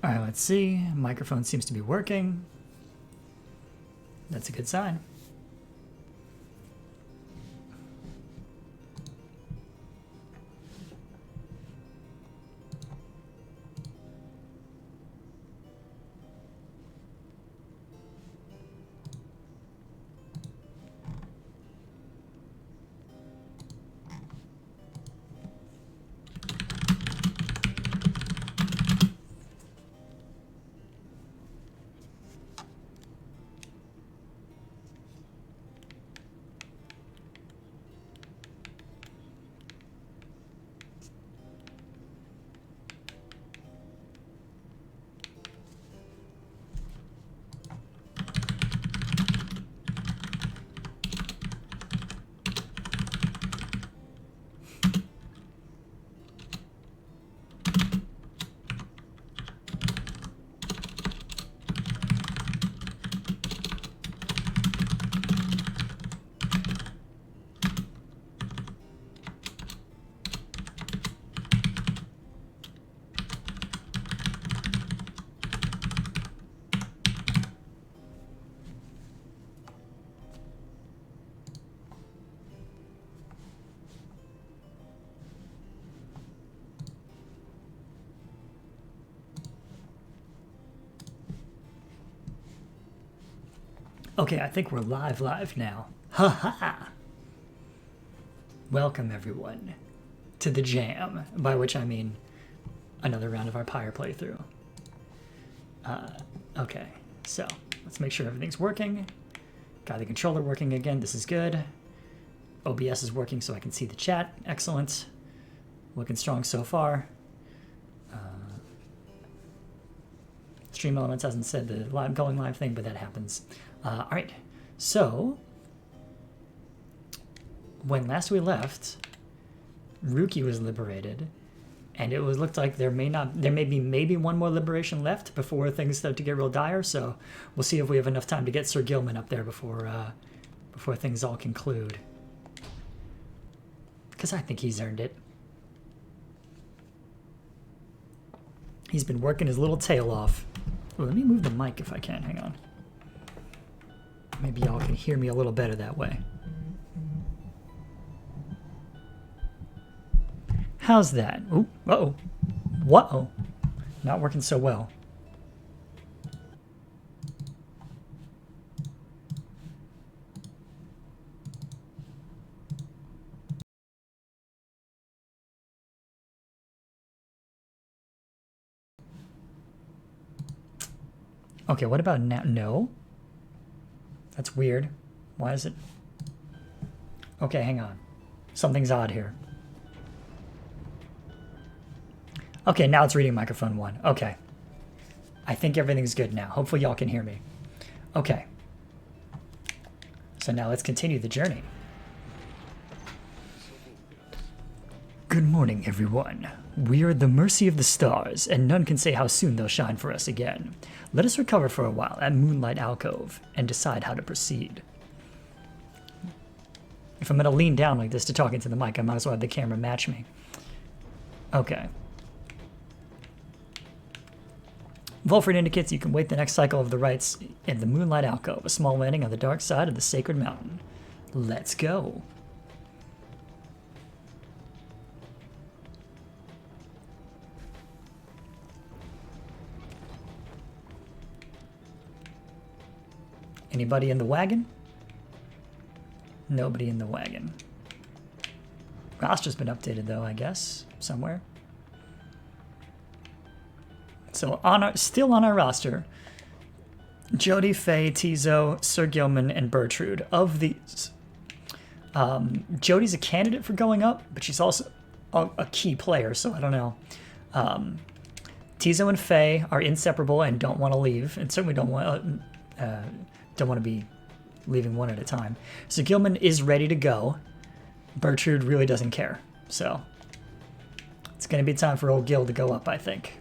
All right, let's see. Microphone seems to be working. That's a good sign. Okay, I think we're live now. Ha ha! Welcome everyone to the jam, by which I mean another round of our Pyre playthrough. Okay, so let's make sure everything's working. Got the controller working again, this is good. OBS is working so I can see the chat, excellent. Looking strong so far. Stream Elements hasn't said the live going live thing, but that happens. All right, so when last we left, Ruki was liberated, and it looked like there may be maybe one more liberation left before things start to get real dire. So we'll see if we have enough time to get Sir Gilman up there before things all conclude. Because I think he's earned it. He's been working his little tail off. Ooh, let me move the mic if I can. Hang on. Maybe y'all can hear me a little better that way. How's that? Ooh, uh-oh. Whoa. Not working so well. Okay, what about now? No. That's weird. Why is it? Okay, hang on. Something's odd here. Okay, now it's reading microphone 1. Okay. I think everything's good now. Hopefully y'all can hear me. Okay. So now let's continue the journey. Good morning, everyone. We are at the mercy of the stars, and none can say how soon they'll shine for us again. Let us recover for a while at Moonlight Alcove and decide how to proceed. If I'm going to lean down like this to talk into the mic, I might as well have the camera match me. Okay. Volfred indicates you can wait the next cycle of the rites in the Moonlight Alcove, a small landing on the dark side of the Sacred Mountain. Let's go. Anybody in the wagon? Nobody in the wagon. Roster's been updated though, I guess, somewhere. So still on our roster, Jody, Faye, Tizo, Sir Gilman, and Bertrude. Of these, Jody's a candidate for going up, but she's also a key player, so I don't know. Tizo and Faye are inseparable and don't want to leave, and certainly don't want to be leaving one at a time. So Gilman is ready to go. Bertrude really doesn't care, so it's going to be time for old Gil to go up, I think.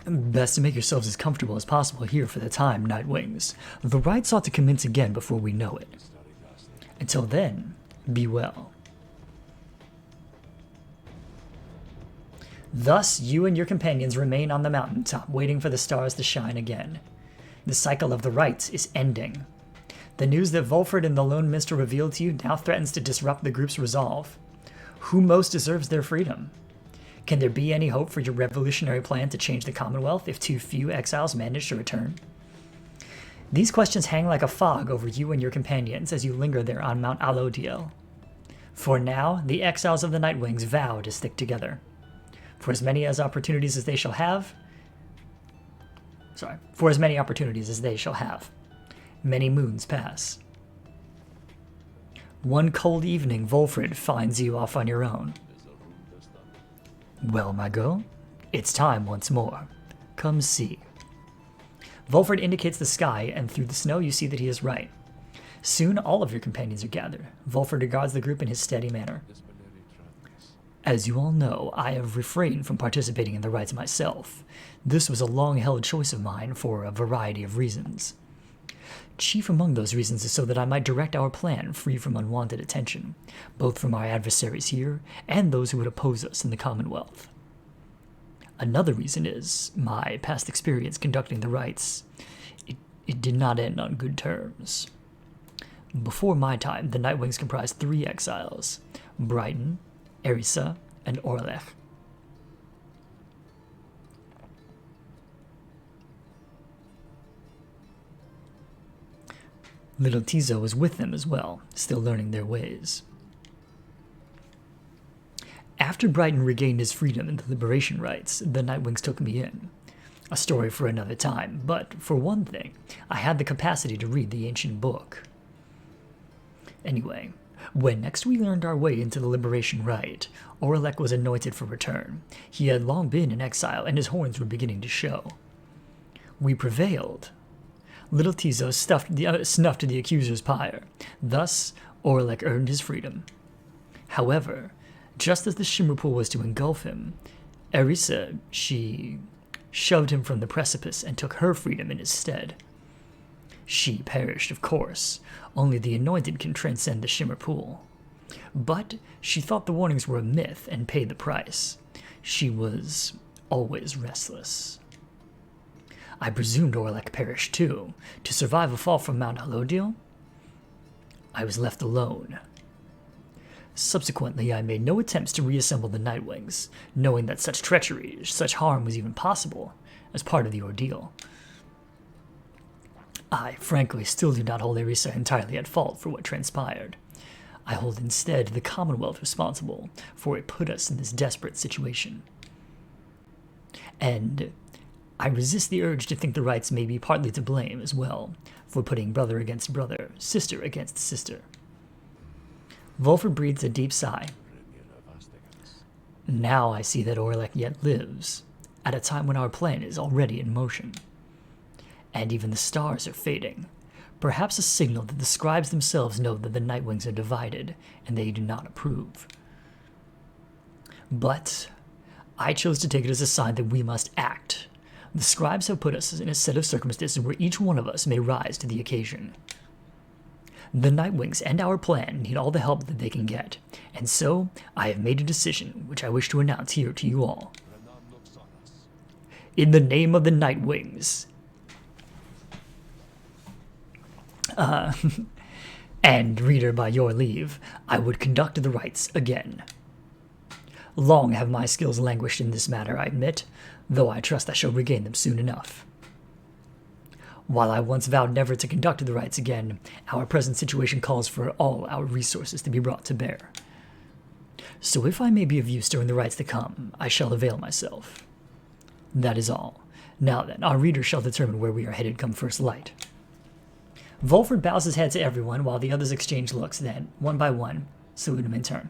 Best to make yourselves as comfortable as possible here for the time, Nightwings. The rites ought to commence again before we know it. Until then, be well. Thus, you and your companions remain on the mountaintop, waiting for the stars to shine again. The cycle of the rites is ending. The news that Volfred and the Lone Minstrel revealed to you now threatens to disrupt the group's resolve. Who most deserves their freedom? Can there be any hope for your revolutionary plan to change the Commonwealth if too few exiles manage to return? These questions hang like a fog over you and your companions as you linger there on Mount Alodiel. For now, the exiles of the Nightwings vow to stick together. For as many opportunities as they shall have, many moons pass. One cold evening, Volfred finds you off on your own. Well, my girl, it's time once more. Come see. Volfred indicates the sky, and through the snow you see that he is right. Soon all of your companions are gathered. Volfred regards the group in his steady manner. As you all know, I have refrained from participating in the rites myself. This was a long-held choice of mine for a variety of reasons. Chief among those reasons is so that I might direct our plan free from unwanted attention, both from our adversaries here and those who would oppose us in the Commonwealth. Another reason is my past experience conducting the rites. It did not end on good terms. Before my time, the Nightwings comprised 3 exiles: Brighton, Erisa, and Orlech. Little Tizo was with them as well, still learning their ways. After Brighton regained his freedom in the liberation rites, the Nightwings took me in. A story for another time, but for one thing, I had the capacity to read the ancient book. Anyway, when next we learned our way into the liberation rite, Orlech was anointed for return. He had long been in exile, and his horns were beginning to show. We prevailed. Little Tizo snuffed the accuser's pyre. Thus, Orlech earned his freedom. However, just as the shimmer pool was to engulf him, Erisa, she shoved him from the precipice and took her freedom in his stead. She perished, of course. Only the anointed can transcend the shimmer pool. But she thought the warnings were a myth and paid the price. She was always restless. I presumed Orlech perished too. To survive a fall from Mount Alodiel, I was left alone. Subsequently, I made no attempts to reassemble the Nightwings, knowing that such treachery, such harm was even possible as part of the ordeal. I, frankly, still do not hold Erisa entirely at fault for what transpired. I hold instead the Commonwealth responsible for it put us in this desperate situation. And I resist the urge to think the rites may be partly to blame as well, for putting brother against brother, sister against sister. Volfred breathes a deep sigh. Now I see that Orlech yet lives, at a time when our plan is already in motion. And even the stars are fading, perhaps a signal that the scribes themselves know that the Nightwings are divided, and they do not approve. But I chose to take it as a sign that we must act. The scribes have put us in a set of circumstances where each one of us may rise to the occasion. The Nightwings and our plan need all the help that they can get, and so I have made a decision which I wish to announce here to you all. In the name of the Nightwings, and reader, by your leave, I would conduct the rites again. Long have my skills languished in this matter, I admit, though I trust I shall regain them soon enough. While I once vowed never to conduct the rites again, our present situation calls for all our resources to be brought to bear. So if I may be of use during the rites to come, I shall avail myself. That is all. Now then, our reader shall determine where we are headed come first light. Volfred bows his head to everyone while the others exchange looks, then, one by one, salute him in turn.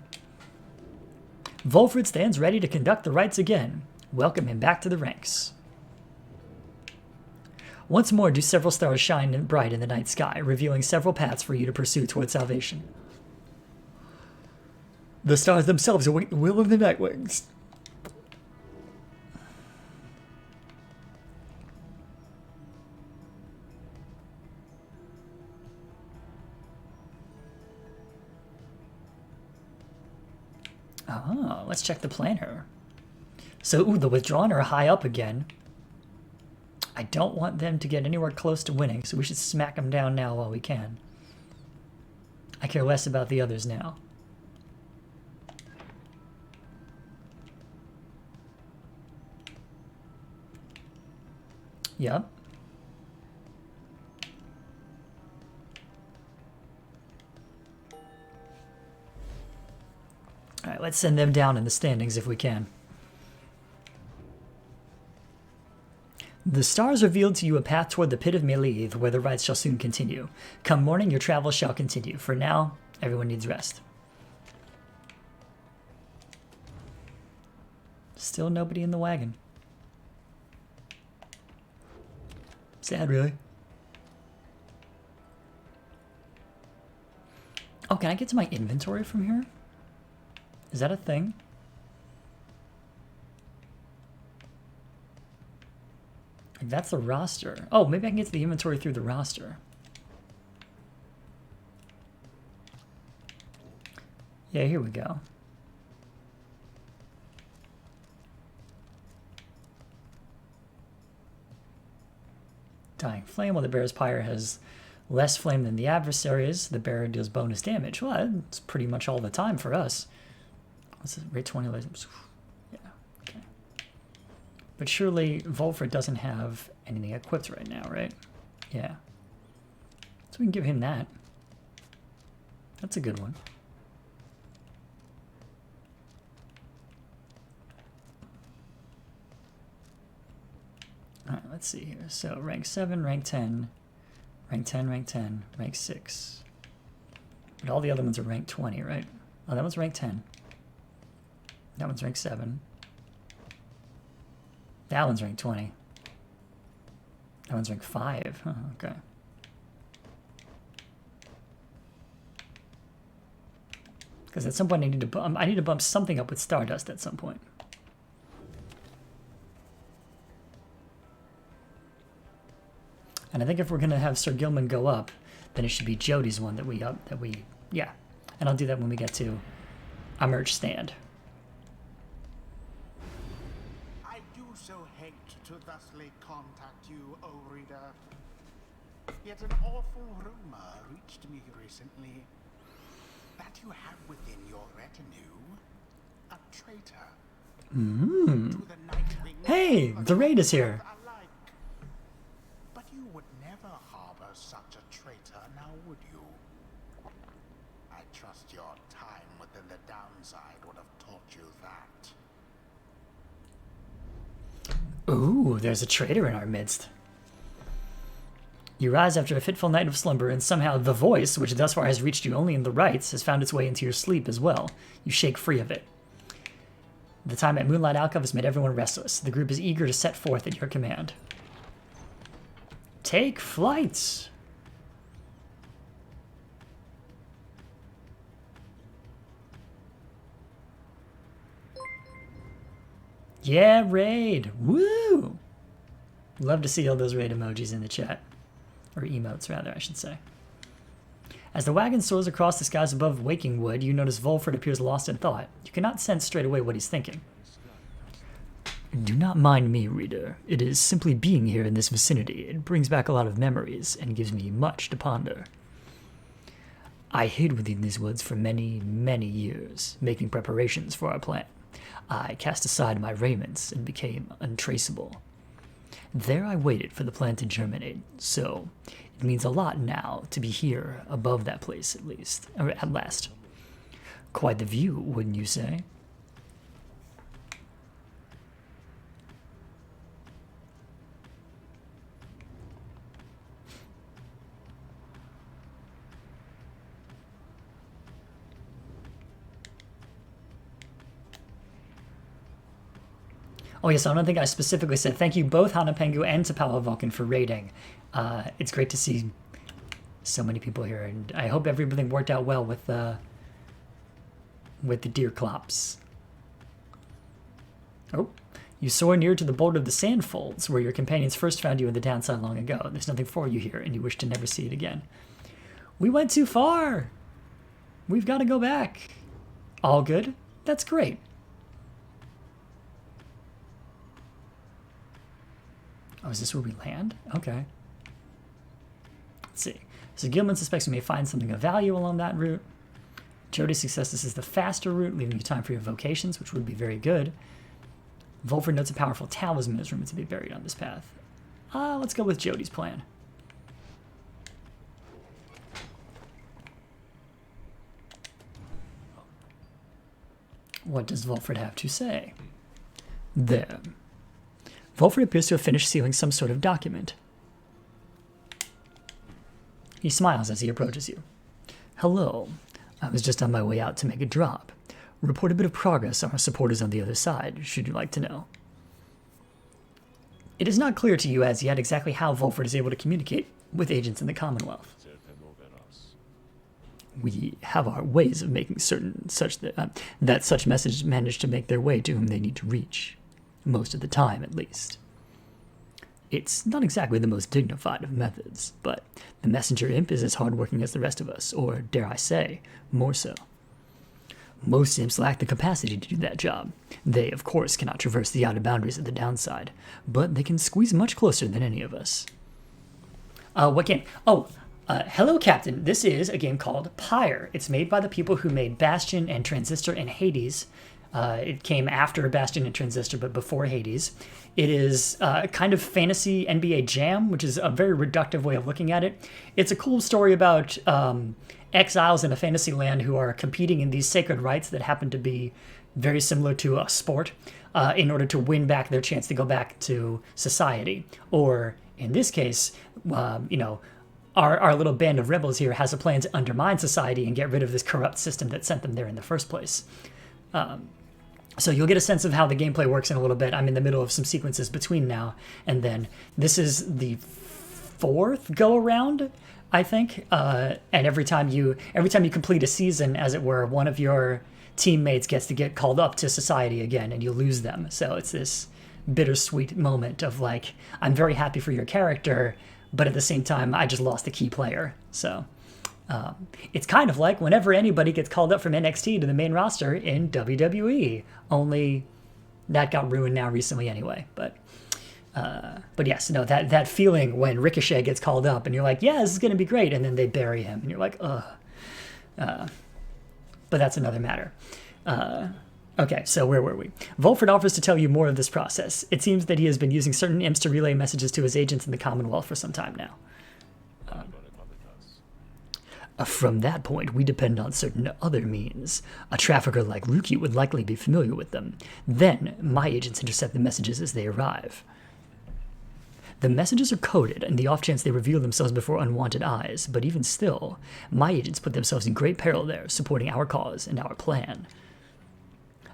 Volfred stands ready to conduct the rites again. Welcome him back to the ranks. Once more do several stars shine bright in the night sky, revealing several paths for you to pursue toward salvation. The stars themselves await the will of the Nightwings. Let's check the planner. So, ooh, the Withdrawn are high up again. I don't want them to get anywhere close to winning, so we should smack them down now while we can. I care less about the others now. Yep. Alright, let's send them down in the standings if we can. The stars revealed to you a path toward the pit of Melith, where the rites shall soon continue. Come morning, your travels shall continue. For now, everyone needs rest. Still nobody in the wagon. Sad, really. Oh, can I get to my inventory from here? Is that a thing? Like, that's the roster. Oh, maybe I can get to the inventory through the roster. Yeah, here we go. Dying Flame. While the bearer's pyre has less flame than the adversary's, the bearer deals bonus damage. Well, that's pretty much all the time for us. What's it? Rate 20. Yeah, okay. But surely Volfred doesn't have anything equipped right now, right? Yeah. So we can give him that. That's a good one. Alright, let's see here. So rank 7, rank 10, rank 10, rank 10, rank 6. But all the other ones are rank 20, right? Oh, that one's rank 10. That one's rank 7. That one's rank 20. That one's rank 5. Huh, okay. Because at some point I need to bump something up with Stardust at some point. And I think if we're gonna have Sir Gilman go up, then it should be Jody's one that we yeah. And I'll do that when we get to a merch stand. I do so hate to thusly contact you, O reader. Yet an awful rumor reached me recently that you have within your retinue a traitor. To the Nightwing. Hey, the raid is here. Alike. But you would never harbor such a traitor, now would you? I trust your time within the downside would have taught you that. Ooh, there's a traitor in our midst. You rise after a fitful night of slumber, and somehow the voice, which thus far has reached you only in the rites, has found its way into your sleep as well. You shake free of it. The time at Moonlight Alcove has made everyone restless. The group is eager to set forth at your command. Take flight! Yeah, raid! Woo! Love to see all those raid emojis in the chat. Or emotes, rather, I should say. As the wagon soars across the skies above Waking Wood, you notice Volfred appears lost in thought. You cannot sense straight away what he's thinking. Do not mind me, reader. It is simply being here in this vicinity. It brings back a lot of memories and gives me much to ponder. I hid within these woods for many, many years, making preparations for our plan. I cast aside my raiments and became untraceable. There I waited for the plan to germinate, so it means a lot now to be here above that place at least, or at last. Quite the view, wouldn't you say? Oh yes, I don't think I specifically said thank you both Hana Pengu and Tapala Vulcan for raiding. It's great to see so many people here, and I hope everything worked out well with the deer clops. Oh, you soar near to the boulder of the Sandfolds, where your companions first found you in the downside long ago. There's nothing for you here, and you wish to never see it again. We went too far! We've got to go back. All good? That's great. Oh, is this where we land? Okay. Let's see. So Gilman suspects we may find something of value along that route. Jody suggests this is the faster route, leaving you time for your vocations, which would be very good. Volford notes a powerful talisman is rumored to be buried on this path. Let's go with Jody's plan. What does Volford have to say? There. Volford appears to have finished sealing some sort of document. He smiles as he approaches you. Hello. I was just on my way out to make a drop. Report a bit of progress on our supporters on the other side, should you like to know. It is not clear to you as yet exactly how Volford is able to communicate with agents in the Commonwealth. We have our ways of making certain that such messages manage to make their way to whom they need to reach. Most of the time, at least. It's not exactly the most dignified of methods, but the messenger imp is as hardworking as the rest of us, or, dare I say, more so. Most imps lack the capacity to do that job. They, of course, cannot traverse the outer boundaries of the downside, but they can squeeze much closer than any of us. What game? Hello, Captain. This is a game called Pyre. It's made by the people who made Bastion and Transistor and Hades. It came after Bastion and Transistor, but before Hades. It is a kind of fantasy NBA Jam, which is a very reductive way of looking at it. It's a cool story about exiles in a fantasy land who are competing in these sacred rites that happen to be very similar to a sport in order to win back their chance to go back to society. Or, in this case, our little band of rebels here has a plan to undermine society and get rid of this corrupt system that sent them there in the first place. So you'll get a sense of how the gameplay works in a little bit. I'm in the middle of some sequences between now and then. This is the fourth go-around, I think. And every time you complete a season, as it were, one of your teammates gets to get called up to society again, and you lose them. So it's this bittersweet moment of like, I'm very happy for your character, but at the same time, I just lost a key player. So it's kind of like whenever anybody gets called up from NXT to the main roster in WWE. Only that got ruined now recently anyway. But yes, no, that feeling when Ricochet gets called up and you're like, yeah, this is going to be great. And then they bury him and you're like, ugh. But that's another matter. Okay, so where were we? Volford offers to tell you more of this process. It seems that he has been using certain imps to relay messages to his agents in the Commonwealth for some time now. From that point, we depend on certain other means. A trafficker like Ruki would likely be familiar with them. Then, my agents intercept the messages as they arrive. The messages are coded, and the off chance they reveal themselves before unwanted eyes, but even still, my agents put themselves in great peril there, supporting our cause and our plan.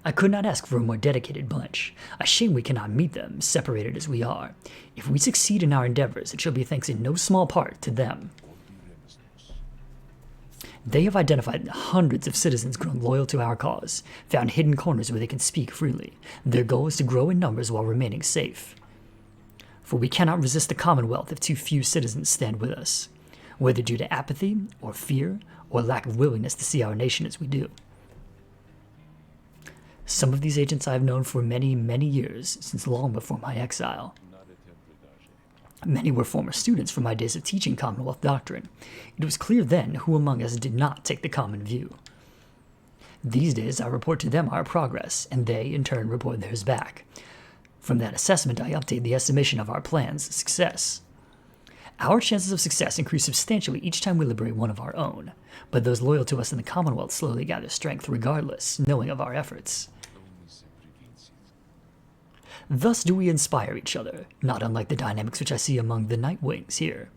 I could not ask for a more dedicated bunch. A shame we cannot meet them, separated as we are. If we succeed in our endeavors, it shall be thanks in no small part to them. They have identified hundreds of citizens grown loyal to our cause, found hidden corners where they can speak freely. Their goal is to grow in numbers while remaining safe. For we cannot resist the Commonwealth if too few citizens stand with us, whether due to apathy, or fear, or lack of willingness to see our nation as we do. Some of these agents I have known for many, many years, since long before my exile. Many were former students from my days of teaching Commonwealth doctrine. It was clear then who among us did not take the common view. These days I report to them our progress, and they, in turn, report theirs back. From that assessment, I update the estimation of our plan's success. Our chances of success increase substantially each time we liberate one of our own, but those loyal to us in the Commonwealth slowly gather strength regardless, knowing of our efforts. Thus do we inspire each other, not unlike the dynamics which I see among the Nightwings here.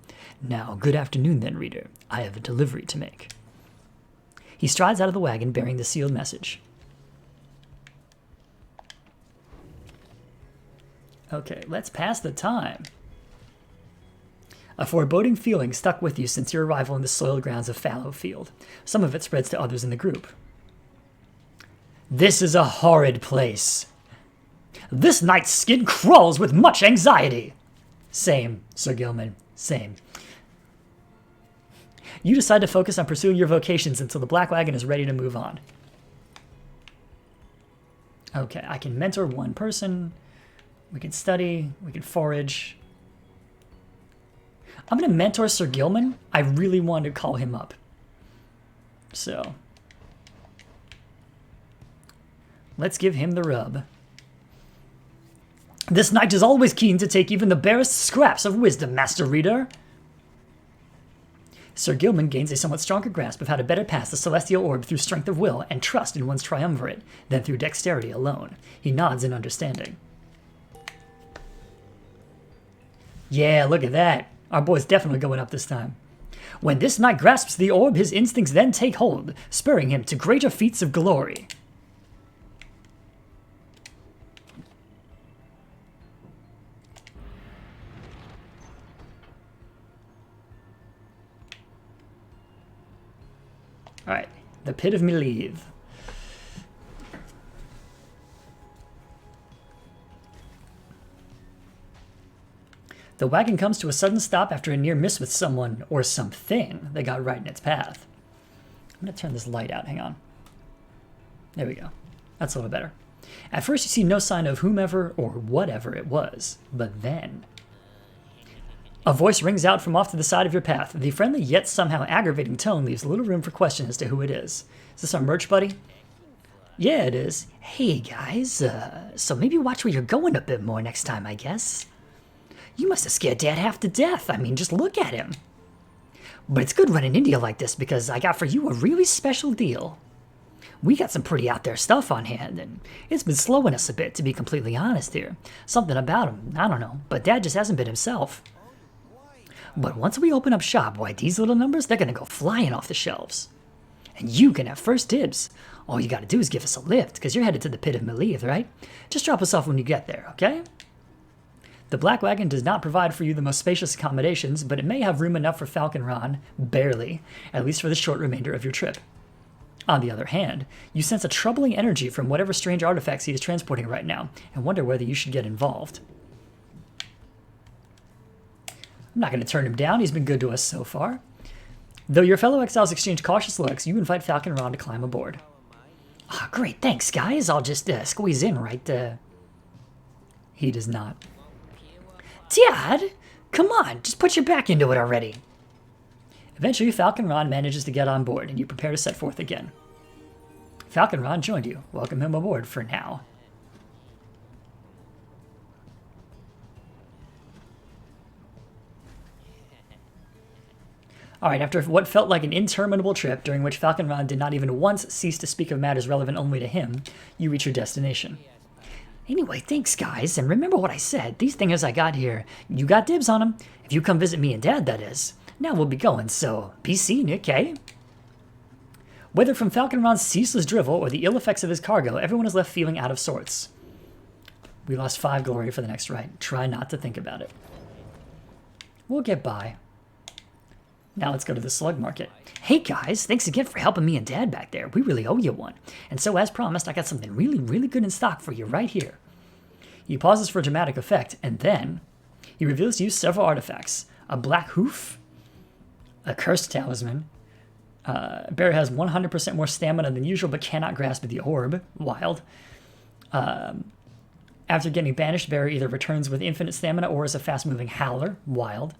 Now, good afternoon then, reader. I have a delivery to make. He strides out of the wagon bearing the sealed message. Okay, let's pass the time. A foreboding feeling stuck with you since your arrival in the soiled grounds of Fallowfield. Some of it spreads to others in the group. This is a horrid place. This knight's skin crawls with much anxiety. Same, Sir Gilman, same. You decide to focus on pursuing your vocations until the Black Wagon is ready to move on. Okay, I can mentor one person. We can study. We can forage. I'm going to mentor Sir Gilman. I really wanted to call him up. So, let's give him the rub. This knight is always keen to take even the barest scraps of wisdom, Master Reader. Sir Gilman gains a somewhat stronger grasp of how to better pass the celestial orb through strength of will and trust in one's triumvirate than through dexterity alone. He nods in understanding. Yeah, look at that. Our boy's definitely going up this time. When this knight grasps the orb, his instincts then take hold, spurring him to greater feats of glory. Alright, the Pit of Meleave. The wagon comes to a sudden stop after a near miss with someone or something that got right in its path. I'm going to turn this light out. Hang on. There we go. That's a little better. At first, you see no sign of whomever or whatever it was. But then, a voice rings out from off to the side of your path. The friendly yet somehow aggravating tone leaves little room for question as to who it is. Is this our merch buddy? Yeah, it is. Hey, guys. So maybe watch where you're going a bit more next time, I guess. You must have scared Dad half to death. I mean, just look at him. But it's good running into you like this because I got for you a really special deal. We got some pretty out there stuff on hand, and it's been slowing us a bit, to be completely honest here. Something about him, I don't know, but Dad just hasn't been himself. But once we open up shop, why, these little numbers, they're gonna go flying off the shelves. And you can have first dibs. All you gotta do is give us a lift, because you're headed to the Pit of Meleave, right? Just drop us off when you get there, okay? The Black Wagon does not provide for you the most spacious accommodations, but it may have room enough for Falcon Ron, barely, at least for the short remainder of your trip. On the other hand, you sense a troubling energy from whatever strange artifacts he is transporting right now, and wonder whether you should get involved. I'm not going to turn him down, he's been good to us so far. Though your fellow exiles exchange cautious looks, you invite Falcon Ron to climb aboard. Ah, great, thanks guys, I'll just squeeze in right. He does not. Dad, come on, just put your back into it already. Eventually, Falcon Ron manages to get on board, and you prepare to set forth again. Falcon Ron joined you. Welcome him aboard for now. Alright, after what felt like an interminable trip, during which Falcon Ron did not even once cease to speak of matters relevant only to him, you reach your destination. Anyway, thanks guys, and remember what I said, these things I got here, you got dibs on them. If you come visit me and Dad, that is. Now we'll be going, so be seeing you, okay? Whether from Falcon Ron's ceaseless drivel or the ill effects of his cargo, everyone is left feeling out of sorts. We lost 5 glory for the next ride. Try not to think about it. We'll get by. Now let's go to the slug market. Hey guys, thanks again for helping me and Dad back there. We really owe you one. And so as promised, I got something really, really good in stock for you right here. He pauses for dramatic effect, and then he reveals to you several artifacts. A black hoof, a cursed talisman. Bear has 100% more stamina than usual, but cannot grasp the orb. Wild. After getting banished, Bear either returns with infinite stamina or is a fast-moving howler. Wild.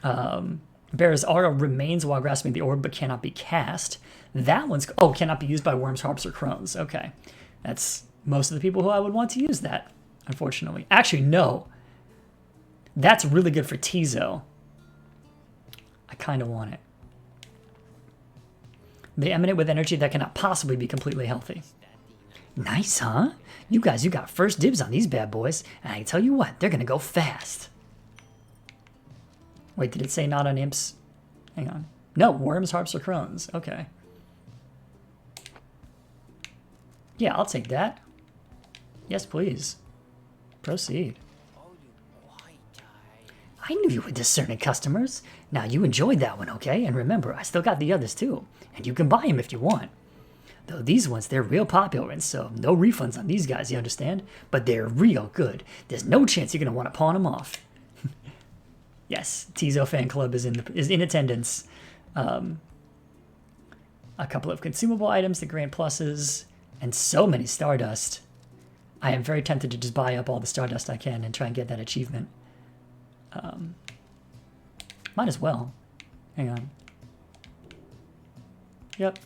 Bear's aura remains while grasping the orb, but cannot be cast. That one's... Oh, cannot be used by worms, harps, or crones. Okay. That's most of the people who I would want to use that, unfortunately. Actually, no. That's really good for Tizo. I kind of want it. They emanate with energy that cannot possibly be completely healthy. Nice, huh? You guys, you got first dibs on these bad boys, and I can tell you what, they're gonna go fast. Wait, did it say not on imps? Hang on. No, worms, harps, or crones. Okay. Yeah, I'll take that. Yes, please. Proceed. I knew you were discerning customers. Now, you enjoyed that one, okay? And remember, I still got the others, too. And you can buy them if you want. Though these ones, they're real popular, and so no refunds on these guys, you understand? But they're real good. There's no chance you're going to want to pawn them off. Yes, Tizo Fan Club is in attendance. A couple of consumable items that grant pluses, and so many Stardust. I am very tempted to just buy up all the Stardust I can and try and get that achievement. Might as well. Hang on. Yep.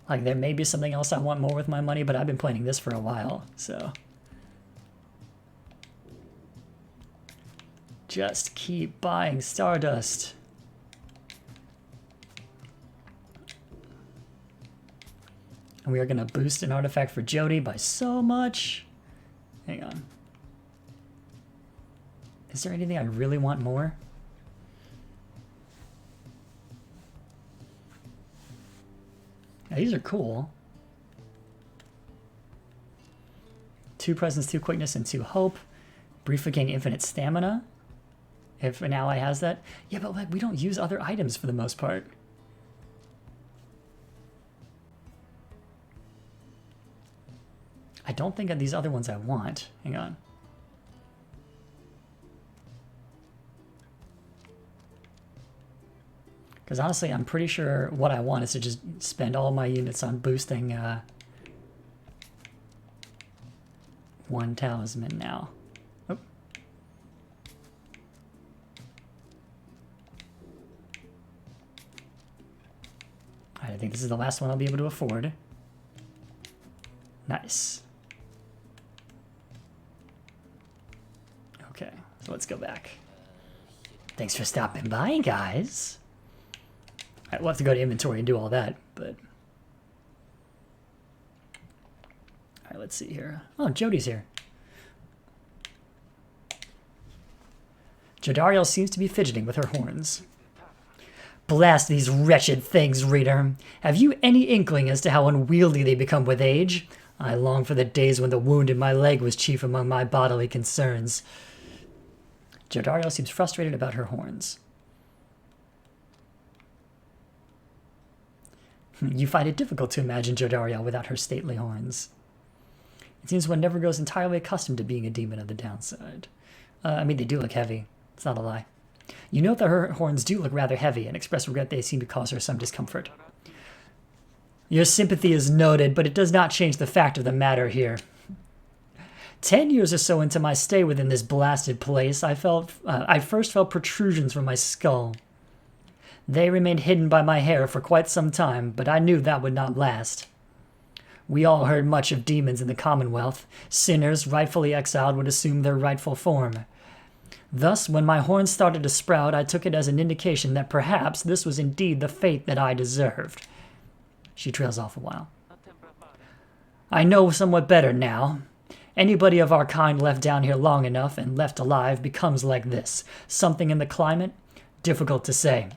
Like, there may be something else I want more with my money, but I've been planning this for a while, so. Just keep buying Stardust. And we are going to boost an artifact for Jody by so much. Hang on. Is there anything I really want more? Now, these are cool. 2 presence, 2 quickness, and 2 hope. Briefly gain infinite stamina. If an ally has that. Yeah, but like we don't use other items for the most part. I don't think of these other ones I want. Hang on. Because honestly, I'm pretty sure what I want is to just spend all my units on boosting one talisman now. Oh. Alright, I think this is the last one I'll be able to afford. Nice. Okay, so let's go back. Thanks for stopping by, guys. Alright, we'll have to go to inventory and do all that, but... Alright, let's see here. Oh, Jody's here. Jodariel seems to be fidgeting with her horns. Blast these wretched things, reader. Have you any inkling as to how unwieldy they become with age? I long for the days when the wound in my leg was chief among my bodily concerns. Jodariel seems frustrated about her horns. You find it difficult to imagine Jodariel without her stately horns. It seems one never grows entirely accustomed to being a demon of the downside. I mean, they do look heavy. It's not a lie. You note that her horns do look rather heavy and express regret they seem to cause her some discomfort. Your sympathy is noted, but it does not change the fact of the matter here. 10 years or so into my stay within this blasted place, I first felt protrusions from my skull. They remained hidden by my hair for quite some time, but I knew that would not last. We all heard much of demons in the Commonwealth. Sinners, rightfully exiled, would assume their rightful form. Thus, when my horns started to sprout, I took it as an indication that perhaps this was indeed the fate that I deserved. She trails off a while. I know somewhat better now. Anybody of our kind left down here long enough and left alive becomes like this. Something in the climate? Difficult to say.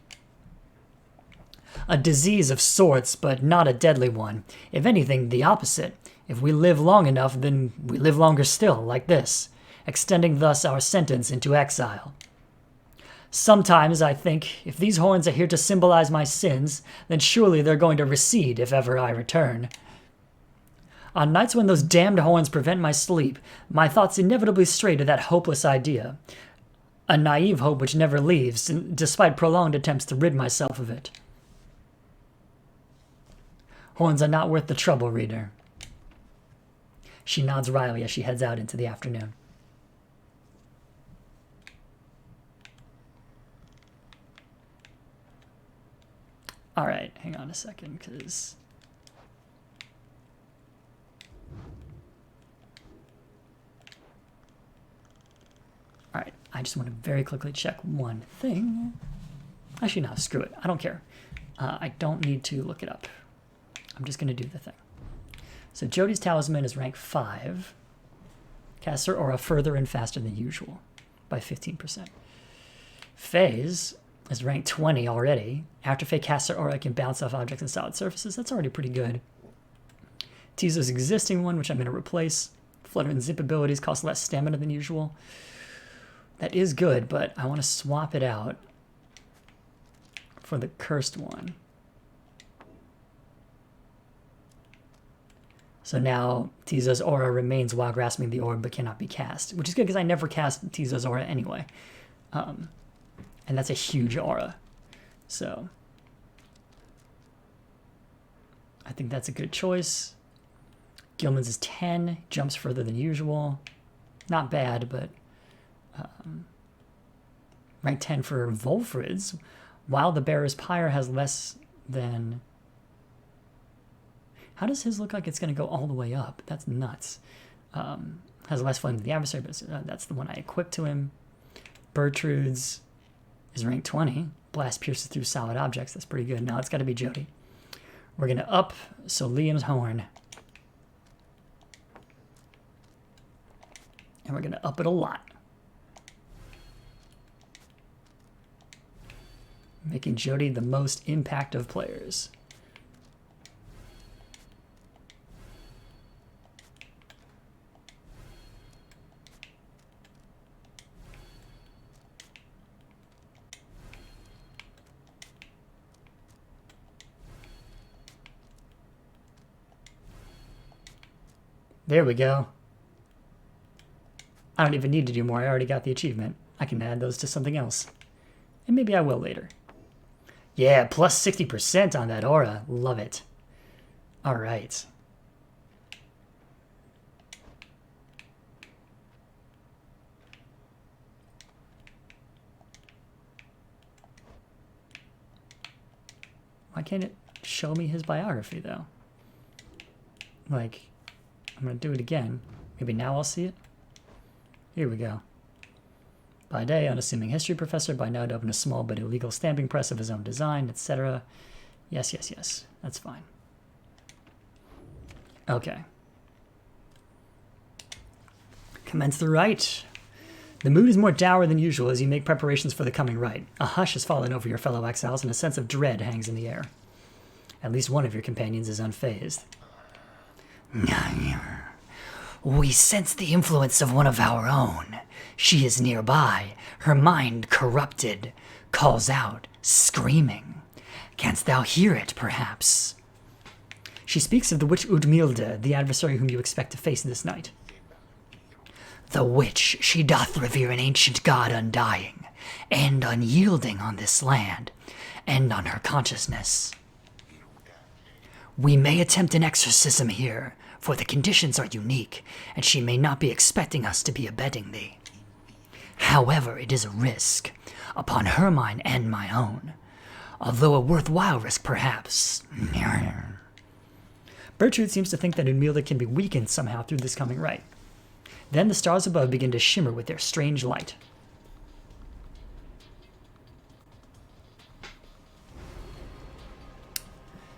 A disease of sorts, but not a deadly one. If anything, the opposite. If we live long enough, then we live longer still, like this, extending thus our sentence into exile. Sometimes I think, if these horns are here to symbolize my sins, then surely they're going to recede if ever I return. On nights when those damned horns prevent my sleep, my thoughts inevitably stray to that hopeless idea. A naive hope which never leaves, despite prolonged attempts to rid myself of it. Horns are not worth the trouble, reader. She nods wryly as she heads out into the afternoon. Alright, hang on a second, because... Alright, I just want to very quickly check one thing. Actually, no, screw it. I don't care. I don't need to look it up. I'm just going to do the thing. So Jody's talisman is rank 5. Casts her aura further and faster than usual by 15%. Faye's is rank 20 already. After Faye casts her aura, it can bounce off objects and solid surfaces. That's already pretty good. Tizo's existing one, which I'm going to replace. Flutter and zip abilities cost less stamina than usual. That is good, but I want to swap it out for the cursed one. So now Tizo's aura remains while grasping the orb but cannot be cast, which is good because I never cast Tizo's aura anyway. And that's a huge aura. So I think that's a good choice. Gilman's is 10, jumps further than usual. Not bad, but rank 10 for Volfrid's, while the Bearer's Pyre has less than... How does his look like it's going to go all the way up? That's nuts. Has less flame than the adversary, but that's the one I equipped to him. Bertrude's is rank 20. Blast pierces through solid objects. That's pretty good. Now it's got to be Jody. We're going to up, so Liam's horn. And we're going to up it a lot. Making Jody the most impact of players. There we go. I don't even need to do more. I already got the achievement. I can add those to something else. And maybe I will later. Yeah, plus 60% on that aura. Love it. All right. Why can't it show me his biography, though? Like, I'm going to do it again. Maybe now I'll see it. Here we go. By day, unassuming history professor. By night, opened a small but illegal stamping press of his own design, etc. Yes, yes, yes. That's fine. Okay. Commence the rite. The mood is more dour than usual as you make preparations for the coming rite. A hush has fallen over your fellow exiles, and a sense of dread hangs in the air. At least one of your companions is unfazed. We sense the influence of one of our own. She is nearby, her mind corrupted, calls out, screaming. Canst thou hear it, perhaps? She speaks of the witch Udmilde, the adversary whom you expect to face this night. The witch, she doth revere an ancient god undying, and unyielding on this land, and on her consciousness. We may attempt an exorcism here, for the conditions are unique, and she may not be expecting us to be abetting thee. However, it is a risk, upon her mind and my own, although a worthwhile risk perhaps. Bertrude seems to think that Udmilde can be weakened somehow through this coming rite. Then the stars above begin to shimmer with their strange light.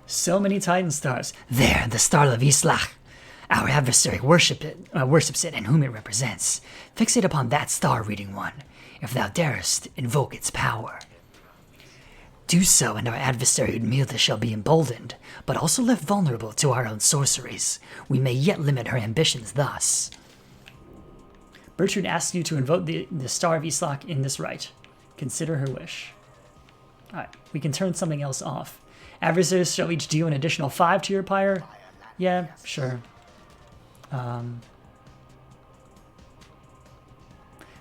So many Titan stars. There, the star of Islach. Our adversary worships it, and whom it represents. Fixate upon that star, reading one. If thou darest, invoke its power. Do so, and our adversary Udmilde shall be emboldened, but also left vulnerable to our own sorceries. We may yet limit her ambitions thus. Bertrude asks you to invoke the Star of Islach in this rite. Consider her wish. Alright, we can turn something else off. Adversaries shall each deal an additional 5 to your pyre. Yeah, sure.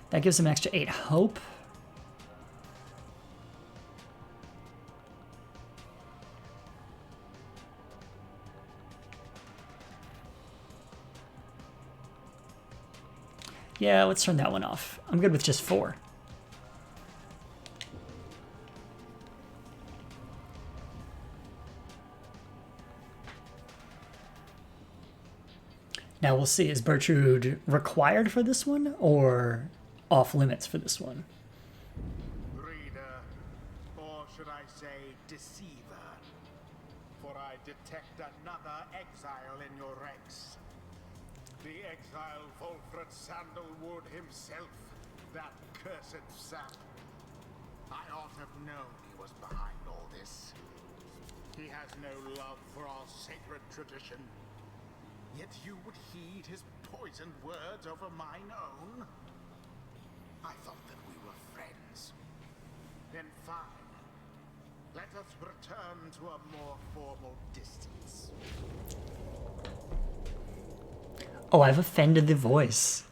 That gives him an extra 8 hope. Yeah, let's turn that one off. I'm good with just 4. Now we'll see, is Bertrude required for this one or off limits for this one? Reader, or should I say deceiver, for I detect another exile in your ranks. The exile Volfred Sandalwood himself, that cursed sap. I ought to have known he was behind all this. He has no love for our sacred tradition. Yet you would heed his poisoned words over mine own? I thought that we were friends. Then fine. Let us return to a more formal distance. Oh, I've offended the voice.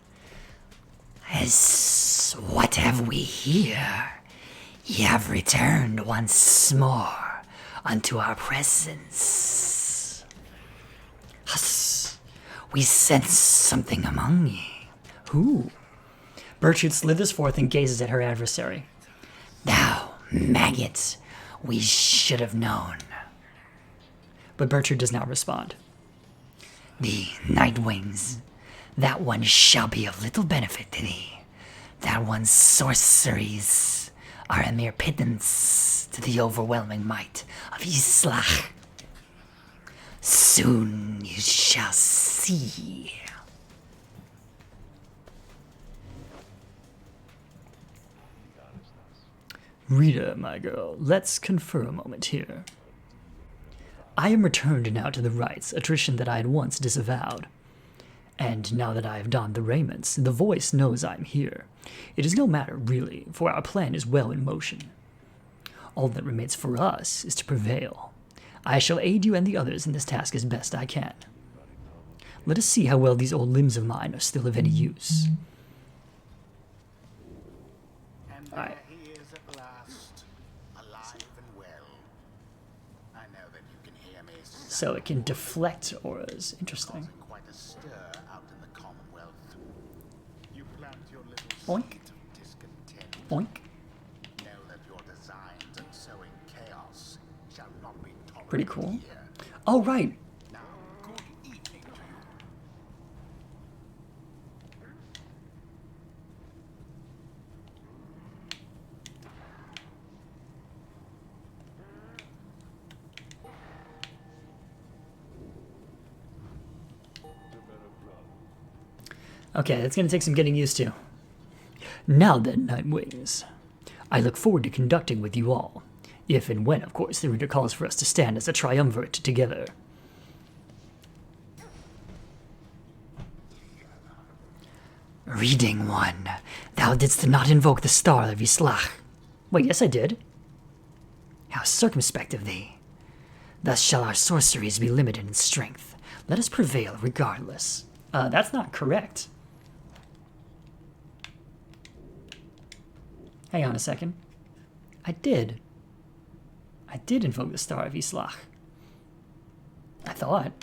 What have we here? Ye have returned once more unto our presence. We sense something among ye. Who? Bertrude slithers forth and gazes at her adversary. Thou, maggot, we should have known. But Bertrude does not respond. The night wings, that one shall be of little benefit to thee. That one's sorceries are a mere pittance to the overwhelming might of Islach. Soon you shall see. Rita, my girl, let's confer a moment here. I am returned now to the rites, a tradition that I had once disavowed. And now that I have donned the raiments, the voice knows I am here. It is no matter, really, for our plan is well in motion. All that remains for us is to prevail. I shall aid you and the others in this task as best I can. Let us see how well these old limbs of mine are still of any use. And All right. there he is at last, alive and well. I know that you can hear me. So it can deflect auras. Interesting. Causing quite a stir out in the Commonwealth. You plant your little Boink. seed of discontent. Boink. Know that your designs in sowing chaos shall not be tolerated Pretty cool. here. Oh, right. Now, good evening to you. Okay, that's going to take some getting used to. Now then, Nightwings. I look forward to conducting with you all. If and when, of course, the reader calls for us to stand as a triumvirate together. Reading one, thou didst not invoke the star of Islach. Wait, yes I did. How circumspect of thee. Thus shall our sorceries be limited in strength. Let us prevail regardless. That's not correct. Hang on a second. I did invoke the Star of Islach. I thought.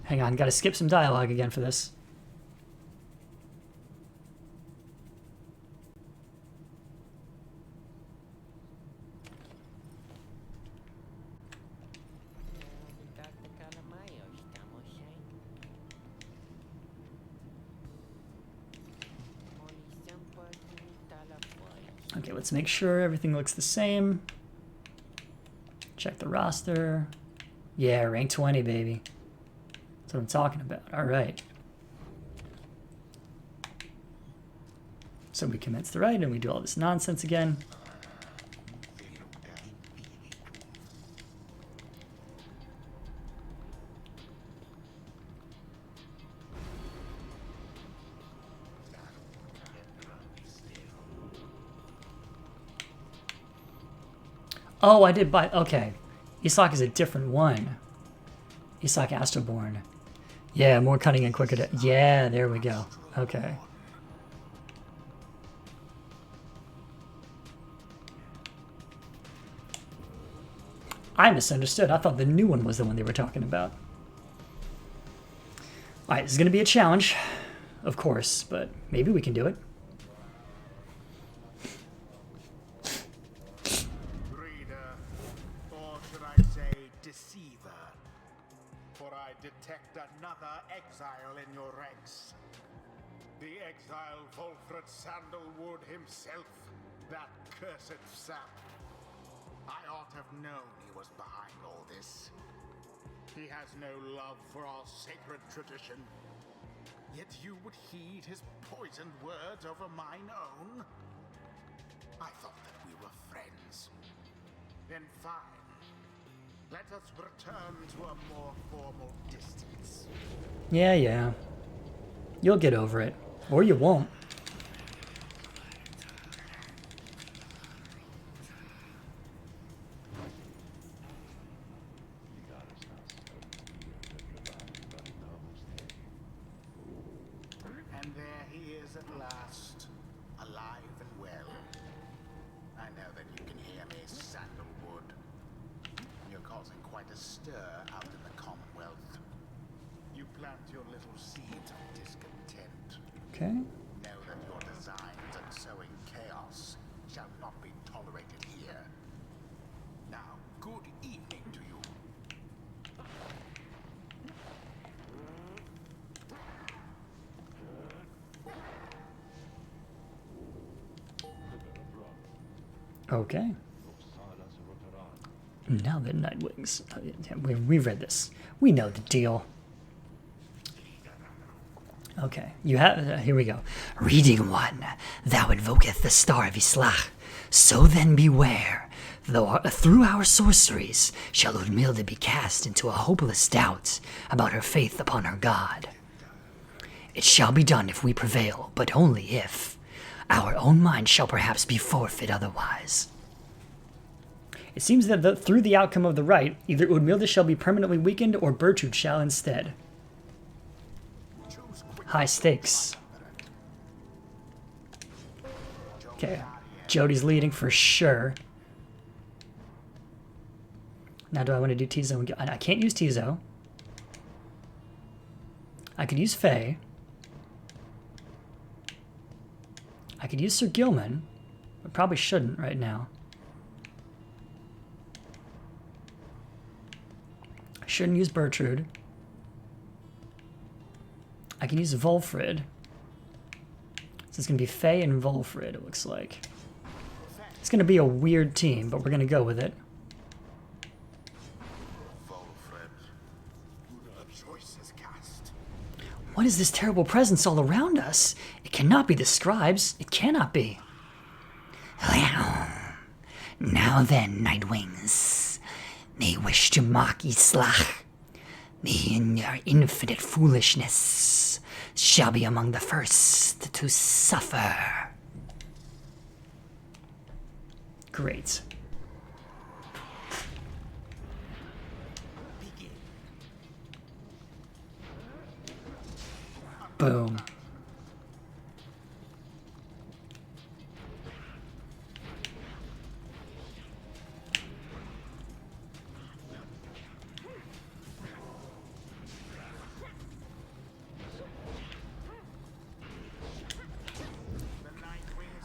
Hang on, gotta skip some dialogue again for this. Okay, let's make sure everything looks the same. Check the roster. Yeah, rank 20, baby. That's what I'm talking about. All right. So we commence the rite and we do all this nonsense again. Oh, I did buy... Okay. Islach is a different one. Islach Astroborn. Yeah, more cunning and quicker to... Yeah, there we go. Okay. I misunderstood. I thought the new one was the one they were talking about. Alright, this is going to be a challenge. Of course, but maybe we can do it. Another exile in your ranks. The exile Volfred Sandalwood himself, that cursed sap. I ought to have known he was behind all this. He has no love for our sacred tradition. Yet you would heed his poisoned words over mine own? I thought that we were friends. Then fine. Let us return to a more formal distance. Yeah. You'll get over it. Or you won't. And there he is at last, alive and well. I know that you can hear me, Sandalwood. causing quite a stir out in the Commonwealth. You plant your little seeds of discontent. Okay. Know that your designs and sowing chaos shall not be tolerated here. Now, good evening to you. Okay. Now the Nightwings. We read this. We know the deal. Okay, you have. Here we go. Reading 1, thou invoketh the star of Islach. So then beware, though through our sorceries shall Udmilda be cast into a hopeless doubt about her faith upon her god. It shall be done if we prevail, but only if. Our own mind shall perhaps be forfeit otherwise. It seems that through the outcome of the rite, either Udmilda shall be permanently weakened or Bertrude shall instead. High stakes. Okay, Jody's leading for sure. Now do I want to do Tizo? I can't use Tizo. I could use Faye. I could use Sir Gilman, but probably shouldn't right now. I shouldn't use Bertrude. I can use Volfrid. So it's going to be Faye and Volfrid, it looks like. It's going to be a weird team, but we're going to go with it. Volfred, the choice is cast. What is this terrible presence all around us? It cannot be the scribes. It cannot be. Well, now then, Nightwings. They wish to mock Islach. They, in their infinite foolishness, shall be among the first to suffer. Great. Boom.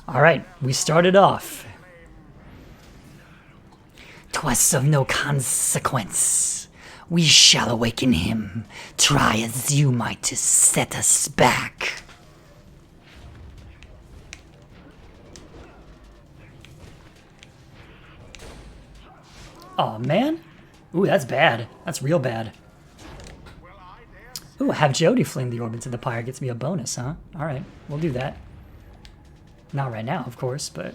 All right, we started off. 'Twas of no consequence. We shall awaken him. Try as you might to set us back. Oh man. Ooh, that's bad. That's real bad. Ooh, have Jody fling the orb into the pyre gets me a bonus, huh? All right, we'll do that. Not right now, of course, but...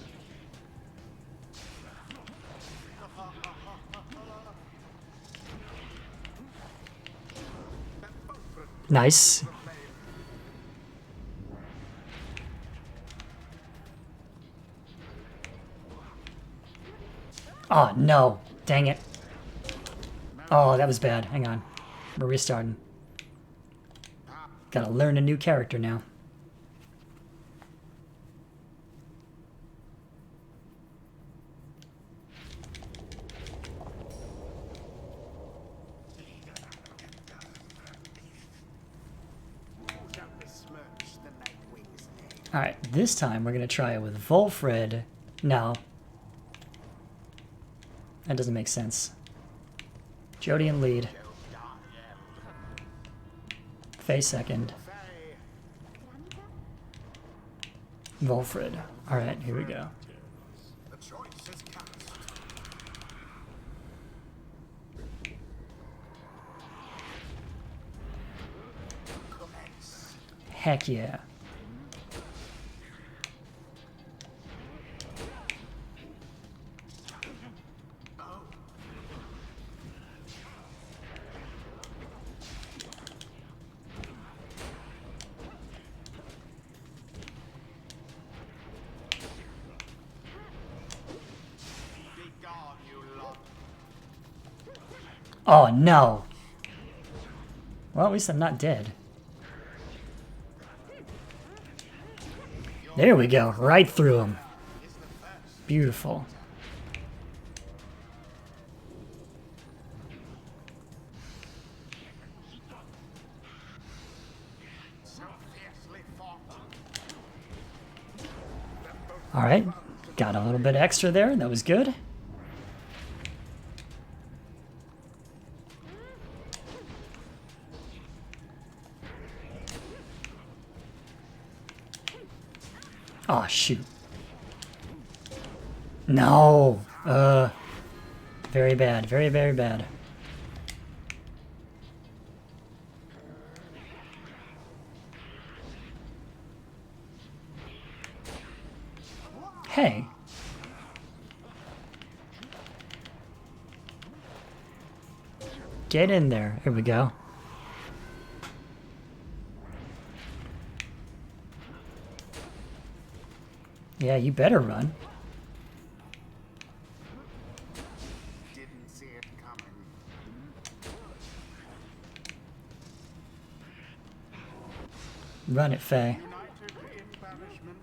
Nice. Oh, no. Dang it. Oh, that was bad. Hang on. We're restarting. Gotta learn a new character now. Alright, this time we're going to try it with Volfred. No. That doesn't make sense. Jody in lead. Faye second. Volfred. Alright, here we go. The choice is cast. Commence. Heck yeah. Be gone, you lot. Oh, no. Well, at least I'm not dead. There we go. Right through him. Beautiful. Alright, got a little bit extra there. That was good. Oh, shoot. No! Very bad. Very, very bad. Hey. Get in there. Here we go. Yeah, you better run. Didn't see it coming. Run it, Faye. United in banishment.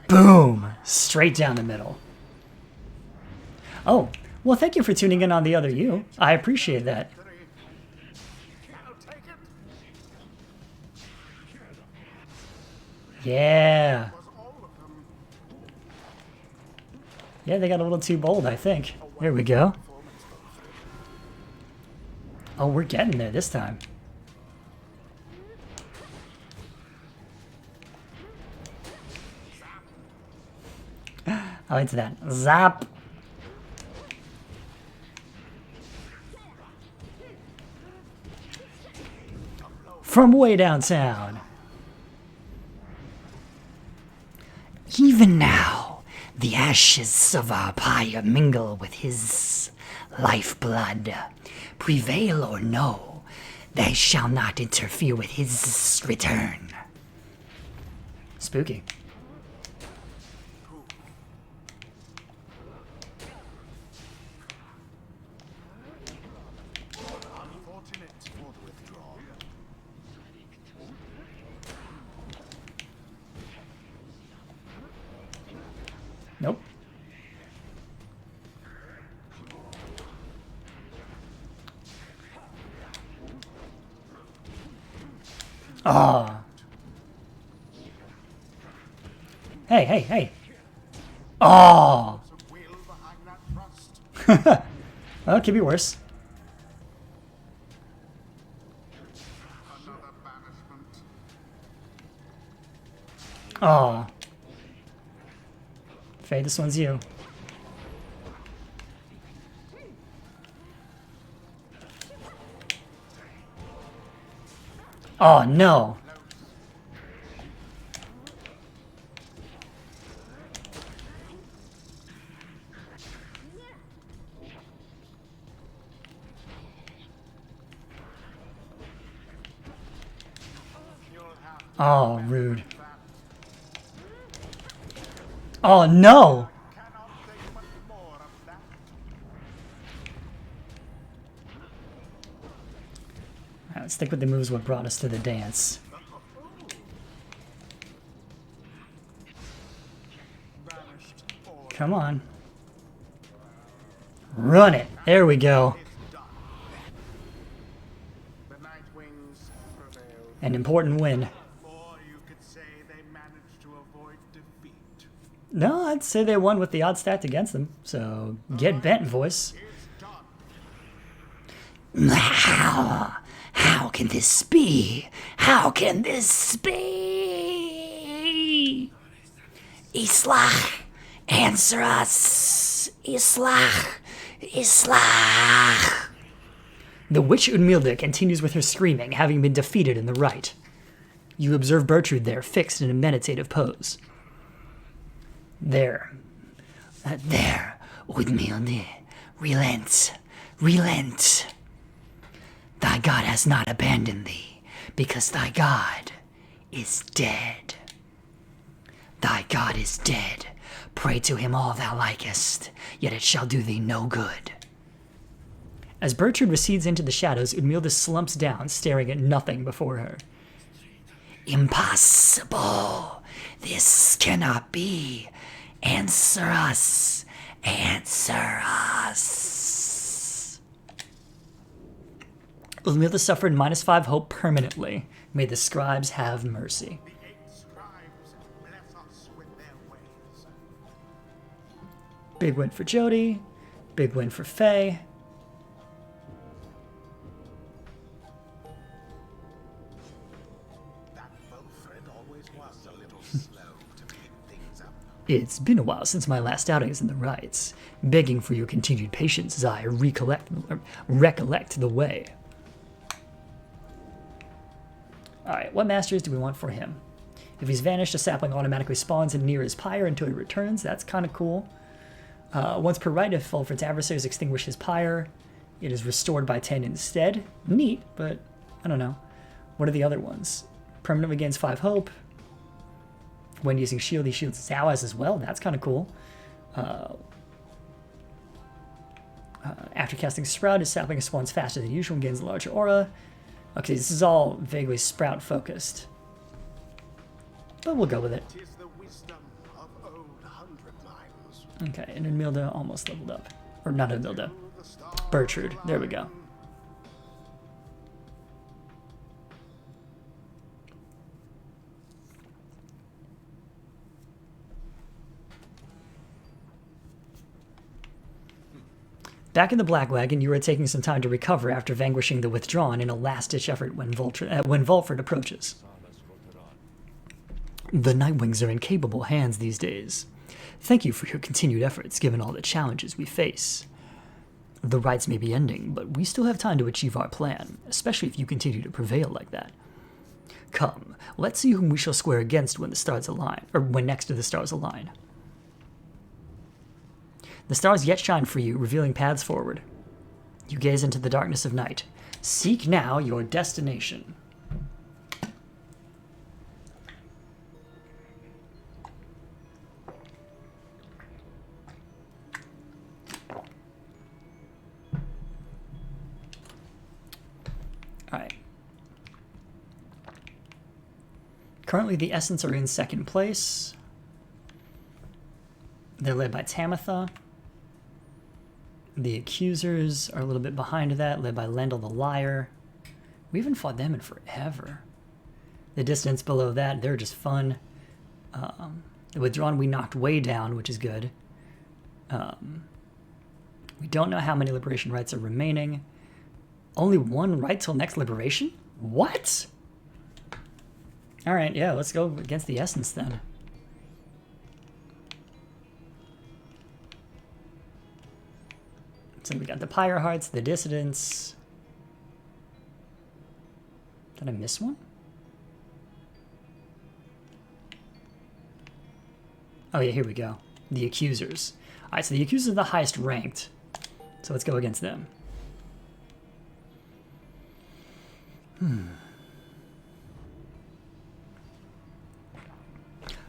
Boom! Straight down the middle. Oh, well, thank you for tuning in on the other you. I appreciate that. I'll take it. Yeah. Was all of them. Yeah, they got a little too bold, I think. There we go. Oh, we're getting there this time. I like that. Zap! From way downtown. Even now, the ashes of our pyre mingle with his lifeblood. Prevail or no, they shall not interfere with his return. Spooky. Unfortunate for the withdrawal. Nope. Ah. Hey, hey, hey. Oh. Some will behind that thrust. Well, it could be worse. Another banishment. Oh. Faye, this one's you. Oh, no. Oh, rude. Oh, no. Cannot think much more of that. All right, let's stick with the moves what brought us to the dance. Banished or Come on. Run it. There we go. is done. The Night Wings prevailed. An important win. Or you could say they managed to avoid defeat. No, I'd say they won with the odds stacked against them. So get bent, voice. It's done. How can this be? How can this be? Islach, answer us. Islach, Islach. The witch Unmilde continues with her screaming, having been defeated in the right. You observe Bertrude there, fixed in a meditative pose. There. There, Udmilde, relent, relent. Thy God has not abandoned thee, because thy God is dead. Thy God is dead. Pray to him all thou likest, yet it shall do thee no good. As Bertrude recedes into the shadows, Unmilde slumps down, staring at nothing before her. Impossible. This cannot be. Answer us. Answer us. Unmilde suffered -5 hope permanently. May the scribes have mercy. The 8 scribes bless us. Big win for Jody. Big win for Faye. That Wilfred always was a little slow to pick things up. It's been a while since my last outings in the rites. Begging for your continued patience as I recollect the way. Alright, what masters do we want for him? If he's vanished, a sapling automatically spawns in near his pyre until he returns. That's kind of cool. Once per rite, if Fulford's adversaries extinguish his pyre, it is restored by 10 instead. Neat, but I don't know. What are the other ones? Permanently gains 5 hope. When using shield, he shields his allies as well. That's kind of cool. After casting Sprout, his sapling spawns faster than usual and gains a larger aura. Okay, this is all vaguely Sprout focused. But we'll go with it. 'Tis the wisdom of old 100 lines. Okay, and Enmilda almost leveled up. Or not Enmilda. The stars Bertrude. There we go. align. Back in the Black Wagon, you are taking some time to recover after vanquishing the Withdrawn in a last-ditch effort when Volfred approaches. The Nightwings are in capable hands these days. Thank you for your continued efforts, given all the challenges we face. The rites may be ending, but we still have time to achieve our plan, especially if you continue to prevail like that. Come, let's see whom we shall square against when the stars align, or when next to the stars align. The stars yet shine for you, revealing paths forward. You gaze into the darkness of night. Seek now your destination. Alright. Currently the Essence are in second place. They're led by Tamitha. The Accusers are a little bit behind that, led by Lendl the Liar. We haven't fought them in forever. The Distance below that, they're just fun. The Withdrawn we knocked way down, which is good. We don't know how many Liberation rights are remaining. Only one right till next Liberation? What? Alright, yeah, let's go against the Essence then. So we got the Pyre Hearts, the Dissidents. Did I miss one? Oh yeah, here we go. The Accusers. Alright, so the Accusers are the highest ranked. So let's go against them.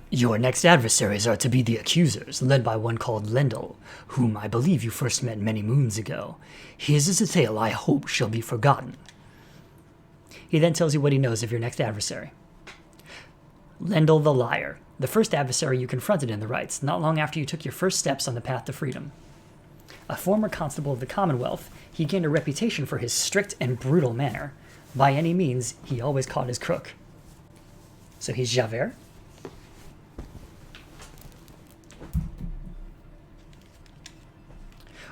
Your next adversaries are to be the Accusers, led by one called Lendl, whom I believe you first met many moons ago. His is a tale I hope shall be forgotten. He then tells you what he knows of your next adversary. Lendl the Liar, the first adversary you confronted in the rites, not long after you took your first steps on the path to freedom. A former constable of the Commonwealth, he gained a reputation for his strict and brutal manner. By any means, he always caught his crook. So he's Javert?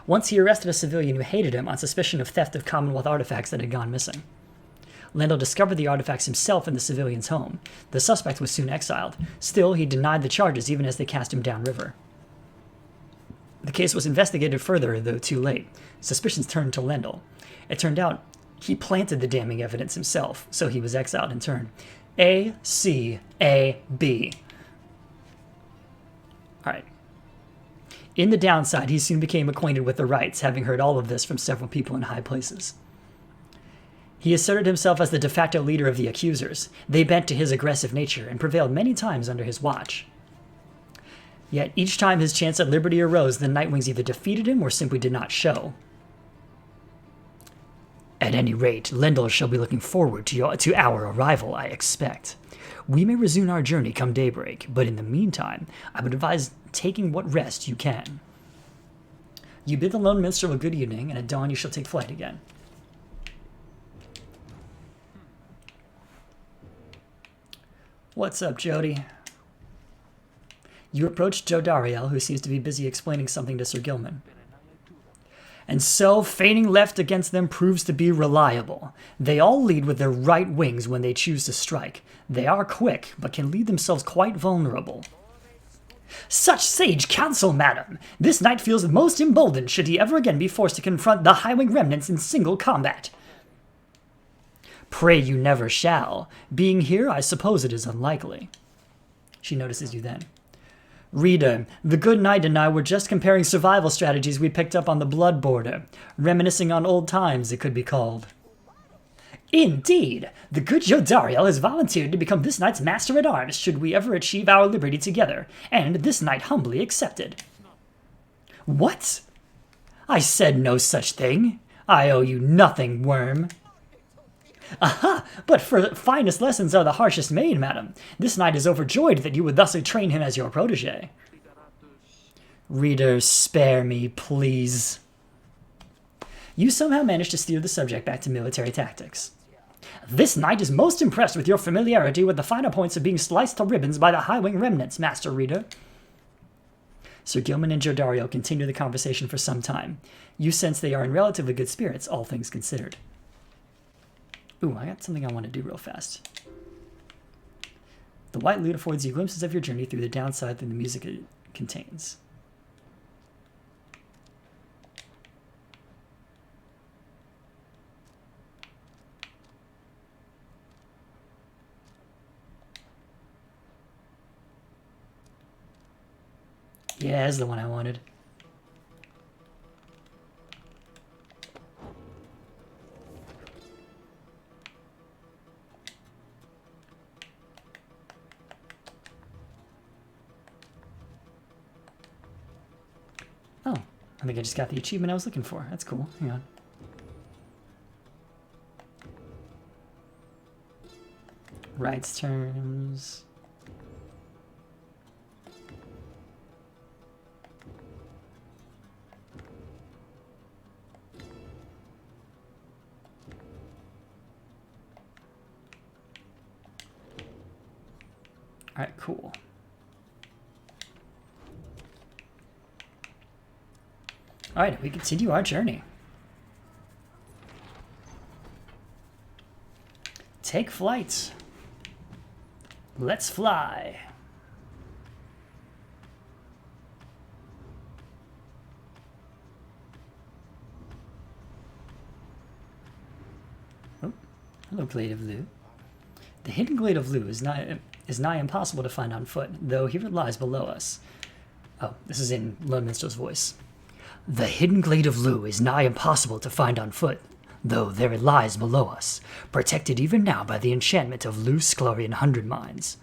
Once he arrested a civilian who hated him on suspicion of theft of Commonwealth artifacts that had gone missing. Lendl discovered the artifacts himself in the civilian's home. The suspect was soon exiled. Still, he denied the charges even as they cast him downriver. The case was investigated further, though too late. Suspicions turned to Lendl. It turned out he planted the damning evidence himself, so he was exiled in turn. A, C, A, B. Alright. In the downside, he soon became acquainted with the rites, having heard all of this from several people in high places. He asserted himself as the de facto leader of the Accusers. They bent to his aggressive nature and prevailed many times under his watch. Yet each time his chance at liberty arose, the Nightwings either defeated him or simply did not show. At any rate, Lendl shall be looking forward to our arrival, I expect. We may resume our journey come daybreak, but in the meantime, I would advise taking what rest you can. You bid the lone minstrel a good evening, and at dawn you shall take flight again. What's up, Jody? You approach Jodariel, who seems to be busy explaining something to Sir Gilman. And so, feigning left against them proves to be reliable. They all lead with their right wings when they choose to strike. They are quick, but can leave themselves quite vulnerable. Such sage counsel, madam! This knight feels most emboldened should he ever again be forced to confront the high-wing remnants in single combat. Pray you never shall. Being here, I suppose it is unlikely. She notices you then. Reader, the good knight and I were just comparing survival strategies we picked up on the blood border. Reminiscing on old times, it could be called. Indeed! The good Jodariel has volunteered to become this knight's master-at-arms should we ever achieve our liberty together, and this knight humbly accepted. What? I said no such thing. I owe you nothing, worm. Aha! But for finest lessons are the harshest made, madam. This knight is overjoyed that you would thusly train him as your protege. Reader, spare me, please. You somehow managed to steer the subject back to military tactics. This knight is most impressed with your familiarity with the finer points of being sliced to ribbons by the high-wing remnants, Master Reader. Sir Gilman and Jodariel continue the conversation for some time. You sense they are in relatively good spirits, all things considered. Ooh, I got something I want to do real fast. The white lute affords you glimpses of your journey through the downside through the music it contains. Yeah, that's the one I wanted. Oh, I think I just got the achievement I was looking for. That's cool. Hang on. Rights terms. All right, cool. All right, we continue our journey. Take flight. Let's fly. Oh, hello, Glade of Lu. The hidden Glade of Lu is nigh impossible to find on foot, though here it lies below us. Oh, this is in Lone Minstrel's voice. The hidden Glade of Lu is nigh impossible to find on foot, though there it lies below us, protected even now by the enchantment of Lu Sclorian 100 Mines.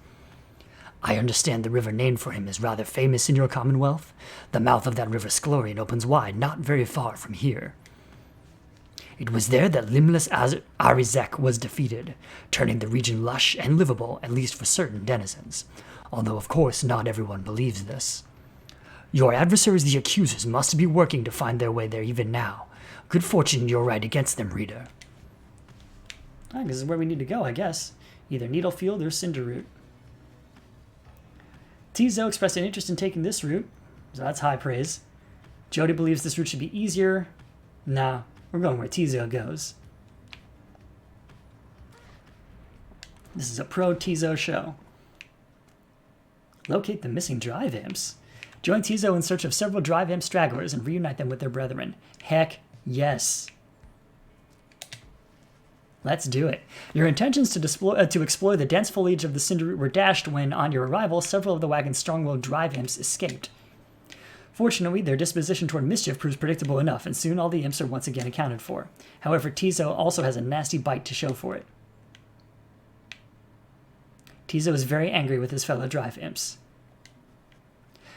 I understand the river named for him is rather famous in your commonwealth. The mouth of that river Sclorian opens wide not very far from here. It was there that limbless Arizek was defeated, turning the region lush and livable, at least for certain denizens, although of course not everyone believes this. Your adversaries, the accusers, must be working to find their way there even now. Good fortune you're right against them, reader. This is where we need to go, I guess. Either Needlefield or Cinderroot. Tizo expressed an interest in taking this route, so that's high praise. Jody believes this route should be easier. Nah, we're going where Tizo goes. This is a pro Tizo show. Locate the missing drive imps. Join Tizo in search of several drive imp stragglers and reunite them with their brethren. Heck yes. Let's do it. Your intentions to explore the dense foliage of the Cinderroot were dashed when, on your arrival, several of the wagon's strong-willed drive imps escaped. Fortunately, their disposition toward mischief proves predictable enough, and soon all the imps are once again accounted for. However, Tizo also has a nasty bite to show for it. Tizo is very angry with his fellow drive imps.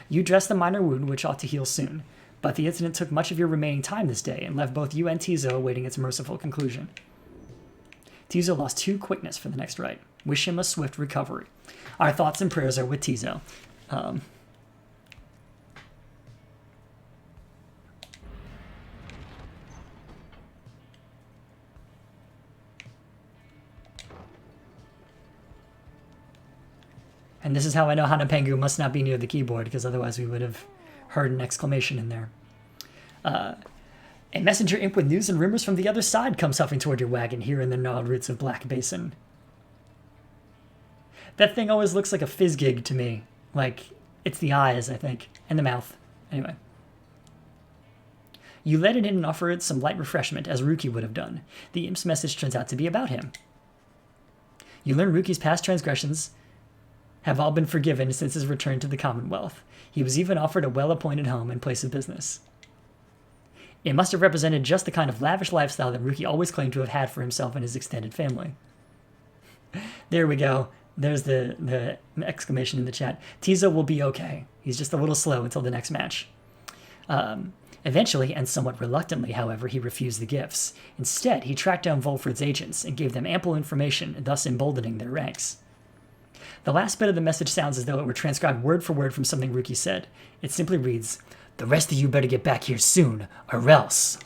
You dress the minor wound, which ought to heal soon, but the incident took much of your remaining time this day and left both you and Tizo awaiting its merciful conclusion. Tizo lost 2 quickness for the next rite. Wish him a swift recovery. Our thoughts and prayers are with Tizo. And this is how I know Hanapengu must not be near the keyboard, because otherwise we would have heard an exclamation in there. A messenger imp with news and rumors from the other side comes huffing toward your wagon here in the gnarled roots of Black Basin. That thing always looks like a fizz gig to me. Like, it's the eyes, I think, and the mouth. Anyway. You let it in and offer it some light refreshment, as Ruki would have done. The imp's message turns out to be about him. You learn Ruki's past transgressions have all been forgiven since his return to the Commonwealth. He was even offered a well-appointed home and place of business. It must have represented just the kind of lavish lifestyle that Ruki always claimed to have had for himself and his extended family. There we go. There's the exclamation in the chat. Tizo will be okay. He's just a little slow until the next match. Eventually, and somewhat reluctantly, however, he refused the gifts. Instead, he tracked down Volfred's agents and gave them ample information, thus emboldening their ranks. The last bit of the message sounds as though it were transcribed word for word from something Ruki said. It simply reads, "The rest of you better get back here soon, or else."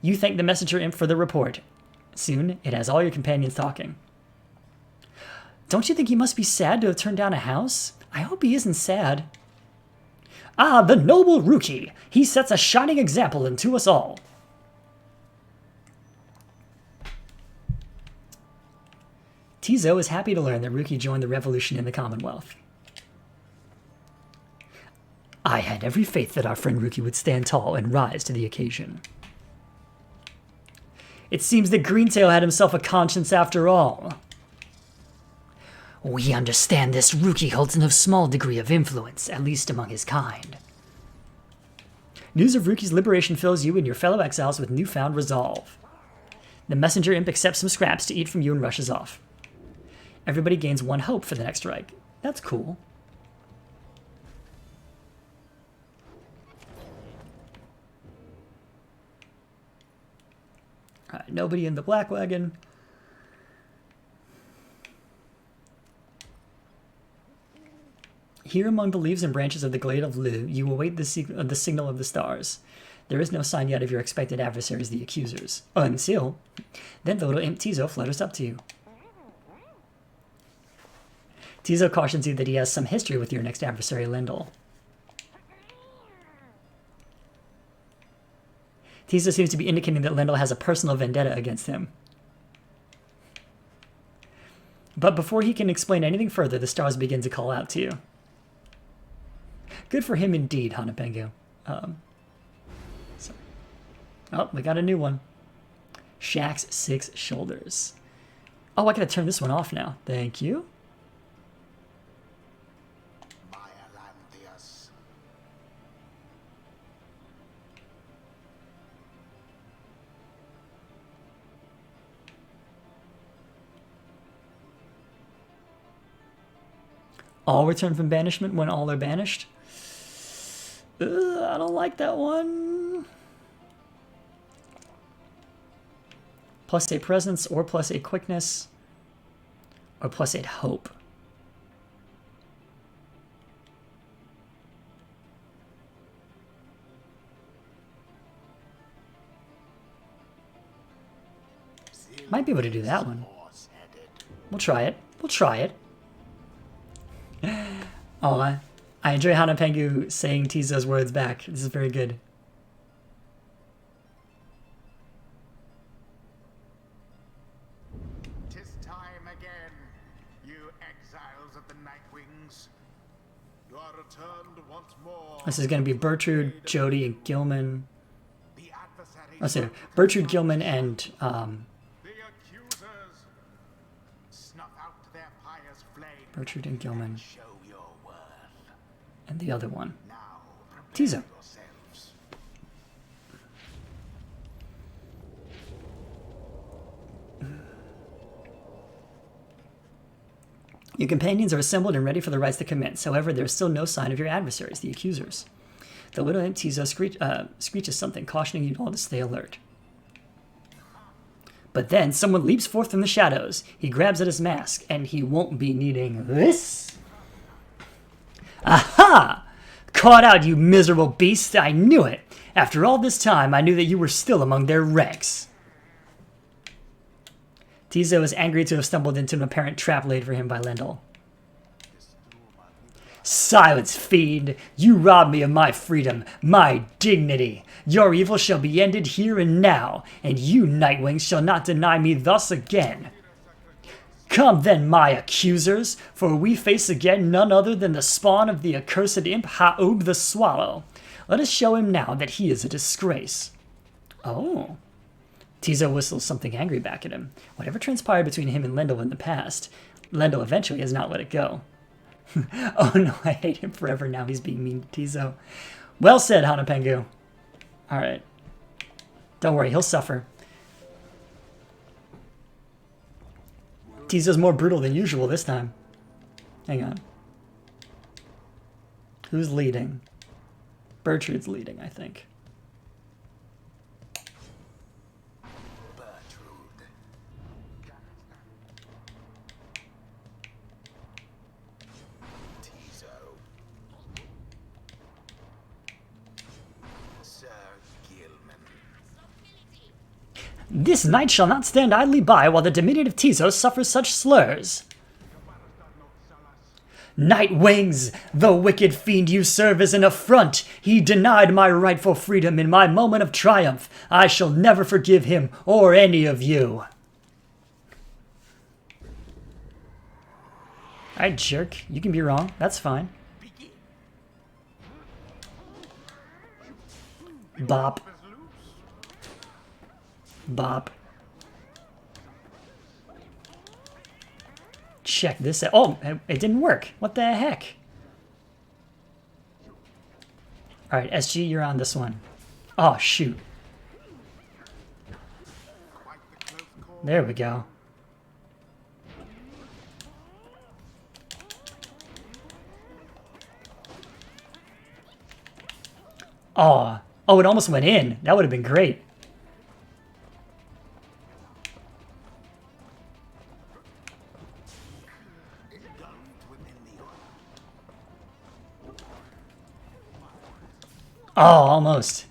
You thank the messenger imp for the report. Soon, it has all your companions talking. Don't you think he must be sad to have turned down a house? I hope he isn't sad. Ah, the noble Ruki! He sets a shining example unto us all. Tizo is happy to learn that Ruki joined the revolution in the Commonwealth. I had every faith that our friend Ruki would stand tall and rise to the occasion. It seems that Greentail had himself a conscience after all. We understand this Ruki holds no small degree of influence, at least among his kind. News of Ruki's liberation fills you and your fellow exiles with newfound resolve. The messenger imp accepts some scraps to eat from you and rushes off. Everybody gains 1 hope for the next strike. That's cool. Alright, nobody in the black wagon. Here among the leaves and branches of the glade of Lu, you await the signal of the stars. There is no sign yet of your expected adversaries, the accusers. Until then the little imp Tizo flutters up to you. Tizo cautions you that he has some history with your next adversary, Lendl. Tizo seems to be indicating that Lendl has a personal vendetta against him. But before he can explain anything further, the stars begin to call out to you. Good for him indeed, Hanapengu. Oh, we got a new one. Shax's 6 shoulders. Oh, I gotta turn this one off now. Thank you. All return from banishment when all are banished. I don't like that one. +8 presence, or +8 quickness, or +8 hope. Might be able to do that one. We'll try it. We'll try it. Oh, I enjoy Hanapengu saying Tizo's words back. This is very good. "'Tis time again, you exiles of the Nightwings. You are returned once more. This is going to be Bertrude, Jody, and Gilman. The adversaries Let's see. Bertrude, Gilman, and the accusers. Snuff out their pious flame. Bertrude and Gilman, Show your worth. and the other one. Now, prepare Tizo. yourselves. Your companions are assembled and ready for the rites to commence. However, there is still no sign of your adversaries, the accusers. The little imp Tizo screeches something, cautioning you all to stay alert. But then someone leaps forth from the shadows. He grabs at his mask, and he won't be needing this. Aha! Caught out, you miserable beast! I knew it! After all this time, I knew that you were still among their ranks. Tizo is angry to have stumbled into an apparent trap laid for him by Lendl. Silence, fiend! You robbed me of my freedom, my dignity. Your evil shall be ended here and now, and you, Nightwings, shall not deny me thus again. Come then, my accusers, for we face again none other than the spawn of the accursed imp Ha'ub the Swallow. Let us show him now that he is a disgrace. Oh. Tizo whistles something angry back at him. Whatever transpired between him and Lendl in the past, Lendl eventually has not let it go. Oh no, I hate him forever now. He's being mean to Tizo. Well said, Hanapengu. Alright. Don't worry, he'll suffer. Tizo's more brutal than usual this time. Hang on. Who's leading? Bertrude's leading, I think. This knight shall not stand idly by while the diminutive Tizo suffers such slurs. Nightwings, the wicked fiend you serve is an affront. He denied my rightful freedom in my moment of triumph. I shall never forgive him or any of you. Alright, jerk. You can be wrong. That's fine. Bop. Bop. Check this out. Oh, it didn't work. What the heck? Alright, SG, you're on this one. Oh, shoot. There we go. Oh, it almost went in. That would have been great. Oh, almost.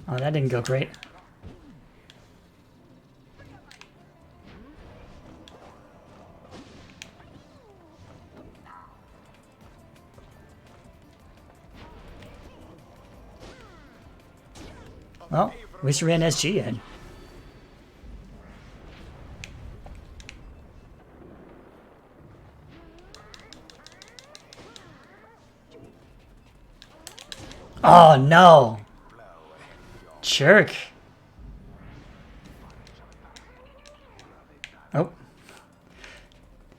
Oh, that didn't go great. Well, at least you ran SG in. Oh, no. Jerk. Oh.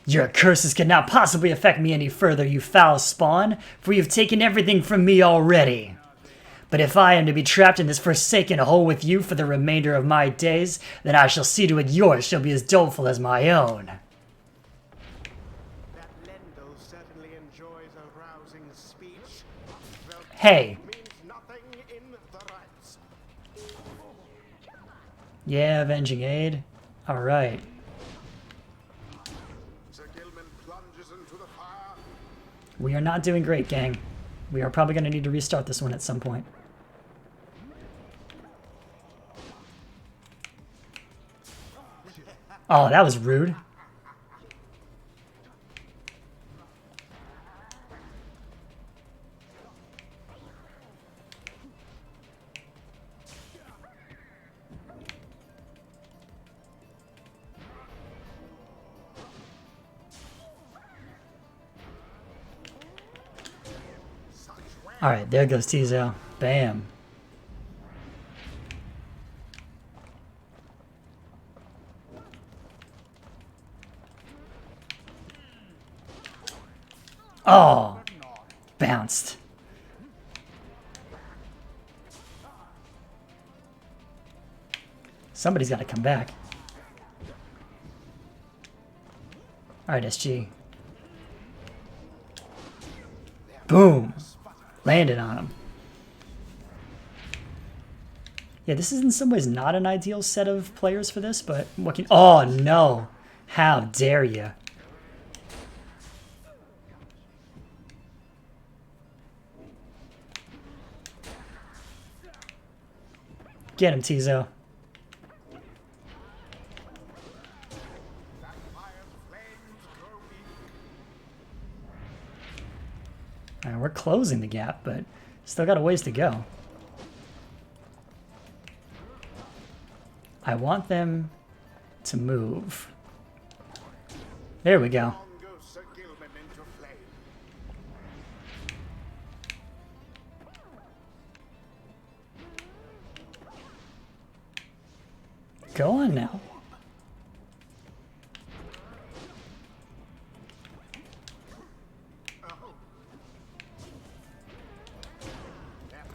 Your curses cannot possibly affect me any further, you foul spawn, for you've taken everything from me already. But if I am to be trapped in this forsaken hole with you for the remainder of my days, then I shall see to it yours shall be as doleful as my own. That Lendl certainly enjoys a rousing speech. Hey. Means nothing in the rights. Yeah, avenging aid. Alright. Sir Gilman plunges into the fire. We are not doing great, gang. We are probably going to need to restart this one at some point. Oh, that was rude. Alright, there goes Tizo. Bam. Oh, bounced. Somebody's got to come back. All right, SG. Boom. Landed on him. Yeah, this is in some ways not an ideal set of players for this, but what can... Oh, no. How dare you. Get him, Tizo. Alright, we're closing the gap, but still got a ways to go. I want them to move. There we go. On goes Sir Gilman into flame. Go on now.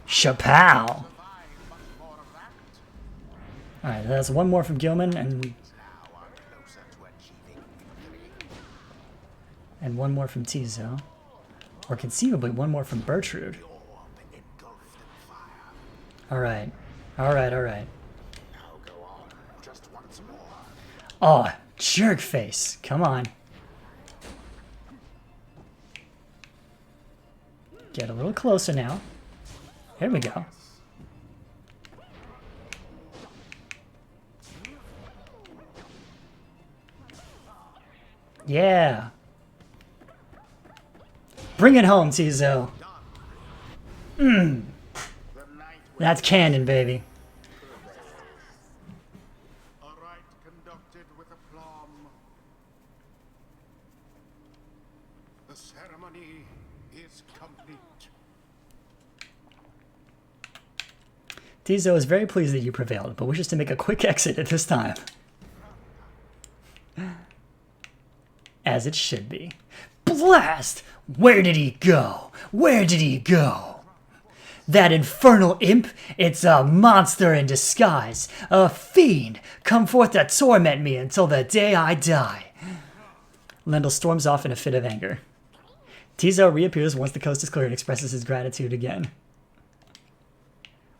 Chappelle. Survive much more of that. Alright, that's one more from Gilman and Now are closer to achieving victory. one more from Tizo. Or conceivably one more from Bertrude. You're engulfed in fire. Alright. Alright, alright. Now go on, just once more. Oh, jerk face. Come on. Get a little closer now. Here we go. Yeah. Bring it home, Tizo. The night That's canon, baby. a rite conducted with aplomb. The ceremony is complete. Tizo is very pleased that you prevailed, but wishes to make a quick exit at this time. As it should be. Blast! Where did he go? Where did he go? That infernal imp? It's a monster in disguise. A fiend, come forth to torment me until the day I die. Lendl storms off in a fit of anger. Tizo reappears once the coast is clear and expresses his gratitude again.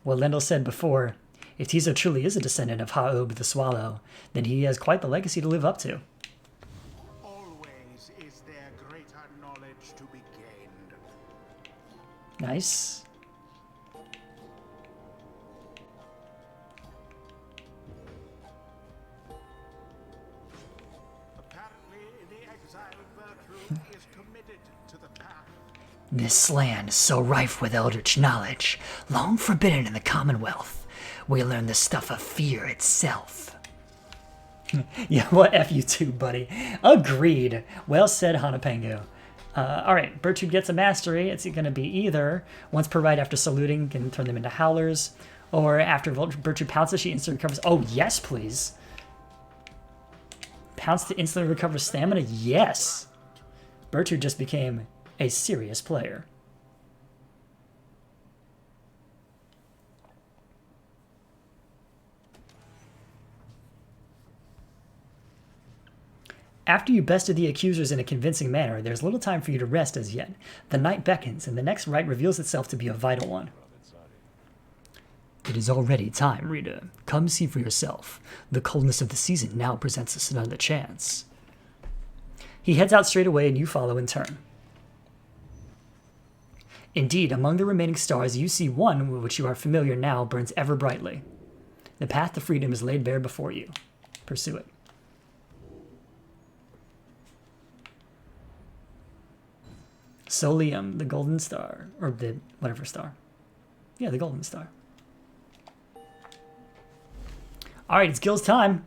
What Lendl said before, if Tizo truly is a descendant of Ha'ub the Swallow, then he has quite the legacy to live up to. Always is there greater knowledge to be gained. Nice. Apparently, the exiled Bertrude is committed to the path. This land, so rife with eldritch knowledge, long forbidden in the Commonwealth, we learn the stuff of fear itself. Yeah, what F you too, buddy. Agreed. Well said, Hanapengu. Alright, Bertrude gets a mastery. It's going to be either once per ride after saluting, can turn them into howlers, or after Bertrude pounces, she instantly recovers. Oh, yes, please. Pounce to instantly recover stamina? Yes. Bertrude just became a serious player. After you bested the accusers in a convincing manner, there's little time for you to rest as yet. The night beckons, and the next rite reveals itself to be a vital one. It is already time, Rita. Come see for yourself. The coldness of the season now presents us another chance. He heads out straight away, and you follow in turn. Indeed, among the remaining stars, you see one with which you are familiar now burns ever brightly. The path to freedom is laid bare before you. Pursue it. Solium, the golden star, or the whatever star. Yeah, the golden star. All right, it's Gil's time.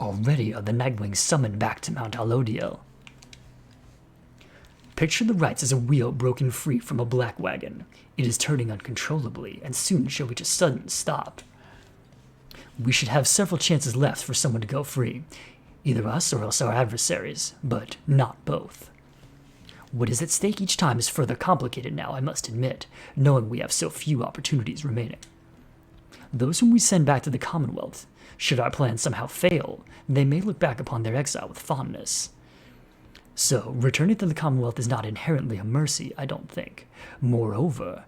Already are the Nightwings summoned back to Mount Alodiel. Picture the rites as a wheel broken free from a black wagon. It is turning uncontrollably, and soon shall reach a sudden stop. We should have several chances left for someone to go free. Either us or else our adversaries, but not both. What is at stake each time is further complicated now, I must admit, knowing we have so few opportunities remaining. Those whom we send back to the Commonwealth, should our plan somehow fail, they may look back upon their exile with fondness. So, returning to the Commonwealth is not inherently a mercy, I don't think. Moreover,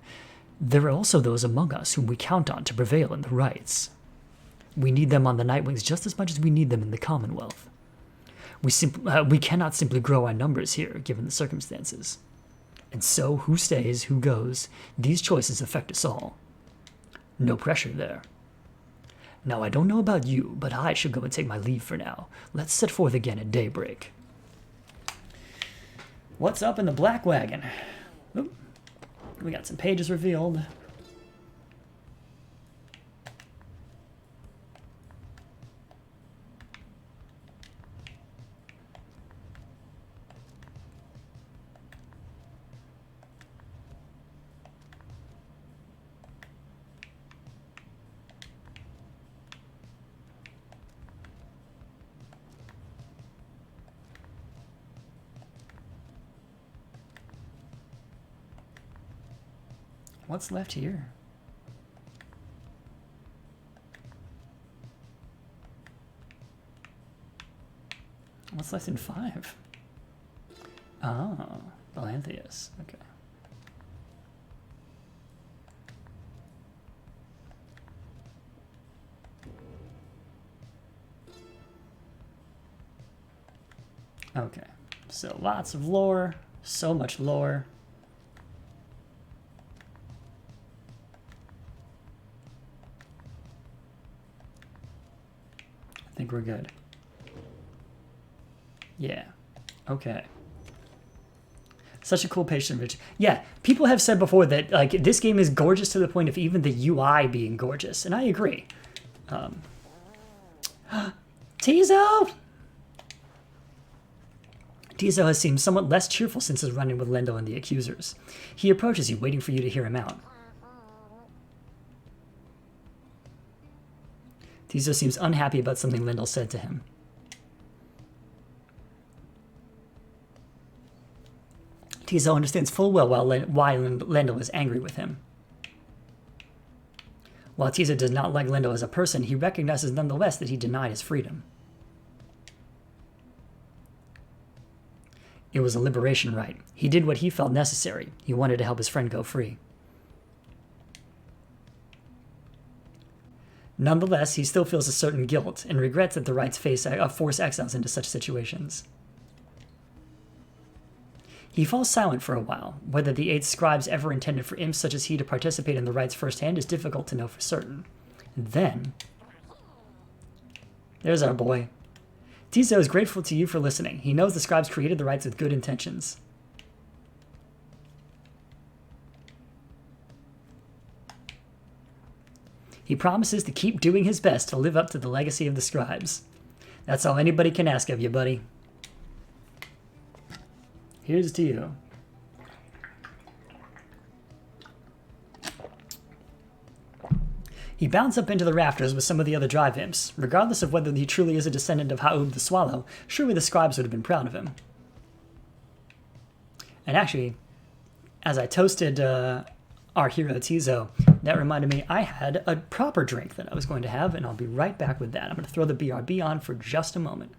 there are also those among us whom we count on to prevail in the rites. We need them on the Nightwings just as much as we need them in the Commonwealth. We cannot simply grow our numbers here, given the circumstances. And so, who stays, who goes, these choices affect us all. No pressure there. Now, I don't know about you, but I should go and take my leave for now. Let's set forth again at daybreak. What's up in the black wagon? Oop. We got some pages revealed. What's left here? What's left in 5? Oh, Balanthius. Okay. Okay. So lots of lore. So much lore. I think we're good. Yeah. Okay. Such a cool patient rich. Yeah, people have said before that like this game is gorgeous to the point of even the UI being gorgeous, and I agree. Tizo! Tizo has seemed somewhat less cheerful since his run-in with Lendo and the accusers. He approaches you, waiting for you to hear him out. Tizo seems unhappy about something Lendl said to him. Tizo understands full well why Lendl is angry with him. While Tizo does not like Lendl as a person, he recognizes nonetheless that he denied his freedom. It was a liberation rite. He did what he felt necessary. He wanted to help his friend go free. Nonetheless, he still feels a certain guilt and regrets that the rites force exiles into such situations. He falls silent for a while. Whether the 8 scribes ever intended for imps such as he to participate in the rites firsthand is difficult to know for certain. Then, there's our boy. Tizo is grateful to you for listening. He knows the scribes created the rites with good intentions. He promises to keep doing his best to live up to the legacy of the scribes. That's all anybody can ask of you, buddy. Here's to you. He bounds up into the rafters with some of the other drive imps. Regardless of whether he truly is a descendant of Ha'ub the Swallow, surely the scribes would have been proud of him. And actually, as I toasted our hero Tizo, that reminded me I had a proper drink that I was going to have, and I'll be right back with that. I'm going to throw the BRB on for just a moment.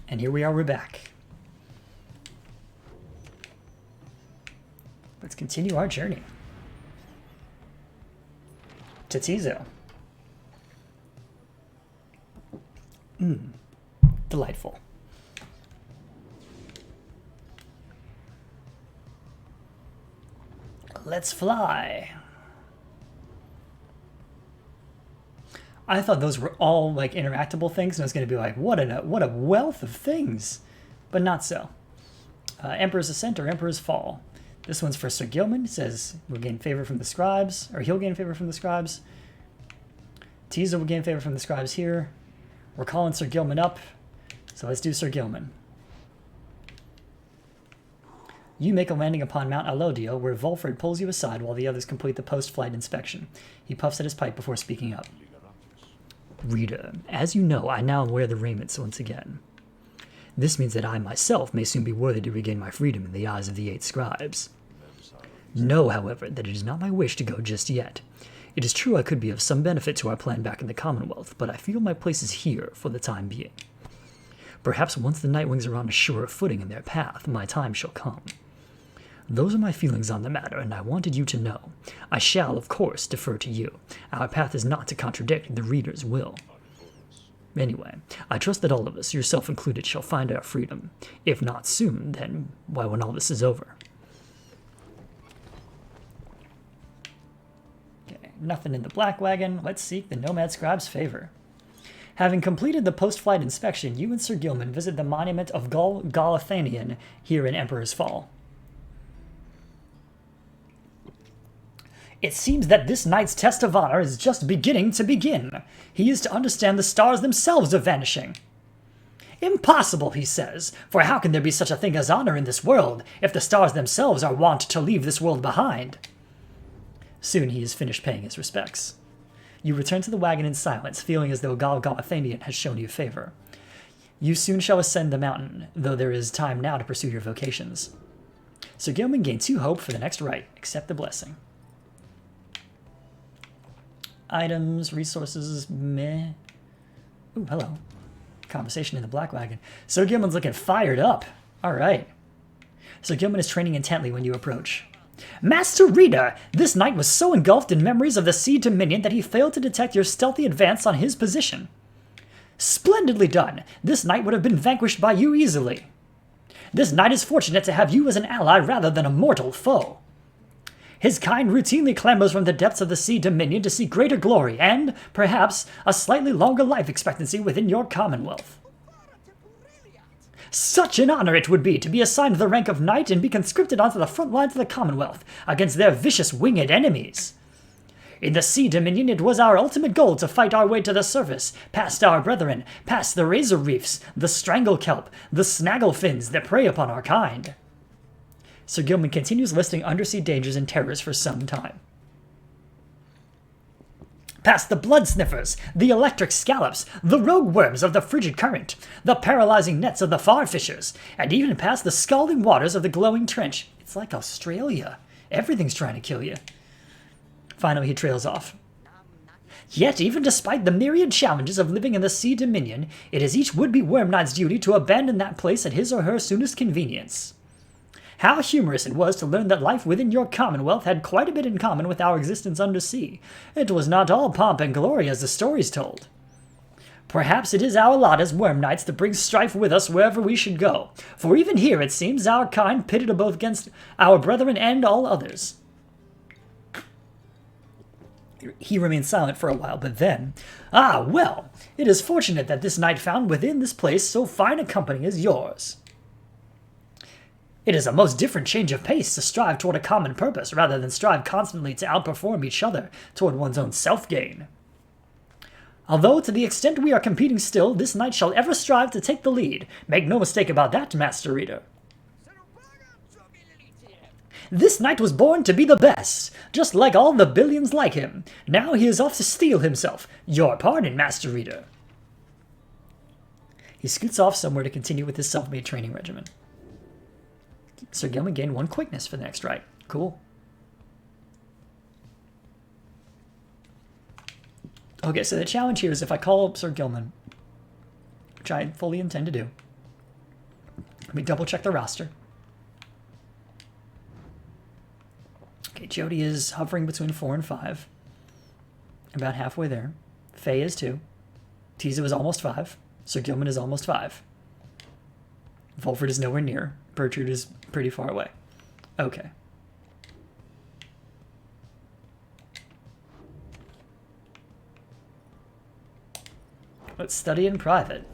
And here we are, we're back. Let's continue our journey to Tizo. Delightful. Let's fly. I thought those were all like interactable things, and I was going to be like, what a wealth of things, but not so. Emperor's Ascent or Emperor's Fall. This one's for Sir Gilman. It says we'll gain favor from the scribes, or he'll gain favor from the scribes. Teaser will gain favor from the scribes here. We're calling Sir Gilman up, so let's do Sir Gilman. You make a landing upon Mount Alodio, where Volfred pulls you aside while the others complete the post-flight inspection. He puffs at his pipe before speaking up. Reader, as you know, I now wear the raiments once again. This means that I myself may soon be worthy to regain my freedom in the eyes of the 8 scribes. Know, however, that it is not my wish to go just yet. It is true I could be of some benefit to our plan back in the Commonwealth, but I feel my place is here for the time being. Perhaps once the Nightwings are on a surer footing in their path, my time shall come. Those are my feelings on the matter, and I wanted you to know. I shall, of course, defer to you. Our path is not to contradict the reader's will. Anyway, I trust that all of us, yourself included, shall find our freedom. If not soon, then, why, when all this is over. Okay, nothing in the Black Wagon. Let's seek the Nomad Scribe's favor. Having completed the post-flight inspection, you and Sir Gilman visit the monument of Galathanian here in Emperor's Fall. It seems that this knight's test of honor is just beginning to begin. He is to understand the stars themselves are vanishing. Impossible, he says, for how can there be such a thing as honor in this world if the stars themselves are wont to leave this world behind? Soon he is finished paying his respects. You return to the wagon in silence, feeling as though Galathanian has shown you favor. You soon shall ascend the mountain, though there is time now to pursue your vocations. Sir Gilman gains 2 hope for the next rite. Accept the blessing. Items, resources, meh. Ooh, hello. Conversation in the Black Wagon. Sir Gilman's looking fired up. All right. Sir Gilman is training intently when you approach. Master Reader, this knight was so engulfed in memories of the Sea Dominion that he failed to detect your stealthy advance on his position. Splendidly done. This knight would have been vanquished by you easily. This knight is fortunate to have you as an ally rather than a mortal foe. His kind routinely clambers from the depths of the Sea Dominion to seek greater glory and, perhaps, a slightly longer life expectancy within your Commonwealth. Such an honor it would be to be assigned the rank of knight and be conscripted onto the front lines of the Commonwealth against their vicious winged enemies. In the Sea Dominion, it was our ultimate goal to fight our way to the surface, past our brethren, past the razor reefs, the strangle kelp, the snaggle fins that prey upon our kind. Sir Gilman continues listing undersea dangers and terrors for some time. Past the blood sniffers, the electric scallops, the rogue worms of the frigid current, the paralyzing nets of the far fishers, and even past the scalding waters of the glowing trench. It's like Australia. Everything's trying to kill you. Finally, he trails off. Yet, even despite the myriad challenges of living in the Sea Dominion, it is each would-be worm knight's duty to abandon that place at his or her soonest convenience. How humorous it was to learn that life within your Commonwealth had quite a bit in common with our existence undersea. It was not all pomp and glory as the stories told. Perhaps it is our lot as worm knights to bring strife with us wherever we should go, for even here it seems our kind pitted both against our brethren and all others. He remained silent for a while, but then, "Ah, well, it is fortunate that this knight found within this place so fine a company as yours. It is a most different change of pace to strive toward a common purpose rather than strive constantly to outperform each other toward one's own self-gain. Although, to the extent we are competing still, this knight shall ever strive to take the lead. Make no mistake about that, Master Reader. This knight was born to be the best, just like all the billions like him. Now he is off to steal himself. Your pardon, Master Reader." He scoots off somewhere to continue with his self-made training regimen. Sir Gilman gained 1 quickness for the next rite. Cool. Okay, so the challenge here is if I call up Sir Gilman, which I fully intend to do, let me double check the roster. Okay, Jody is hovering between 4 and 5. About halfway there. Faye is 2. Tiza was almost 5. Sir Gilman is almost 5. Volfred is nowhere near. Bertrude is pretty far away. Okay. Let's study in private.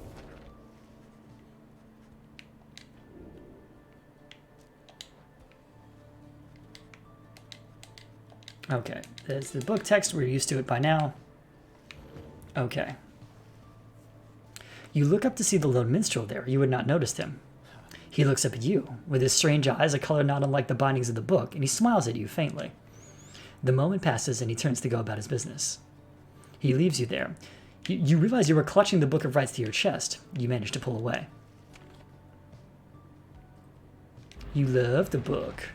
Okay, there's the book text. We're used to it by now. Okay. You look up to see the lone minstrel there. You had not noticed him. He looks up at you, with his strange eyes, a color not unlike the bindings of the book, and he smiles at you faintly. The moment passes, and he turns to go about his business. He leaves you there. You realize you were clutching the Book of Rites to your chest. You manage to pull away. You love the book.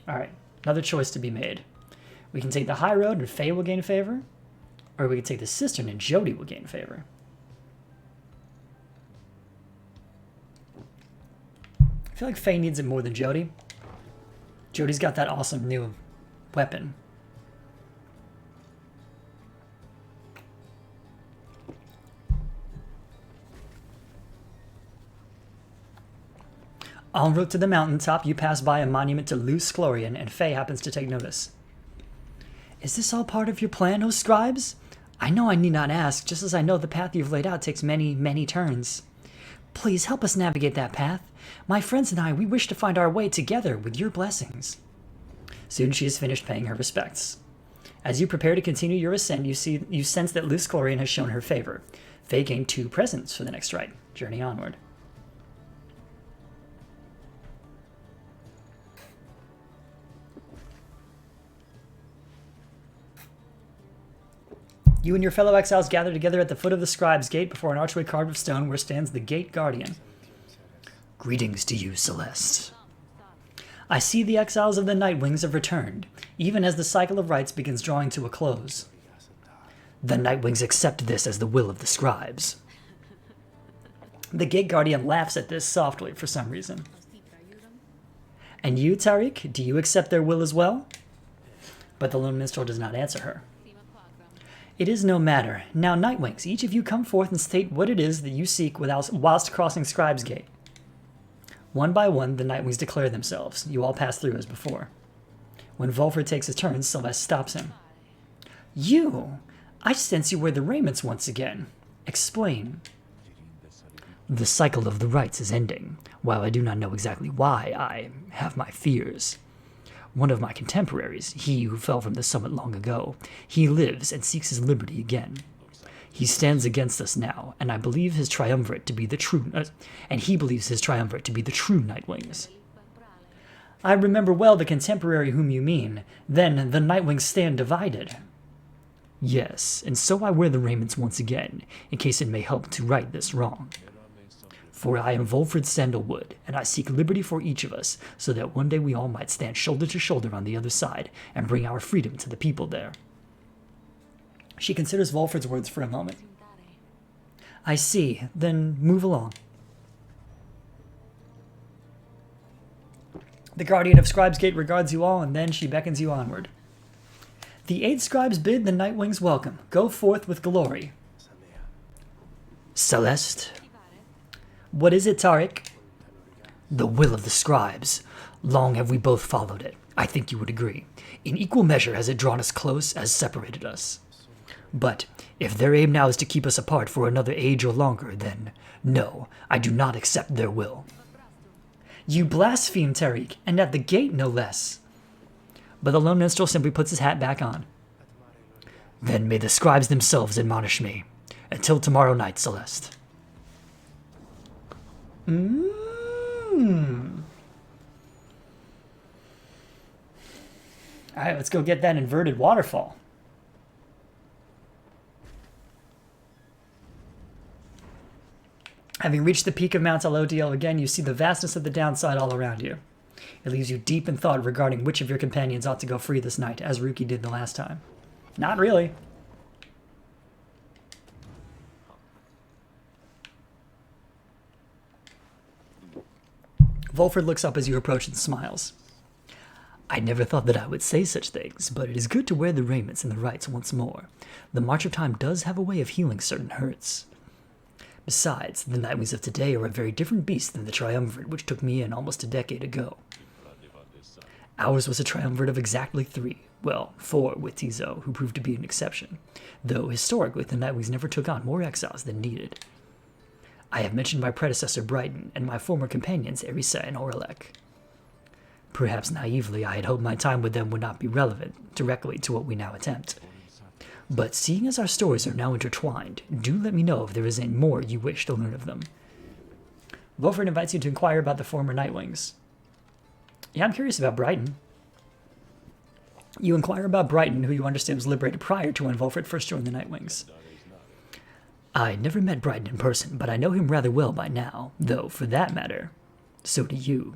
Alright, another choice to be made. We can take the high road and Faye will gain favor, or we can take the cistern and Jody will gain favor. I feel like Faye needs it more than Jody. Jody's got that awesome new weapon. En route to the mountaintop, you pass by a monument to Luce Chlorian, and Faye happens to take notice. Is this all part of your plan, O scribes? I know I need not ask, just as I know the path you've laid out takes many, many turns. Please help us navigate that path. My friends and I, we wish to find our way together with your blessings. Soon she has finished paying her respects. As you prepare to continue your ascent, you sense that Luce Chlorian has shown her favor. Faye gained 2 presents for the next rite. Journey onward. You and your fellow exiles gather together at the foot of the Scribe's Gate before an archway carved of stone where stands the Gate Guardian. Greetings to you, Celeste. I see the exiles of the Nightwings have returned, even as the cycle of rites begins drawing to a close. The Nightwings accept this as the will of the scribes. The Gate Guardian laughs at this softly for some reason. And you, Tariq, do you accept their will as well? But the lone minstrel does not answer her. It is no matter. Now, Nightwings, each of you come forth and state what it is that you seek whilst crossing Scribe's Gate. One by one, the Nightwings declare themselves. You all pass through as before. When Volford takes his turn, Celeste stops him. You! I sense you wear the raiments once again. Explain. The cycle of the rites is ending. While I do not know exactly why, I have my fears. One of my contemporaries, he who fell from the summit long ago, he lives and seeks his liberty again. He stands against us now, and I believe his triumvirate to be the true, he believes his triumvirate to be the true Nightwings. I remember well the contemporary whom you mean. Then the Nightwings stand divided. Yes, and so I wear the raiments once again, in case it may help to right this wrong. For I am Volfred Sandalwood, and I seek liberty for each of us, so that one day we all might stand shoulder to shoulder on the other side, and bring our freedom to the people there. She considers Volfred's words for a moment. I see, then move along. The Guardian of Scribe's Gate regards you all, and then she beckons you onward. The 8 scribes bid the Nightwings welcome. Go forth with glory. Celeste. What is it, Tariq? The will of the scribes. Long have we both followed it. I think you would agree. In equal measure has it drawn us close as separated us. But if their aim now is to keep us apart for another age or longer, then no, I do not accept their will. You blaspheme, Tariq, and at the gate no less. But the lone minstrel simply puts his hat back on. Then may the scribes themselves admonish me. Until tomorrow night, Celeste. Alright, let's go get that inverted waterfall. Having reached the peak of Mount Elodiel again, you see the vastness of the downside all around you. It leaves you deep in thought regarding which of your companions ought to go free this night, as Ruki did the last time. Not really. Volfred looks up as you approach and smiles. I never thought that I would say such things, but it is good to wear the raiments and the rites once more. The march of time does have a way of healing certain hurts. Besides, the Nightwings of today are a very different beast than the triumvirate which took me in almost a decade ago. Ours was a triumvirate of exactly 3, Well, 4 with Tizo, who proved to be an exception, though historically the Nightwings never took on more exiles than needed. I have mentioned my predecessor Brighton and my former companions Erisa and Orlek. Perhaps naively I had hoped my time with them would not be relevant directly to what we now attempt. But seeing as our stories are now intertwined, do let me know if there is any more you wish to learn of them. Volfred invites you to inquire about the former Nightwings. Yeah, I'm curious about Brighton. You inquire about Brighton, who you understand was liberated prior to when Volfred first joined the Nightwings. I never met Brighton in person, but I know him rather well by now, though, for that matter, so do you.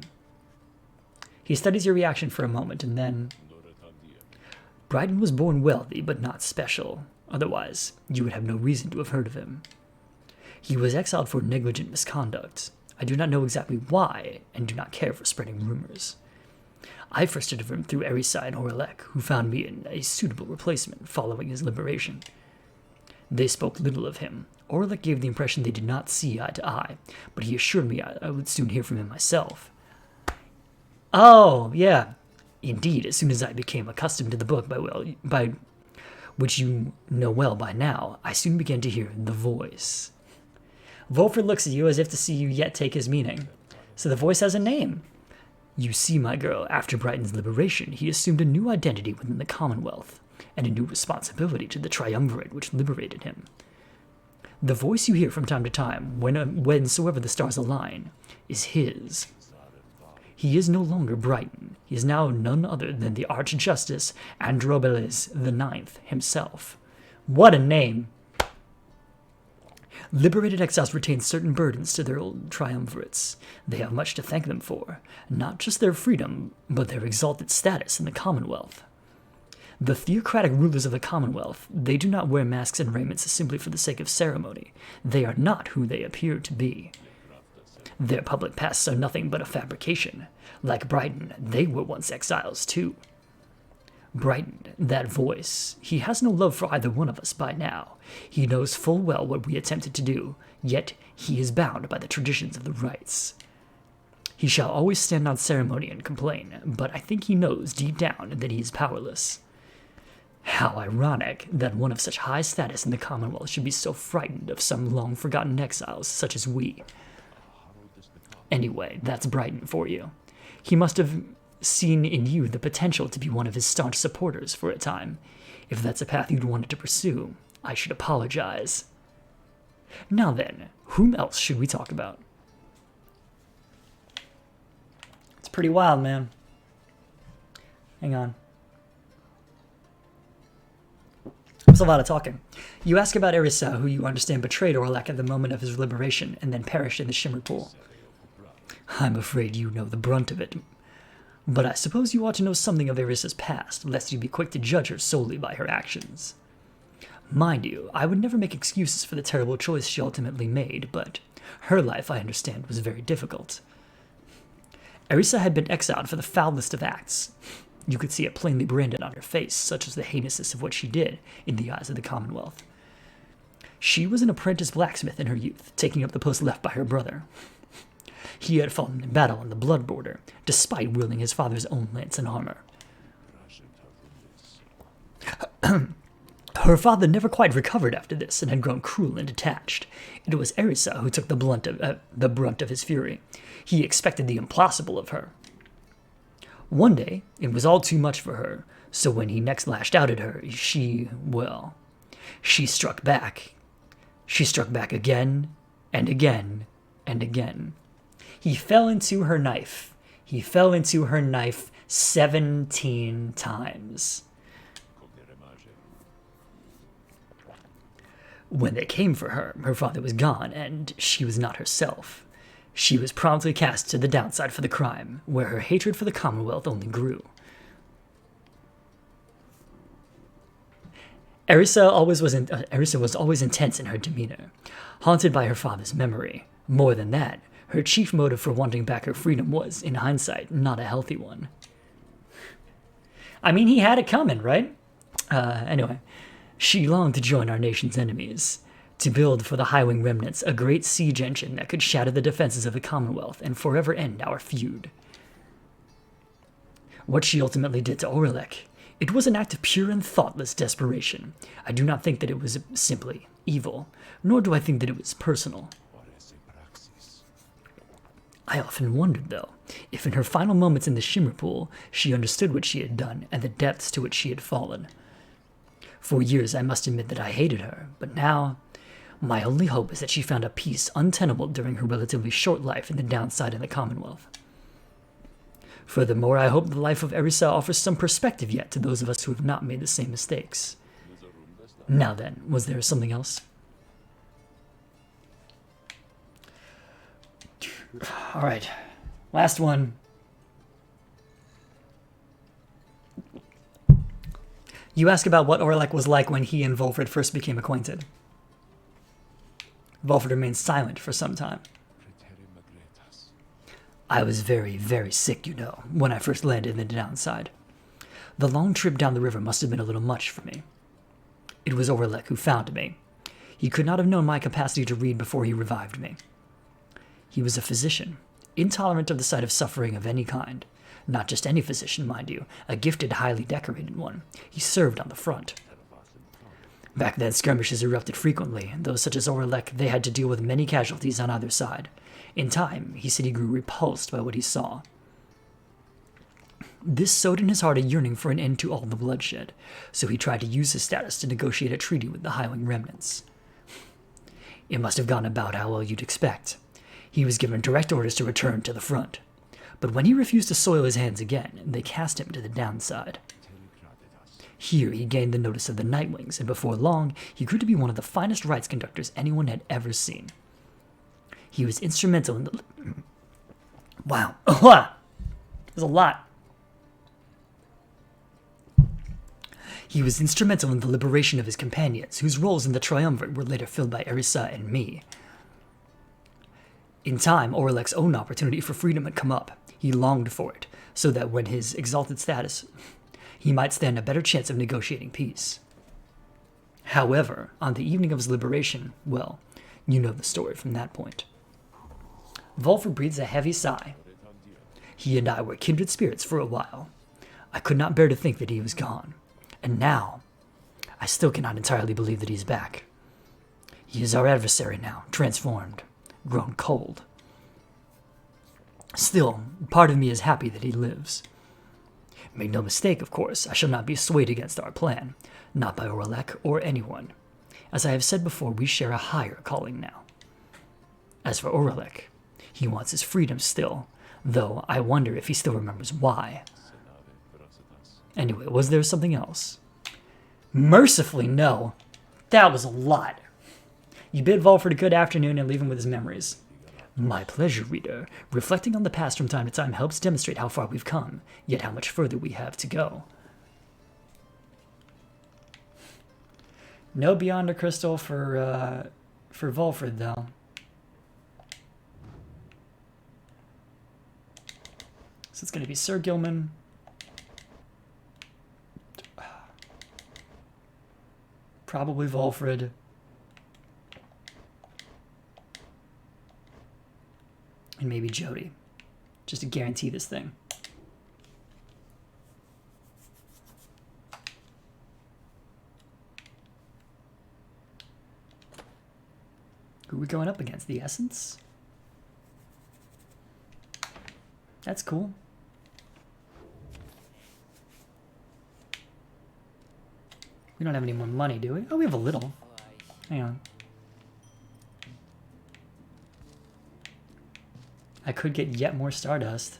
He studies your reaction for a moment, and then... Brighton was born wealthy, but not special. Otherwise, you would have no reason to have heard of him. He was exiled for negligent misconduct. I do not know exactly why, and do not care for spreading rumors. I first heard of him through Erisa and Orlek, who found me a suitable replacement following his liberation. They spoke little of him. Orlek gave the impression they did not see eye to eye, but he assured me I would soon hear from him myself. Oh, yeah. Indeed, as soon as I became accustomed to the book by which you know well by now, I soon began to hear the voice. Volfred looks at you as if to see you yet take his meaning. So the voice has a name. You see, my girl, after Brighton's liberation, he assumed a new identity within the Commonwealth, and a new responsibility to the triumvirate which liberated him. The voice you hear from time to time, whensoever the stars align, is his. He is no longer Brighton. He is now none other than the Archjustice Androbeles IX himself. What a name! Liberated exiles retain certain burdens to their old triumvirates. They have much to thank them for, not just their freedom, but their exalted status in the Commonwealth. The theocratic rulers of the Commonwealth, they do not wear masks and raiments simply for the sake of ceremony. They are not who they appear to be. Their public pasts are nothing but a fabrication. Like Brighton, they were once exiles too. Brighton, that voice, he has no love for either one of us by now. He knows full well what we attempted to do, yet he is bound by the traditions of the rites. He shall always stand on ceremony and complain, but I think he knows deep down that he is powerless. How ironic that one of such high status in the Commonwealth should be so frightened of some long-forgotten exiles such as we. Anyway, that's Brighton for you. He must have seen in you the potential to be one of his staunch supporters for a time. If that's a path you'd wanted to pursue, I should apologize. Now then, whom else should we talk about? It's pretty wild, man. Hang on. There's a lot of talking. You ask about Erisa, who you understand betrayed Orlek at the moment of his liberation and then perished in the Shimmer Pool. I'm afraid you know the brunt of it. But I suppose you ought to know something of Erisa's past, lest you be quick to judge her solely by her actions. Mind you, I would never make excuses for the terrible choice she ultimately made, but her life, I understand, was very difficult. Erisa had been exiled for the foulest of acts. You could see it plainly branded on her face, such as the heinousness of what she did in the eyes of the Commonwealth. She was an apprentice blacksmith in her youth, taking up the post left by her brother. He had fallen in battle on the blood border, despite wielding his father's own lance and armor. Her father never quite recovered after this and had grown cruel and detached. It was Erisa who took the brunt of his fury. He expected the impossible of her. One day, it was all too much for her, so when he next lashed out at her, she struck back. She struck back again, and again, and again. He fell into her knife. He fell into her knife 17 times. When they came for her, her father was gone, and she was not herself. She was promptly cast to the downside for the crime, where her hatred for the Commonwealth only grew. Erisa was always intense in her demeanor, haunted by her father's memory. More than that, her chief motive for wanting back her freedom was, in hindsight, not a healthy one. I mean, he had it coming, right? Anyway, she longed to join our nation's enemies, to build for the Highwing remnants a great siege engine that could shatter the defenses of the Commonwealth and forever end our feud. What she ultimately did to Orlek, It was an act of pure and thoughtless desperation. I do not think that it was simply evil, nor do I think that it was personal. I often wondered, though, if in her final moments in the Shimmer Pool, she understood what she had done and the depths to which she had fallen. For years, I must admit that I hated her, but now, my only hope is that she found a peace untenable during her relatively short life in the downside in the Commonwealth. Furthermore, I hope the life of Erisa offers some perspective yet to those of us who have not made the same mistakes. Now then, was there something else? All right, last one. You ask about what Orlek was like when he and Volfred first became acquainted. Volfred remained silent for some time. I was very, very sick, you know, when I first landed in the downside. The long trip down the river must have been a little much for me. It was Orlek who found me. He could not have known my capacity to read before he revived me. He was a physician, intolerant of the sight of suffering of any kind. Not just any physician, mind you, a gifted, highly decorated one. He served on the front. Back then, skirmishes erupted frequently, and those such as Orlek, they had to deal with many casualties on either side. In time, he said he grew repulsed by what he saw. This sowed in his heart a yearning for an end to all the bloodshed, so he tried to use his status to negotiate a treaty with the Highwing remnants. It must have gone about how well you'd expect. He was given direct orders to return to the front. But when he refused to soil his hands again, they cast him to the downside. Here he gained the notice of the Nightwings, and before long he grew to be one of the finest rites conductors anyone had ever seen. He was instrumental in the... Wow. There's a lot. He was instrumental in the liberation of his companions, whose roles in the Triumvirate were later filled by Erisa and me. In time, Orlek's own opportunity for freedom had come up. He longed for it, so that when his exalted status, he might stand a better chance of negotiating peace. However, on the evening of his liberation, well, you know the story from that point. Volfred breathes a heavy sigh. He and I were kindred spirits for a while. I could not bear to think that he was gone. And now, I still cannot entirely believe that he's back. He is our adversary now, transformed, grown cold. Still, part of me is happy that he lives. Make no mistake, of course, I shall not be swayed against our plan, not by Orlek or anyone. As I have said before, we share a higher calling now. As for Orlek, he wants his freedom still, though I wonder if he still remembers why. Anyway, was there something else? Mercifully, no. That was a lot. You bid Volfred a good afternoon and leave him with his memories. My pleasure, reader. Reflecting on the past from time to time helps demonstrate how far we've come, yet how much further we have to go. No Beyond a Crystal for Volfred, though. So it's going to be Sir Gilman. Probably Volfred. And maybe Jody, just to guarantee this thing. Who are we going up against? The Essence? That's cool. We don't have any more money, do we? Oh, we have a little. Hang on. I could get yet more Stardust.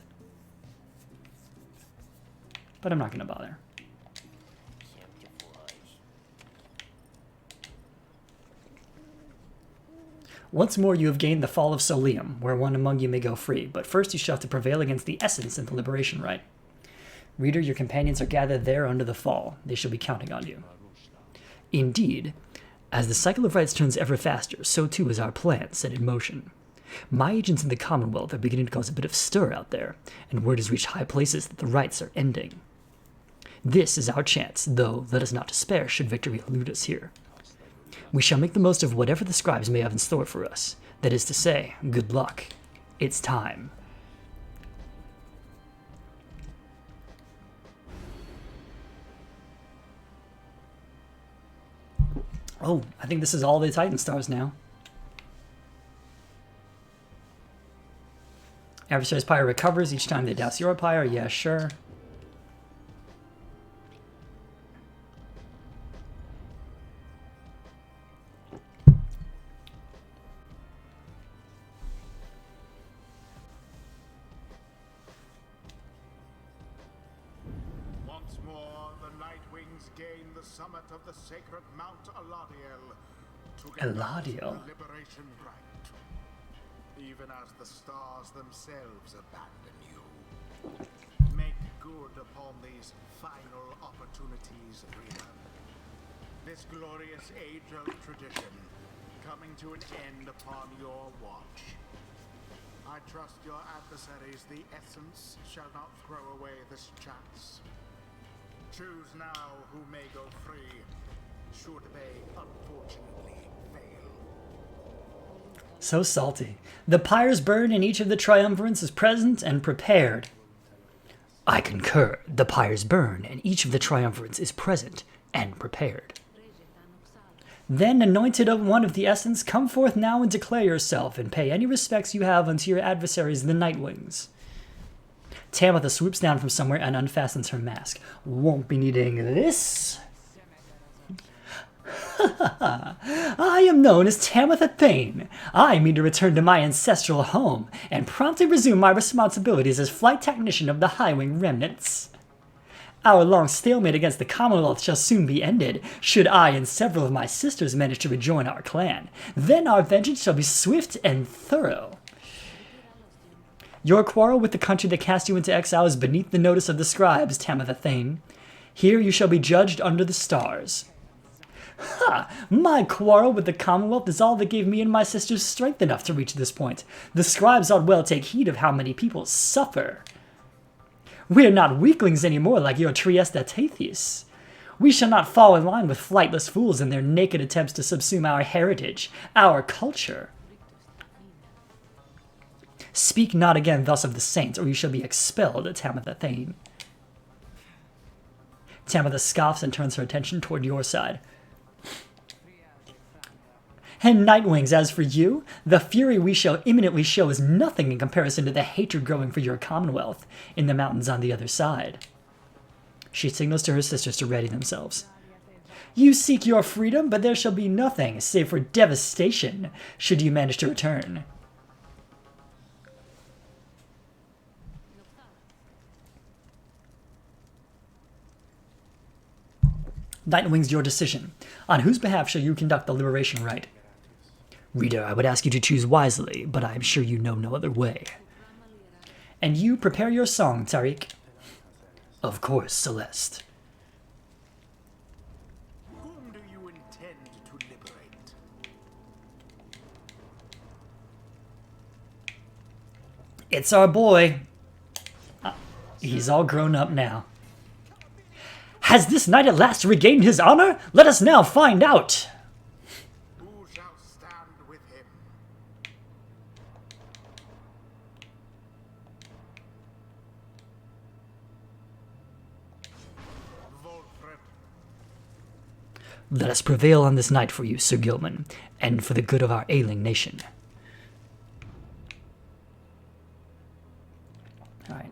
But I'm not going to bother. Once more you have gained the Fall of Solium, where one among you may go free, but first you shall have to prevail against the Essence in the Liberation Rite. Reader, your companions are gathered there under the Fall. They shall be counting on you. Indeed, as the cycle of rites turns ever faster, so too is our plan set in motion. My agents in the Commonwealth are beginning to cause a bit of stir out there, and word has reached high places that the rites are ending. This is our chance, though let us not despair should victory elude us here. We shall make the most of whatever the scribes may have in store for us. That is to say, good luck. It's time. Oh, I think this is all the Titan stars now. Adversary's Pyre recovers each time they douse your Pyre. Yeah, sure. Once more, the Nightwings gain the summit of the sacred Mount Eladiel to Eladiel? the liberation rite, even as the stars themselves abandon you. Make good upon these final opportunities, reader. This glorious age-old tradition coming to an end upon your watch. I trust your adversaries, the essence, shall not throw away this chance. Choose now who may go free, should they unfortunately fail. So salty. The pyres burn and each of the triumvirates is present and prepared. I concur. The pyres burn and each of the triumvirates is present and prepared. Then, anointed of one of the essence, come forth now and declare yourself, and pay any respects you have unto your adversaries, the Nightwings. Tamitha swoops down from somewhere and unfastens her mask. Won't be needing this. I am known as Tamitha Thane. I mean to return to my ancestral home and promptly resume my responsibilities as flight technician of the Highwing Remnants. Our long stalemate against the Commonwealth shall soon be ended, should I and several of my sisters manage to rejoin our clan. Then our vengeance shall be swift and thorough. Your quarrel with the country that cast you into exile is beneath the notice of the scribes, Tamitha Thane. Here you shall be judged under the stars. Ha! My quarrel with the Commonwealth is all that gave me and my sisters strength enough to reach this point. The scribes ought well take heed of how many people suffer. We are not weaklings anymore like your Trieste Tatheus. We shall not fall in line with flightless fools in their naked attempts to subsume our heritage, our culture. Speak not again thus of the saints, or you shall be expelled, Tamitha Thane. Tamitha scoffs and turns her attention toward your side. And Nightwings, as for you, the fury we shall imminently show is nothing in comparison to the hatred growing for your commonwealth in the mountains on the other side. She signals to her sisters to ready themselves. You seek your freedom, but there shall be nothing save for devastation should you manage to return. Nightwings, your decision. On whose behalf shall you conduct the liberation rite? Reader, I would ask you to choose wisely, but I am sure you know no other way. And you prepare your song, Tariq. Of course, Celeste. Whom do you intend to liberate? It's our boy. He's all grown up now. Has this knight at last regained his honor? Let us now find out. Who shall stand with him? Volfred. Let us prevail on this night for you, Sir Gilman, and for the good of our ailing nation. Alright.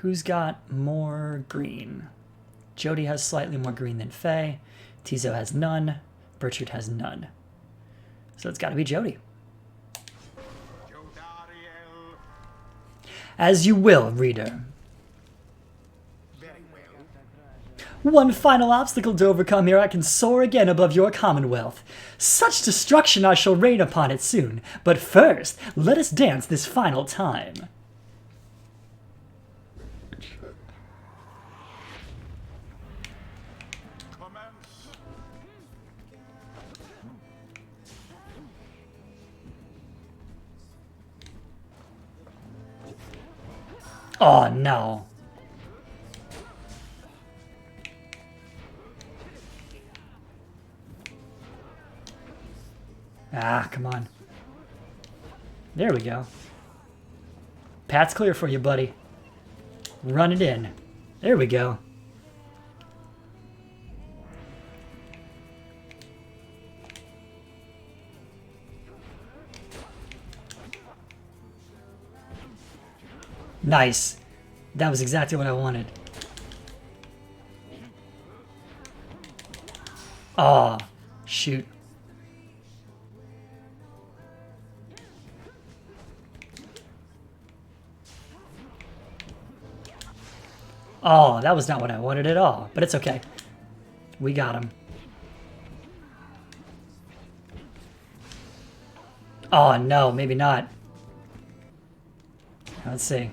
Who's got more green? Jody has slightly more green than Faye. Tizo has none. Bertrude has none. So it's got to be Jody. Jodariel. As you will, reader. Very well. One final obstacle to overcome ere I can soar again above your commonwealth. Such destruction I shall rain upon it soon. But first, let us dance this final time. Commence. Oh no. Ah, come on. There we go. Path's clear for you, buddy. Run it in. There we go. Nice. That was exactly what I wanted. Oh, shoot. Oh, that was not what I wanted at all, but it's okay. We got him. Oh, no, maybe not. Let's see.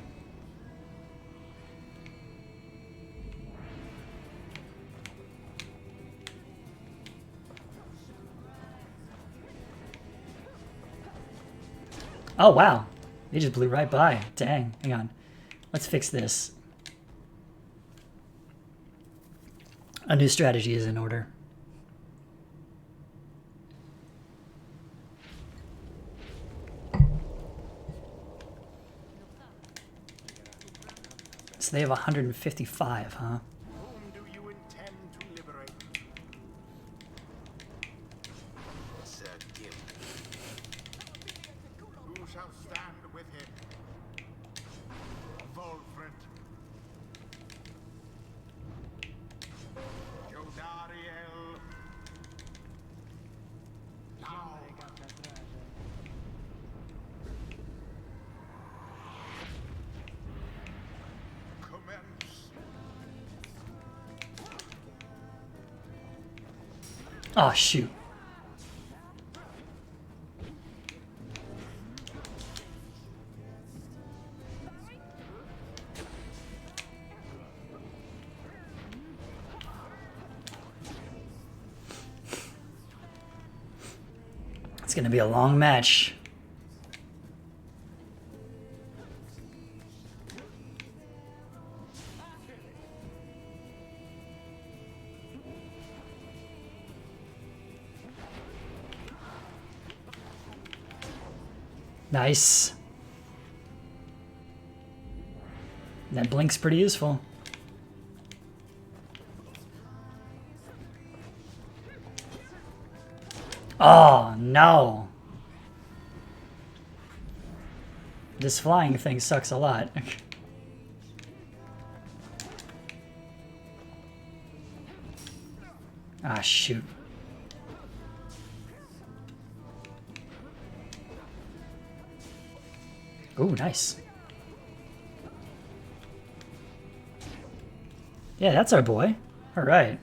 Oh, wow. They just blew right by. Dang. Hang on. Let's fix this. A new strategy is in order. So they have 155, huh? Whom do you intend to liberate? Sir Gil. Who shall stand with him? Volfred. Jodariel. Now. Commence. Oh, shoot. It's gonna be a long match. Nice. That blink's pretty useful. Oh, no. This flying thing sucks a lot. Ah, shoot. Ooh, nice. Yeah, that's our boy. All right.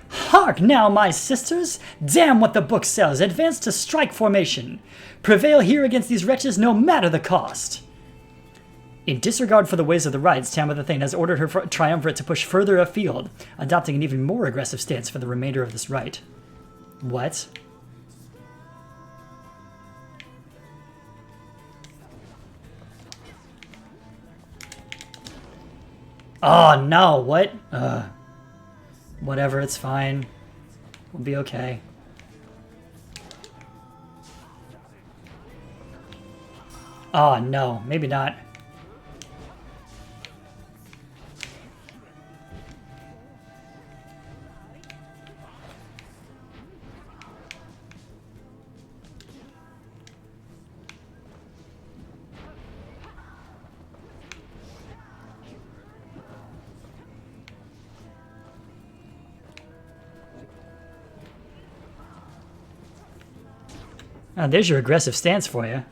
Hark now, my sisters! Damn what the book says! Advance to strike formation! Prevail here against these wretches no matter the cost! In disregard for the ways of the rights, Tamitha Thane has ordered her triumvirate to push further afield, adopting an even more aggressive stance for the remainder of this rite. What? Oh no, what? Whatever, it's fine. We'll be okay. Oh no, maybe not. Oh, there's your aggressive stance for you.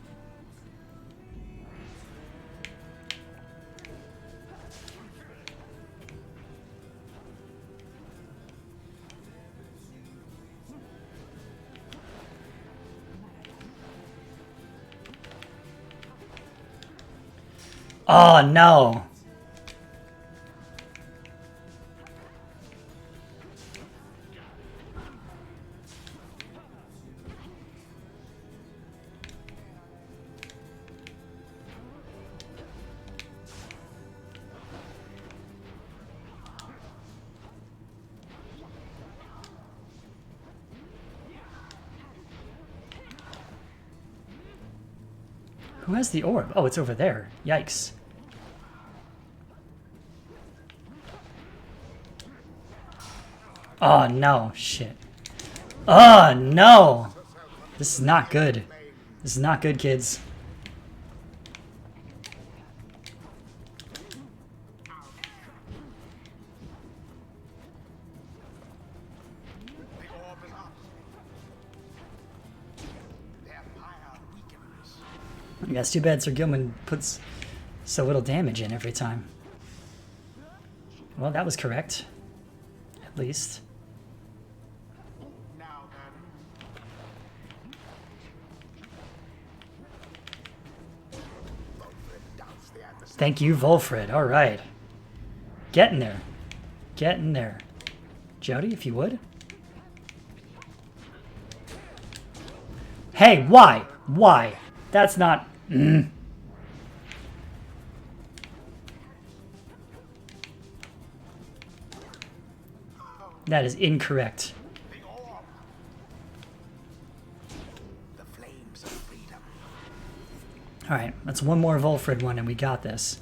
Oh no. Who has the orb? Oh, it's over there. Yikes. Oh no, shit. Oh no! This is not good. This is not good, kids. Yeah, it's too bad Sir Gilman puts so little damage in every time. Well, that was correct. At least. Now then. Volfred doubts the adversary. Thank you, Volfred. All right. Get in there. Get in there. Jody, if you would. Hey, why? Why? That's not... That is incorrect. The orb. The flames of freedom. All right, that's one more Volfred one, and we got this.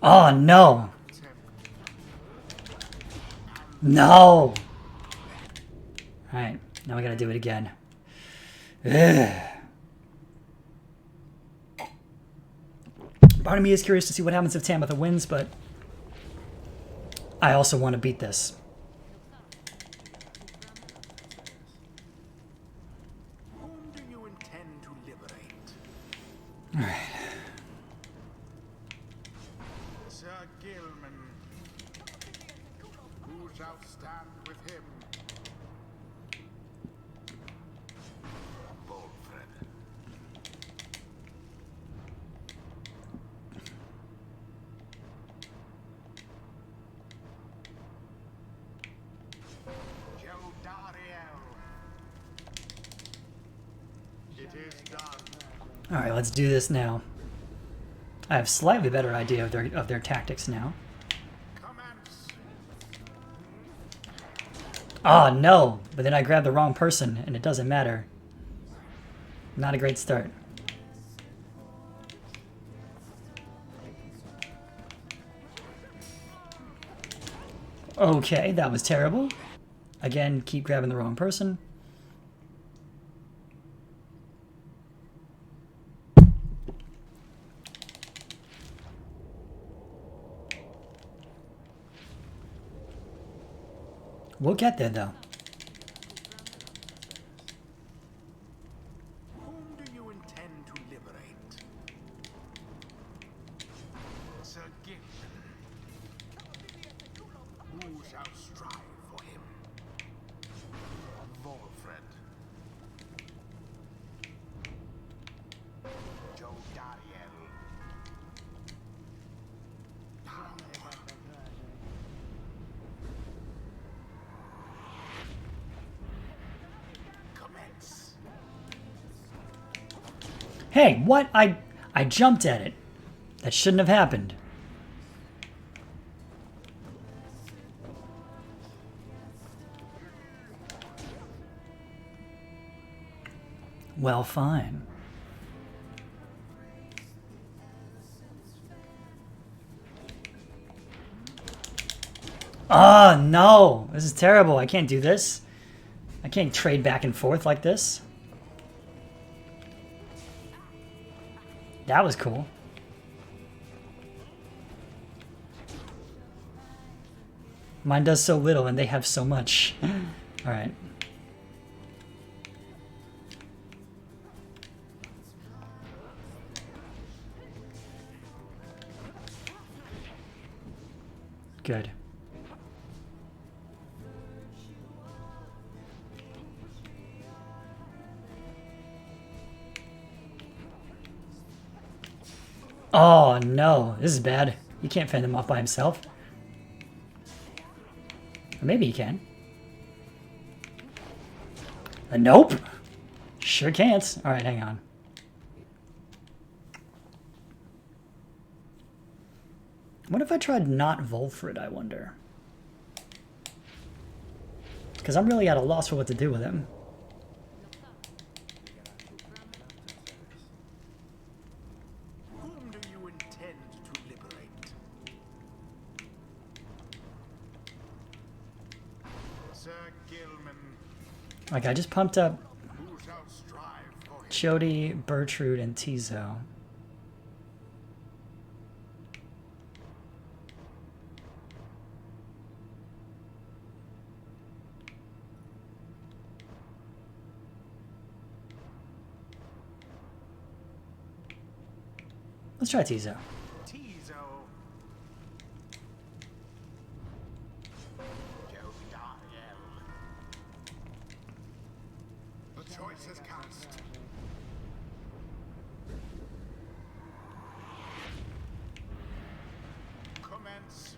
Oh, no. No. All right, now we gotta do it again. Ugh. Part of me is curious to see what happens if Tamitha wins, but I also want to beat this. Whom do you intend to liberate? All right. Sir Gilman. Who shall stand with him? Volfred. It is done. All right, let's do this now. I have slightly better idea of their tactics now. Commence. Oh, no. But then I grabbed the wrong person, and it doesn't matter. Not a great start. Okay, that was terrible. Again, keep grabbing the wrong person. We'll get there, though. Whom do you intend to liberate? Sir Gilman. Who shall strive for him? Volfred. Jodariel. Commence. Hey, what? I jumped at it. That shouldn't have happened. Well, fine. Oh, no. This is terrible. I can't do this. I can't trade back and forth like this. That was cool. Mine does so little and they have so much. All right. Good. Oh, no. This is bad. He can't fend him off by himself. Or maybe he can. Nope. Sure can't. All right, hang on. What if I tried not Volfred, I wonder? Because I'm really at a loss for what to do with him. Whom do you intend to liberate? Sir Gilman. Like, I just pumped up Who shall strive for him? Jody, Bertrude, and Tizo. Let's try Tizo. Tizo. Jodiel. The choice is cast. Commence.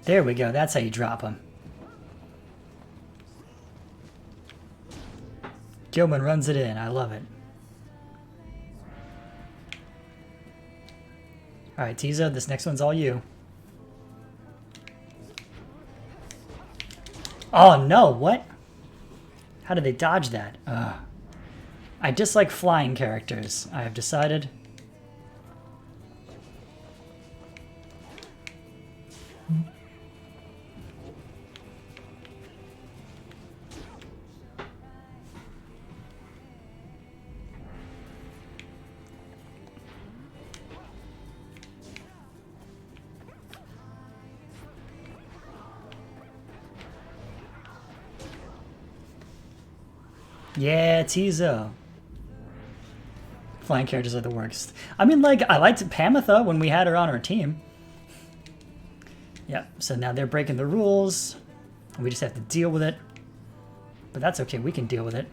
There we go. That's how you drop him. Gilman runs it in. I love it. All right, Tizo, this next one's all you. Oh, no. What? How did they dodge that? I dislike flying characters. I have decided. Yeah, Tizo. Flying characters are the worst. I mean, like, I liked Pamitha when we had her on our team. Yep, so now they're breaking the rules. We just have to deal with it. But that's okay, we can deal with it.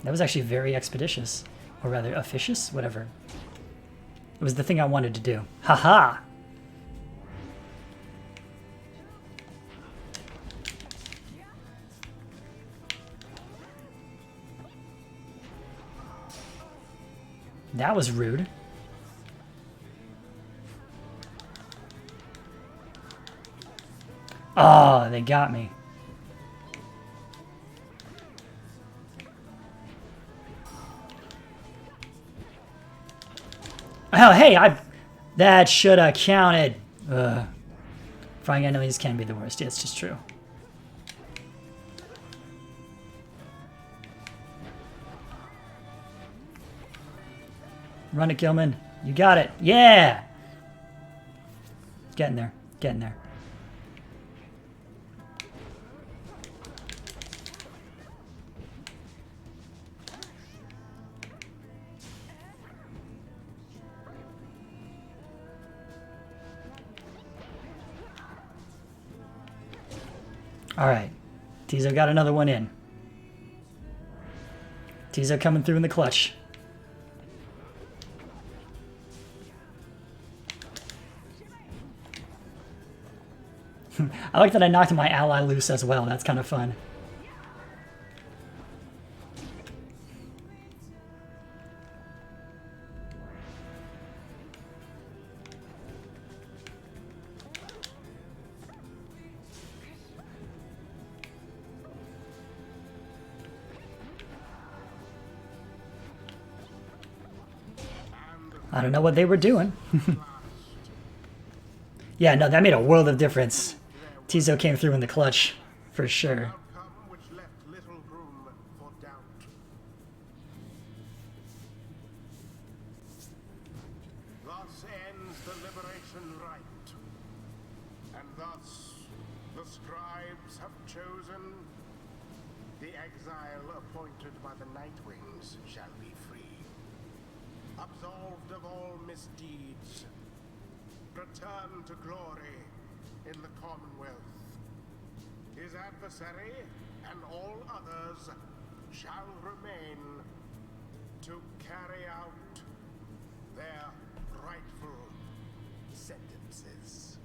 That was actually very expeditious. Or rather, officious? Whatever. It was the thing I wanted to do. Haha! That was rude. Oh, they got me. Oh, hey, that should have counted. Flying enemies can be the worst. Yeah, it's just true. Run it, Gilman. You got it. Yeah! Getting there. Getting there. Alright. Tizo got another one in. Tizo coming through in the clutch. I like that I knocked my ally loose as well. That's kind of fun. I don't know what they were doing. Yeah, no, that made a world of difference. Tizo came through in the clutch, for sure. Outcome which left little room for doubt. Thus ends the liberation rite. And thus the scribes have chosen the exile appointed by the Nightwings shall be free. Absolved of all misdeeds. Return to glory in the Commonwealth. His adversary and all others shall remain to carry out their rightful sentences.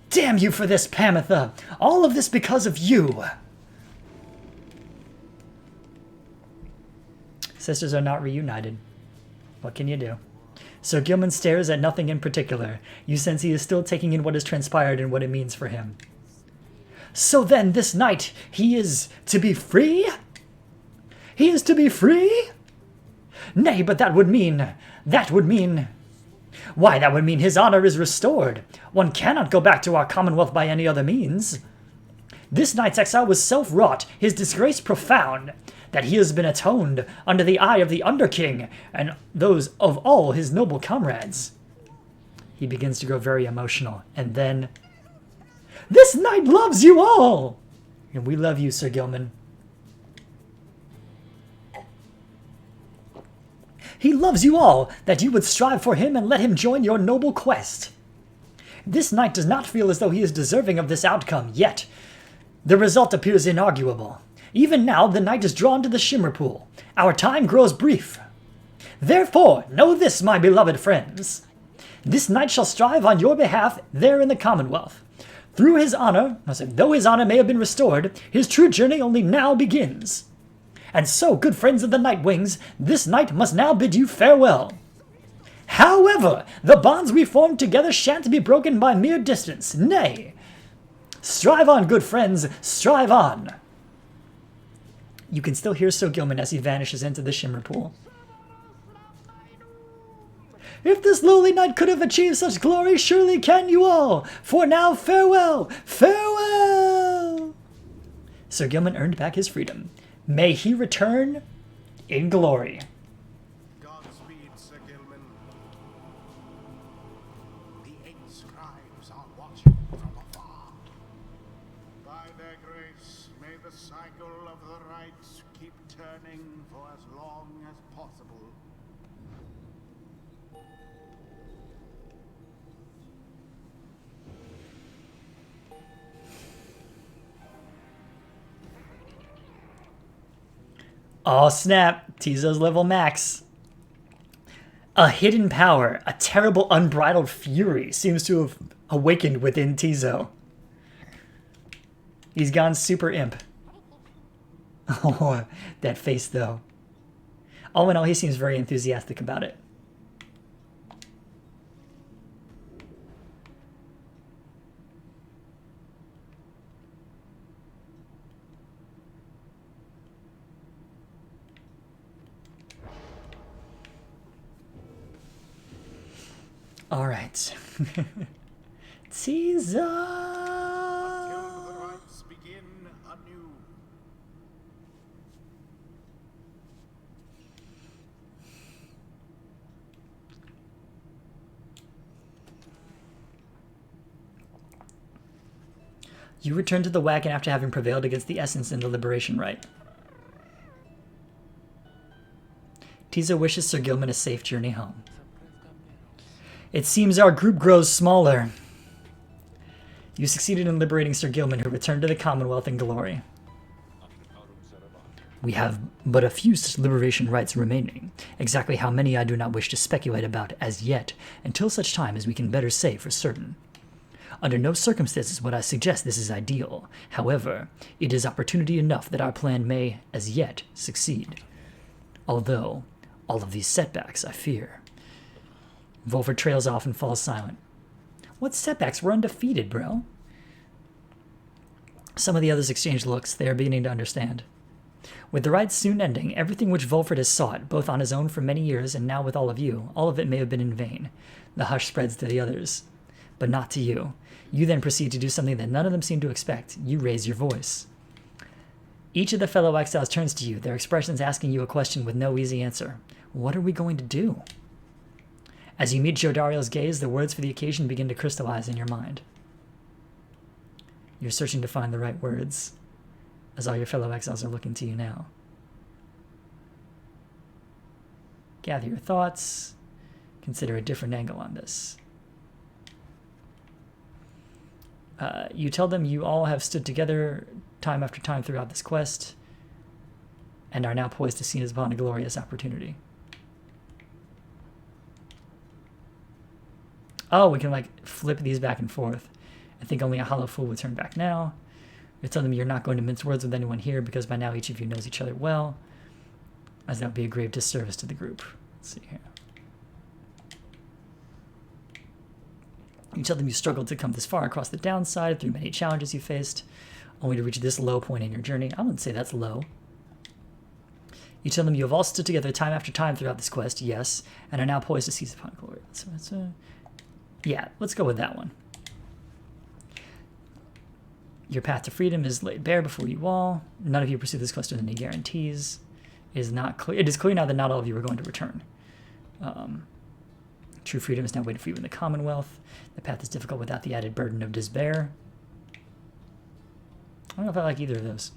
Damn you for this, Pamitha! All of this because of you! Sisters are not reunited. What can you do? So Gilman stares at nothing in particular. You sense he is still taking in what has transpired and what it means for him. So then, this night, he is to be free? He is to be free? Nay, but that would mean... Why, that would mean his honor is restored. One cannot go back to our Commonwealth by any other means. This night's exile was self-wrought, his disgrace profound, that he has been atoned under the eye of the Underking and those of all his noble comrades. He begins to grow very emotional. And then, this knight loves you all! And we love you, Sir Gilman. He loves you all, that you would strive for him and let him join your noble quest. This knight does not feel as though he is deserving of this outcome, yet the result appears inarguable. Even now, the knight is drawn to the Shimmer Pool. Our time grows brief. Therefore, know this, my beloved friends. This knight shall strive on your behalf there in the Commonwealth. Through his honor, though his honor may have been restored, his true journey only now begins. And so, good friends of the Night Wings, this knight must now bid you farewell. However, the bonds we formed together shan't be broken by mere distance. Nay, strive on, good friends, strive on. You can still hear Sir Gilman as he vanishes into the Shimmer Pool. If this lowly knight could have achieved such glory, surely can you all. For now, farewell, farewell. Sir Gilman earned back his freedom. May he return in glory. Godspeed, Sir Gilman. The 8 scribes are watching from afar. By their grace, may the cycle of the rites keep turning for as long as possible. Oh snap, Tizo's level max. A hidden power, a terrible unbridled fury seems to have awakened within Tizo. He's gone super imp. Oh, that face though. All in all, he seems very enthusiastic about it. All right. Tizo! Till the rites begin anew. You return to the wagon after having prevailed against the essence in the liberation rite. Tizo wishes Sir Gilman a safe journey home. It seems our group grows smaller. You succeeded in liberating Sir Gilman, who returned to the Commonwealth in glory. We have but a few such liberation rites remaining. Exactly how many I do not wish to speculate about as yet, until such time as we can better say for certain. Under no circumstances would I suggest this is ideal. However, it is opportunity enough that our plan may, as yet, succeed. Although, all of these setbacks, I fear. Volford trails off and falls silent. What setbacks? We're undefeated, bro. Some of the others exchange looks. They are beginning to understand. With the ride soon ending, everything which Volford has sought, both on his own for many years and now with all of you, all of it may have been in vain. The hush spreads to the others. But not to you. You then proceed to do something that none of them seem to expect. You raise your voice. Each of the fellow exiles turns to you, their expressions asking you a question with no easy answer. What are we going to do? As you meet Jodariel's gaze, the words for the occasion begin to crystallize in your mind. You're searching to find the right words, as all your fellow exiles are looking to you now. Gather your thoughts. Consider a different angle on this. You tell them you all have stood together time after time throughout this quest, and are now poised to seize upon a glorious opportunity. Oh, we can like flip these back and forth. I think only a hollow fool would turn back now. You tell them you're not going to mince words with anyone here because by now each of you knows each other well, as that would be a grave disservice to the group. Let's see here. You tell them you struggled to come this far across the downside through many challenges you faced, only to reach this low point in your journey. I wouldn't say that's low. You tell them you have all stood together time after time throughout this quest, yes, and are now poised to seize upon glory. So yeah, let's go with that one. Your path to freedom is laid bare before you all. None of you pursue this quest with any guarantees. It is clear now that not all of you are going to return. True freedom is now waiting for you in the Commonwealth. The path is difficult without the added burden of despair. I don't know if I like either of those.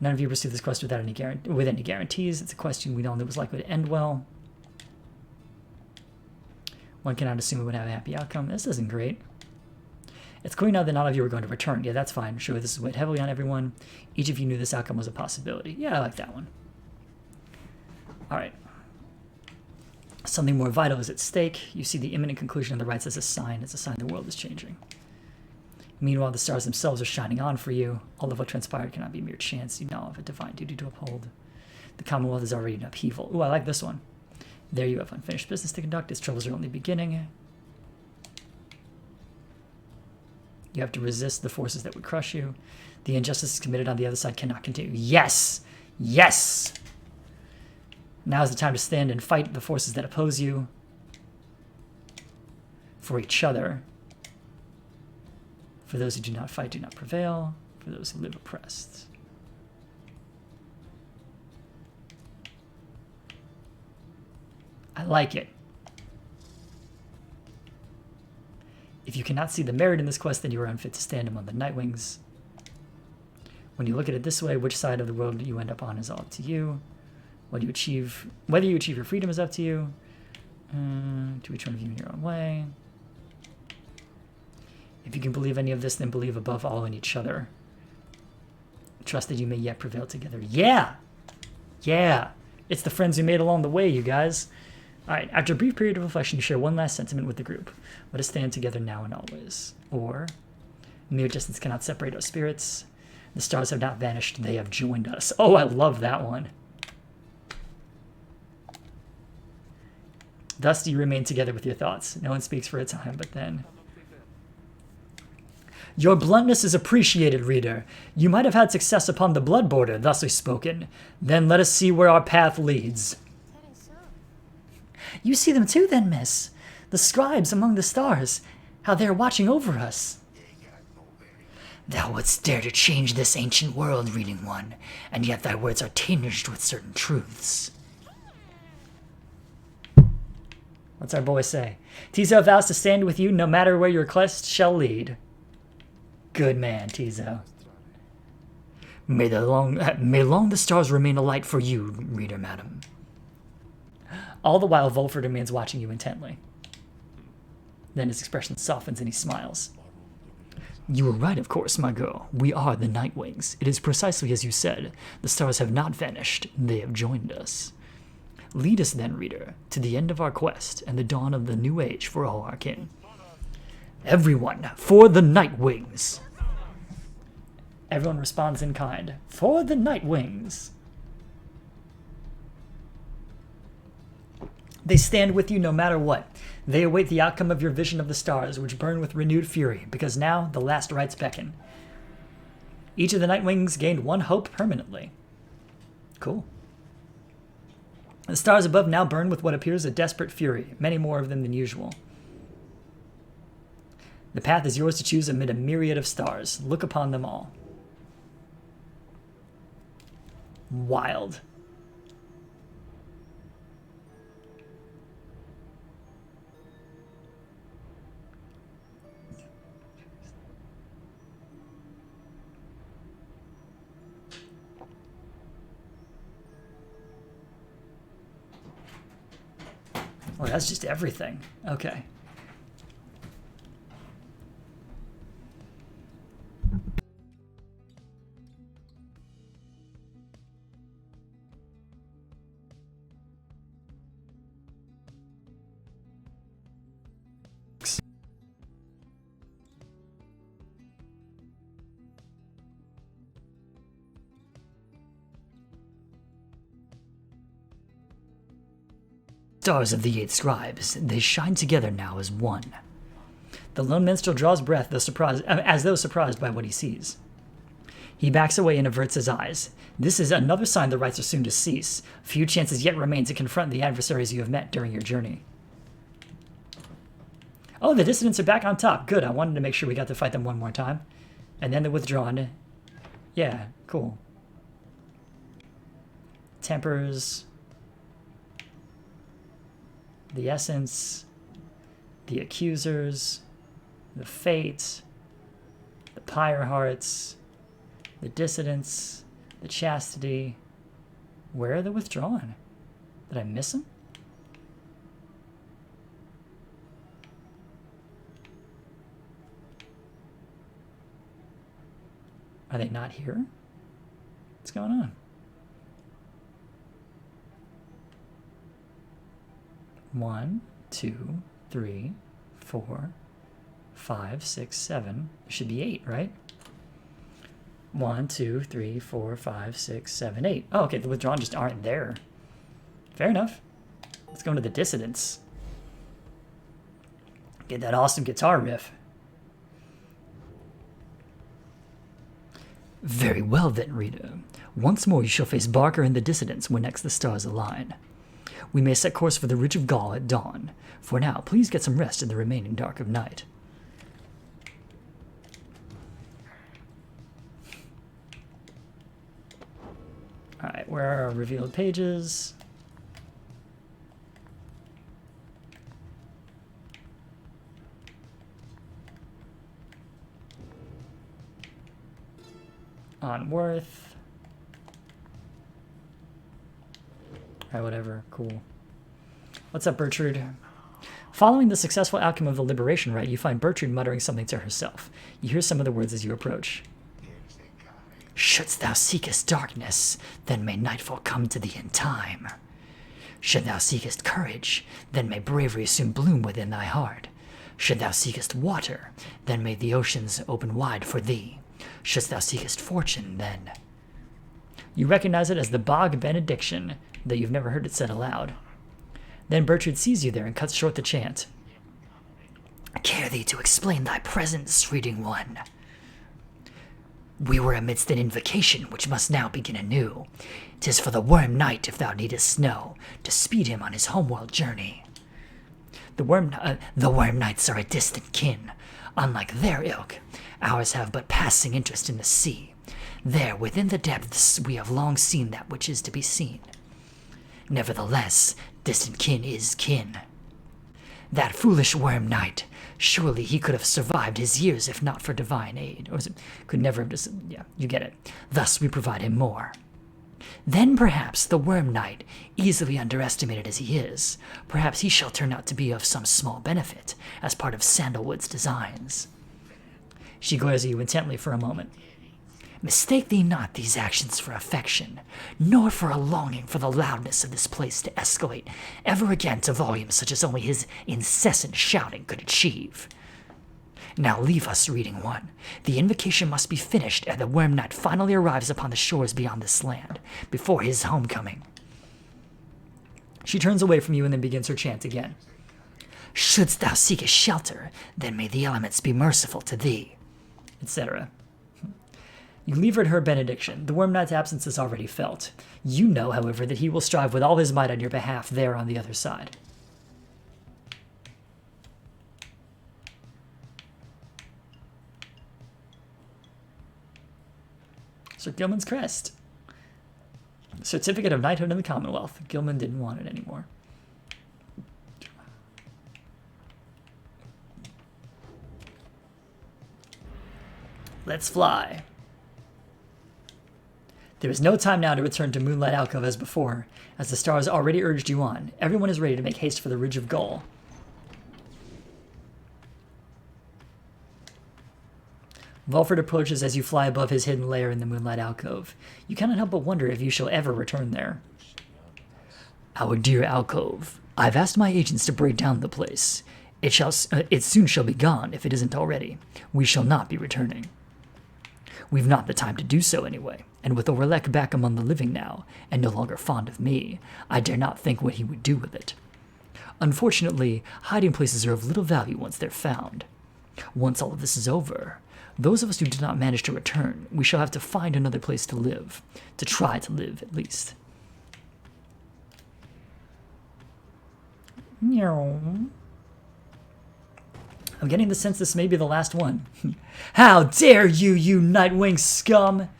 None of you pursue this quest without any guarantees. It's a question we don't know was likely to end well. One cannot assume it would have a happy outcome. This isn't great. It's clear now that none of you are going to return. Yeah, that's fine. Sure, this is weighed heavily on everyone. Each of you knew this outcome was a possibility. Yeah, I like that one. All right. Something more vital is at stake. You see the imminent conclusion of the rites as a sign. It's a sign the world is changing. Meanwhile, the stars themselves are shining on for you. All of what transpired cannot be mere chance. You now have a divine duty to uphold. The Commonwealth is already in upheaval. Ooh, I like this one. There you have unfinished business to conduct. Its troubles are only beginning. You have to resist the forces that would crush you. The injustices committed on the other side cannot continue. Yes! Yes! Now is the time to stand and fight the forces that oppose you. For each other. For those who do not fight, do not prevail. For those who live oppressed. I like it. If you cannot see the merit in this quest, then you are unfit to stand among the Nightwings. When you look at it this way, which side of the world you end up on is all up to you. Whether you achieve your freedom is up to you. To each one of you in your own way. If you can believe any of this, then believe above all in each other. Trust that you may yet prevail together. Yeah! Yeah! It's the friends we made along the way, you guys. Alright, after a brief period of reflection, you share one last sentiment with the group. Let us stand together now and always. Or, mere distance cannot separate our spirits. The stars have not vanished, they have joined us. Oh, I love that one. Thus do you remain together with your thoughts. No one speaks for a time, but then... Your bluntness is appreciated, reader. You might have had success upon the blood border, thusly spoken. Then let us see where our path leads. You see them too, then, miss. The scribes among the stars. How they are watching over us. Thou wouldst dare to change this ancient world, reading one, and yet thy words are tinged with certain truths. What's our boy say? Tizo vows to stand with you no matter where your quest shall lead. Good man, Tizo. May long the stars remain alight for you, reader madam. All the while, Volford remains watching you intently. Then his expression softens and he smiles. You were right, of course, my girl. We are the Nightwings. It is precisely as you said. The stars have not vanished. They have joined us. Lead us then, reader, to the end of our quest and the dawn of the new age for all our kin. Everyone, for the Nightwings! Everyone responds in kind. For the Nightwings! They stand with you no matter what. They await the outcome of your vision of the stars, which burn with renewed fury, because now the last rites beckon. Each of the Nightwings gained one hope permanently. Cool. The stars above now burn with what appears a desperate fury, many more of them than usual. The path is yours to choose amid a myriad of stars. Look upon them all. Wild. Oh, that's just everything. Okay. Stars of the eight scribes, they shine together now as one. The lone minstrel draws breath, as though surprised by what he sees. He backs away and averts his eyes. This is another sign the rites are soon to cease. Few chances yet remain to confront the adversaries you have met during your journey. Oh, the dissidents are back on top. Good, I wanted to make sure we got to fight them one more time. And then they're withdrawn. Yeah, cool. Tempers. The Essence, the Accusers, the Fate, the Pyre Hearts, the Dissidents, the Chastity. Where are the Withdrawn? Did I miss them? Are they not here? What's going on? One, two, three, 4, 5, 6, 7. There should be 8, right? 1, 2, 3, 4, 5, 6, 7, 8. Oh, okay, the Withdrawn just aren't there. Fair enough. Let's go into the Dissidents. Get that awesome guitar riff. Very well then, Rita. Once more you shall face Barker and the Dissidents when next the stars align. We may set course for the Ridge of Gaul at dawn. For now, please get some rest in the remaining dark of night. Alright, where are our revealed pages? On Worth. Alright, whatever. Cool. What's up, Bertrude? Following the successful outcome of the Liberation Rite, you find Bertrude muttering something to herself. You hear some of the words as you approach. Shouldst thou seekest darkness, then may nightfall come to thee in time. Should thou seekest courage, then may bravery soon bloom within thy heart. Should thou seekest water, then may the oceans open wide for thee. Shouldst thou seekest fortune, then... You recognize it as the Bog Benediction, though you've never heard it said aloud. Then Bertrude sees you there and cuts short the chant. Care thee to explain thy presence, reading one. We were amidst an invocation which must now begin anew. 'Tis for the Worm Knight, if thou needest know, to speed him on his homeworld journey. The Worm Knights are a distant kin. Unlike their ilk, ours have but passing interest in the sea. There, within the depths, we have long seen that which is to be seen. Nevertheless, distant kin is kin. That foolish Worm Knight, surely he could have survived his years if not for divine aid. Or could never have yeah, you get it. Thus we provide him more. Then perhaps the Worm Knight, easily underestimated as he is, perhaps he shall turn out to be of some small benefit as part of Sandalwood's designs. She glares at you intently for a moment. Mistake thee not these actions for affection, nor for a longing for the loudness of this place to escalate ever again to volumes such as only his incessant shouting could achieve. Now leave us, reading one. The invocation must be finished ere the Worm Knight finally arrives upon the shores beyond this land, before his homecoming. She turns away from you and then begins her chant again. Shouldst thou seek a shelter, then may the elements be merciful to thee, etc. You leave her her benediction. The Worm Knight's absence is already felt. You know, however, that he will strive with all his might on your behalf there on the other side. Sir Gilman's crest. Certificate of Knighthood in the Commonwealth. Gilman didn't want it anymore. Let's fly. There is no time now to return to Moonlight Alcove as before, as the stars already urged you on. Everyone is ready to make haste for the Ridge of Gaul. Volford approaches as you fly above his hidden lair in the Moonlight Alcove. You cannot help but wonder if you shall ever return there. Our dear alcove. I've asked my agents to break down the place. It soon shall be gone, if it isn't already. We shall not be returning. We've not the time to do so anyway, and with Orlek back among the living now, and no longer fond of me, I dare not think what he would do with it. Unfortunately, hiding places are of little value once they're found. Once all of this is over, those of us who did not manage to return, we shall have to find another place to live. To try to live, at least. Meow. I'm getting the sense this may be the last one. How dare you, you Nightwing scum!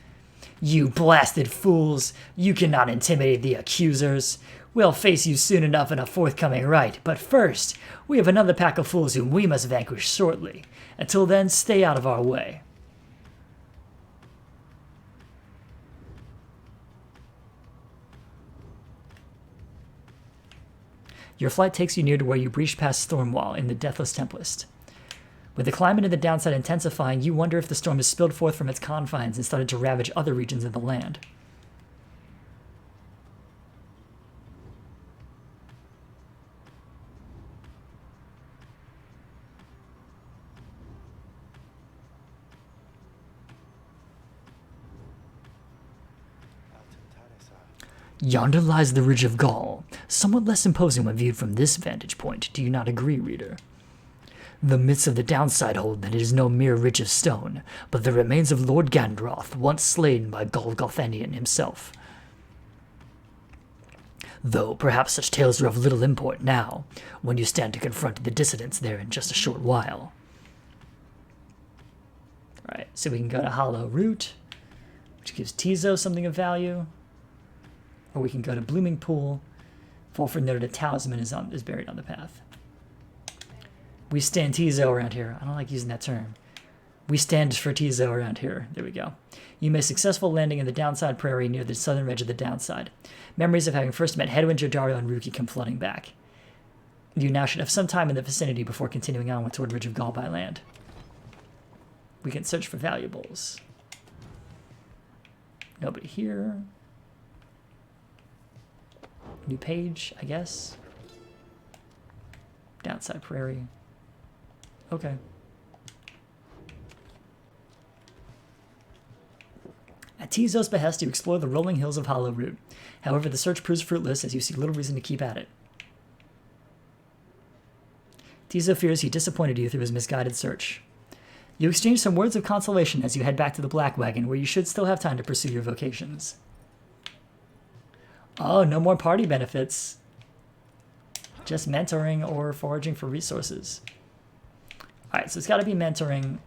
You blasted fools! You cannot intimidate the accusers! We'll face you soon enough in a forthcoming right, but first, we have another pack of fools whom we must vanquish shortly. Until then, stay out of our way. Your flight takes you near to where you breached past Stormwall in the Deathless Tempest. With the climate and the downside intensifying, you wonder if the storm has spilled forth from its confines and started to ravage other regions of the land. Yonder lies the Ridge of Gaul, somewhat less imposing when viewed from this vantage point. Do you not agree, reader? The myths of the downside hold that it is no mere ridge of stone, but the remains of Lord Gandroth, once slain by Golgothanian himself. Though perhaps such tales are of little import now, when you stand to confront the dissidents there in just a short while. Alright, so we can go to Hollow Root, which gives Tizo something of value. Or we can go to Blooming Pool. Fulford noted a talisman is buried on the path. We stand Tizo around here. I don't like using that term. We stand for Tizo around here. There we go. You made a successful landing in the downside prairie near the southern edge of the downside. Memories of having first met Hedwyn, Jodario, and Ruki come flooding back. You now should have some time in the vicinity before continuing onward toward Ridge of Gaul by land. We can search for valuables. Nobody here. New page, I guess. Downside prairie. Okay. At Tizo's behest, you explore the rolling hills of Hollow Root. However, the search proves fruitless as you see little reason to keep at it. Tizo fears he disappointed you through his misguided search. You exchange some words of consolation as you head back to the Black Wagon, where you should still have time to pursue your vocations. Oh, no more party benefits. Just mentoring or foraging for resources. Alright, so it's got to be mentoring,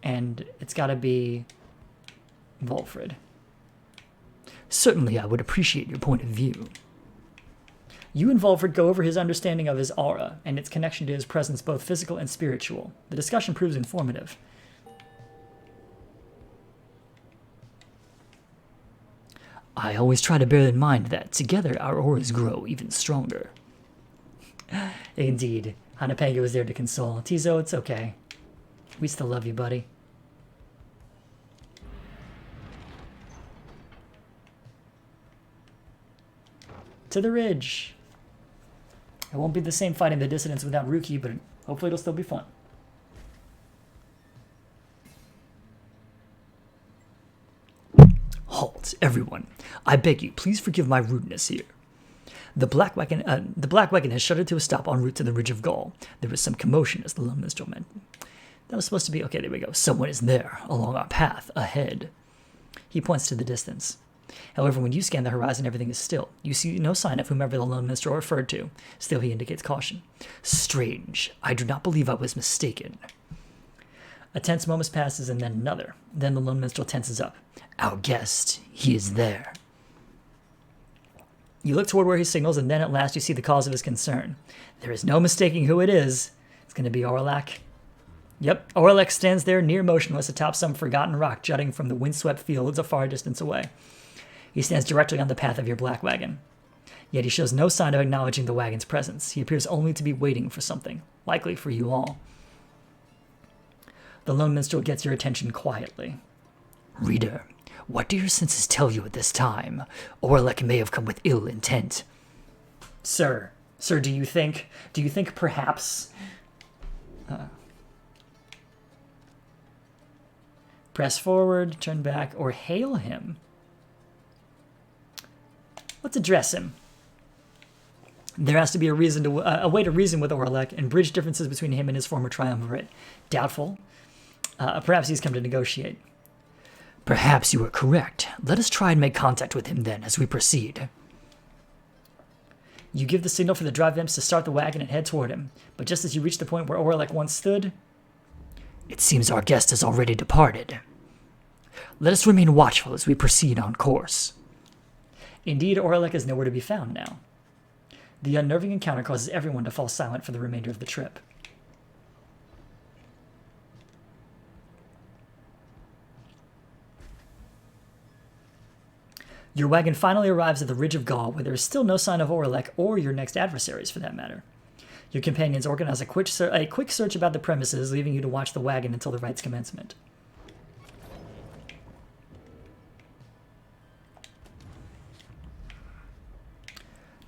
and it's got to be Volfred. Certainly, I would appreciate your point of view. You and Volfred go over his understanding of his aura and its connection to his presence, both physical and spiritual. The discussion proves informative. I always try to bear in mind that together our auras grow even stronger. Indeed. Hanapanga was there to console. Tizo, it's okay. We still love you, buddy. To the ridge. It won't be the same fighting the dissidents without Ruki, but hopefully it'll still be fun. Halt, everyone. I beg you, please forgive my rudeness here. The Black Wagon has shuddered to a stop en route to the Ridge of Gaul. There is some commotion, as the lone minstrel meant. That was supposed to be... Okay, there we go. Someone is there, along our path, ahead. He points to the distance. However, when you scan the horizon, everything is still. You see no sign of whomever the lone minstrel referred to. Still, he indicates caution. Strange. I do not believe I was mistaken. A tense moment passes, and then another. Then the lone minstrel tenses up. Our guest, he is there. You look toward where he signals, and then at last you see the cause of his concern. There is no mistaking who it is. It's going to be Orlac. Yep, Orlac stands there near motionless atop some forgotten rock jutting from the windswept fields a far distance away. He stands directly on the path of your Black Wagon. Yet he shows no sign of acknowledging the wagon's presence. He appears only to be waiting for something, likely for you all. The lone minstrel gets your attention quietly. Reader, what do your senses tell you at this time? Orlac may have come with ill intent. Sir, do you think perhaps... press forward, turn back, or hail him? Let's address him. There has to be a way to reason with Orlac and bridge differences between him and his former triumvirate. Doubtful. Perhaps he's come to negotiate. Perhaps you are correct. Let us try and make contact with him then as we proceed. You give the signal for the drive imps to start the wagon and head toward him, but just as you reach the point where Orlac once stood... It seems our guest has already departed. Let us remain watchful as we proceed on course. Indeed, Orlac is nowhere to be found now. The unnerving encounter causes everyone to fall silent for the remainder of the trip. Your wagon finally arrives at the Ridge of Gaul, where there is still no sign of Orlek or your next adversaries, for that matter. Your companions organize a quick search about the premises, leaving you to watch the wagon until the rite's commencement.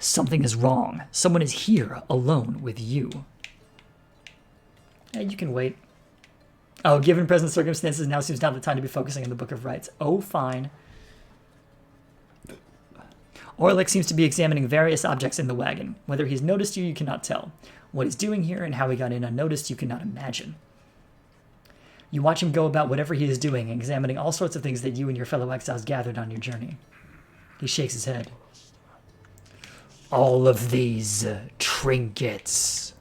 Something is wrong. Someone is here, alone with you. You can wait. Oh, given present circumstances, now seems not the time to be focusing on the Book of Rites. Oh, fine. Orlek seems to be examining various objects in the wagon. Whether he's noticed you, you cannot tell. What he's doing here and how he got in unnoticed, you cannot imagine. You watch him go about whatever he is doing, examining all sorts of things that you and your fellow exiles gathered on your journey. He shakes his head. All of these trinkets.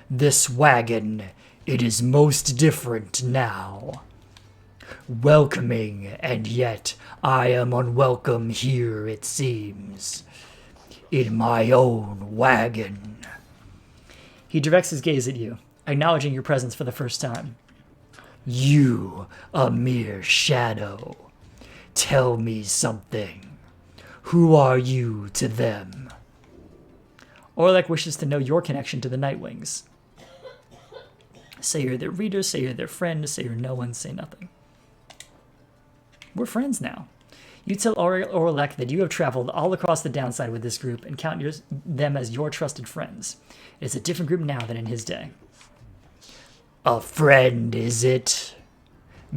This wagon, it is most different now. Welcoming, and yet I am unwelcome here, it seems. In my own wagon. He directs his gaze at you, acknowledging your presence for the first time. You, a mere shadow. Tell me something. Who are you to them? Orlek wishes to know your connection to the Nightwings. Say you're their reader, say you're their friend, say you're no one, say nothing. We're friends now. You tell Orlek that you have traveled all across the downside with this group and count them as your trusted friends. It's a different group now than in his day. A friend, is it?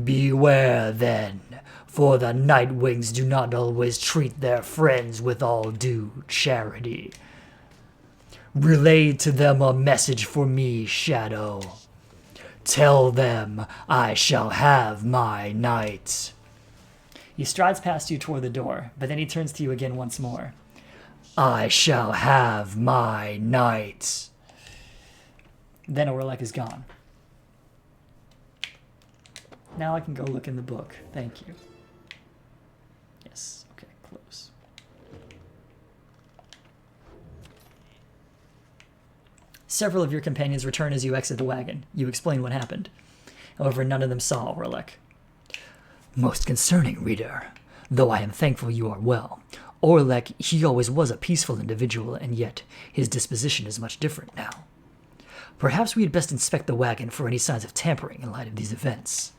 Beware, then, for the Nightwings do not always treat their friends with all due charity. Relay to them a message for me, Shadow. Tell them I shall have my night. He strides past you toward the door, but then he turns to you again once more. I shall have my night. Then Orlek is gone. Now I can go look in the book. Thank you. Yes, okay, close. Several of your companions return as you exit the wagon. You explain what happened. However, none of them saw Orlek. Most concerning, reader. Though I am thankful you are well. Orlek, he always was a peaceful individual, and yet his disposition is much different now. Perhaps we had best inspect the wagon for any signs of tampering in light of these events.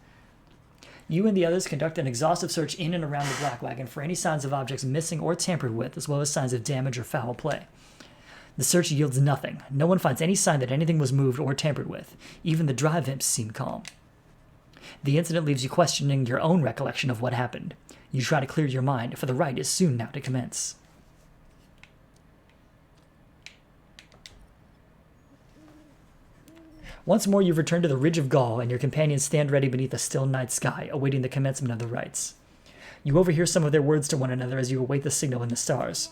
You and the others conduct an exhaustive search in and around the Black Wagon for any signs of objects missing or tampered with, as well as signs of damage or foul play. The search yields nothing. No one finds any sign that anything was moved or tampered with. Even the drive imps seem calm. The incident leaves you questioning your own recollection of what happened. You try to clear your mind, for the rite is soon now to commence. Once more you've returned to the Ridge of Gaul, and your companions stand ready beneath a still night sky, awaiting the commencement of the rites. You overhear some of their words to one another as you await the signal in the stars.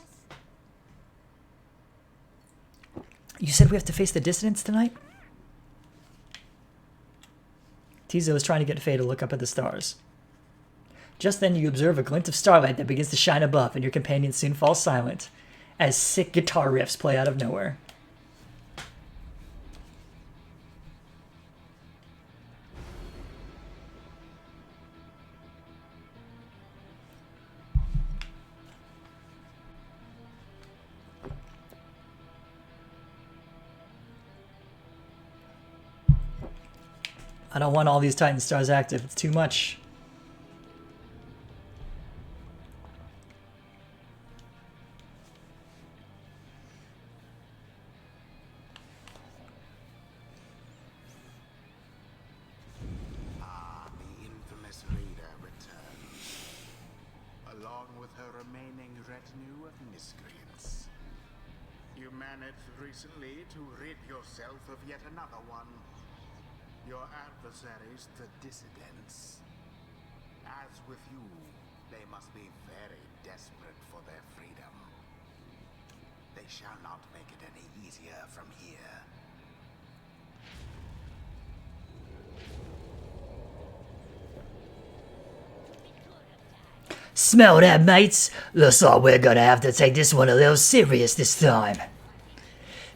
You said we have to face the dissidents tonight? Tizo is trying to get Faye to look up at the stars. Just then you observe a glint of starlight that begins to shine above, and your companions soon fall silent, as sick guitar riffs play out of nowhere. I don't want all these Titan stars active. It's too much. The infamous Rita returns, along with her remaining retinue of miscreants. You managed recently to rid yourself of yet another one. Your adversaries, the dissidents. As with you, they must be very desperate for their freedom. They shall not make it any easier from here. Smell that, mates? Looks like we're gonna have to take this one a little serious this time.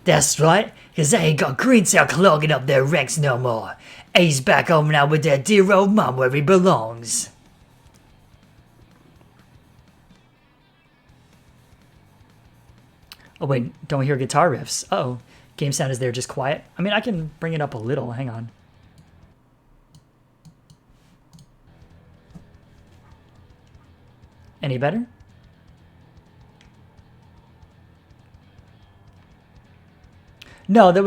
That's right, cause they ain't got green cell clogging up their ranks no more. A's back home now with their dear old mom where he belongs. Oh wait, don't we hear guitar riffs? Uh-oh. Game sound is there just quiet. I mean, I can bring it up a little. Hang on. Any better? No, I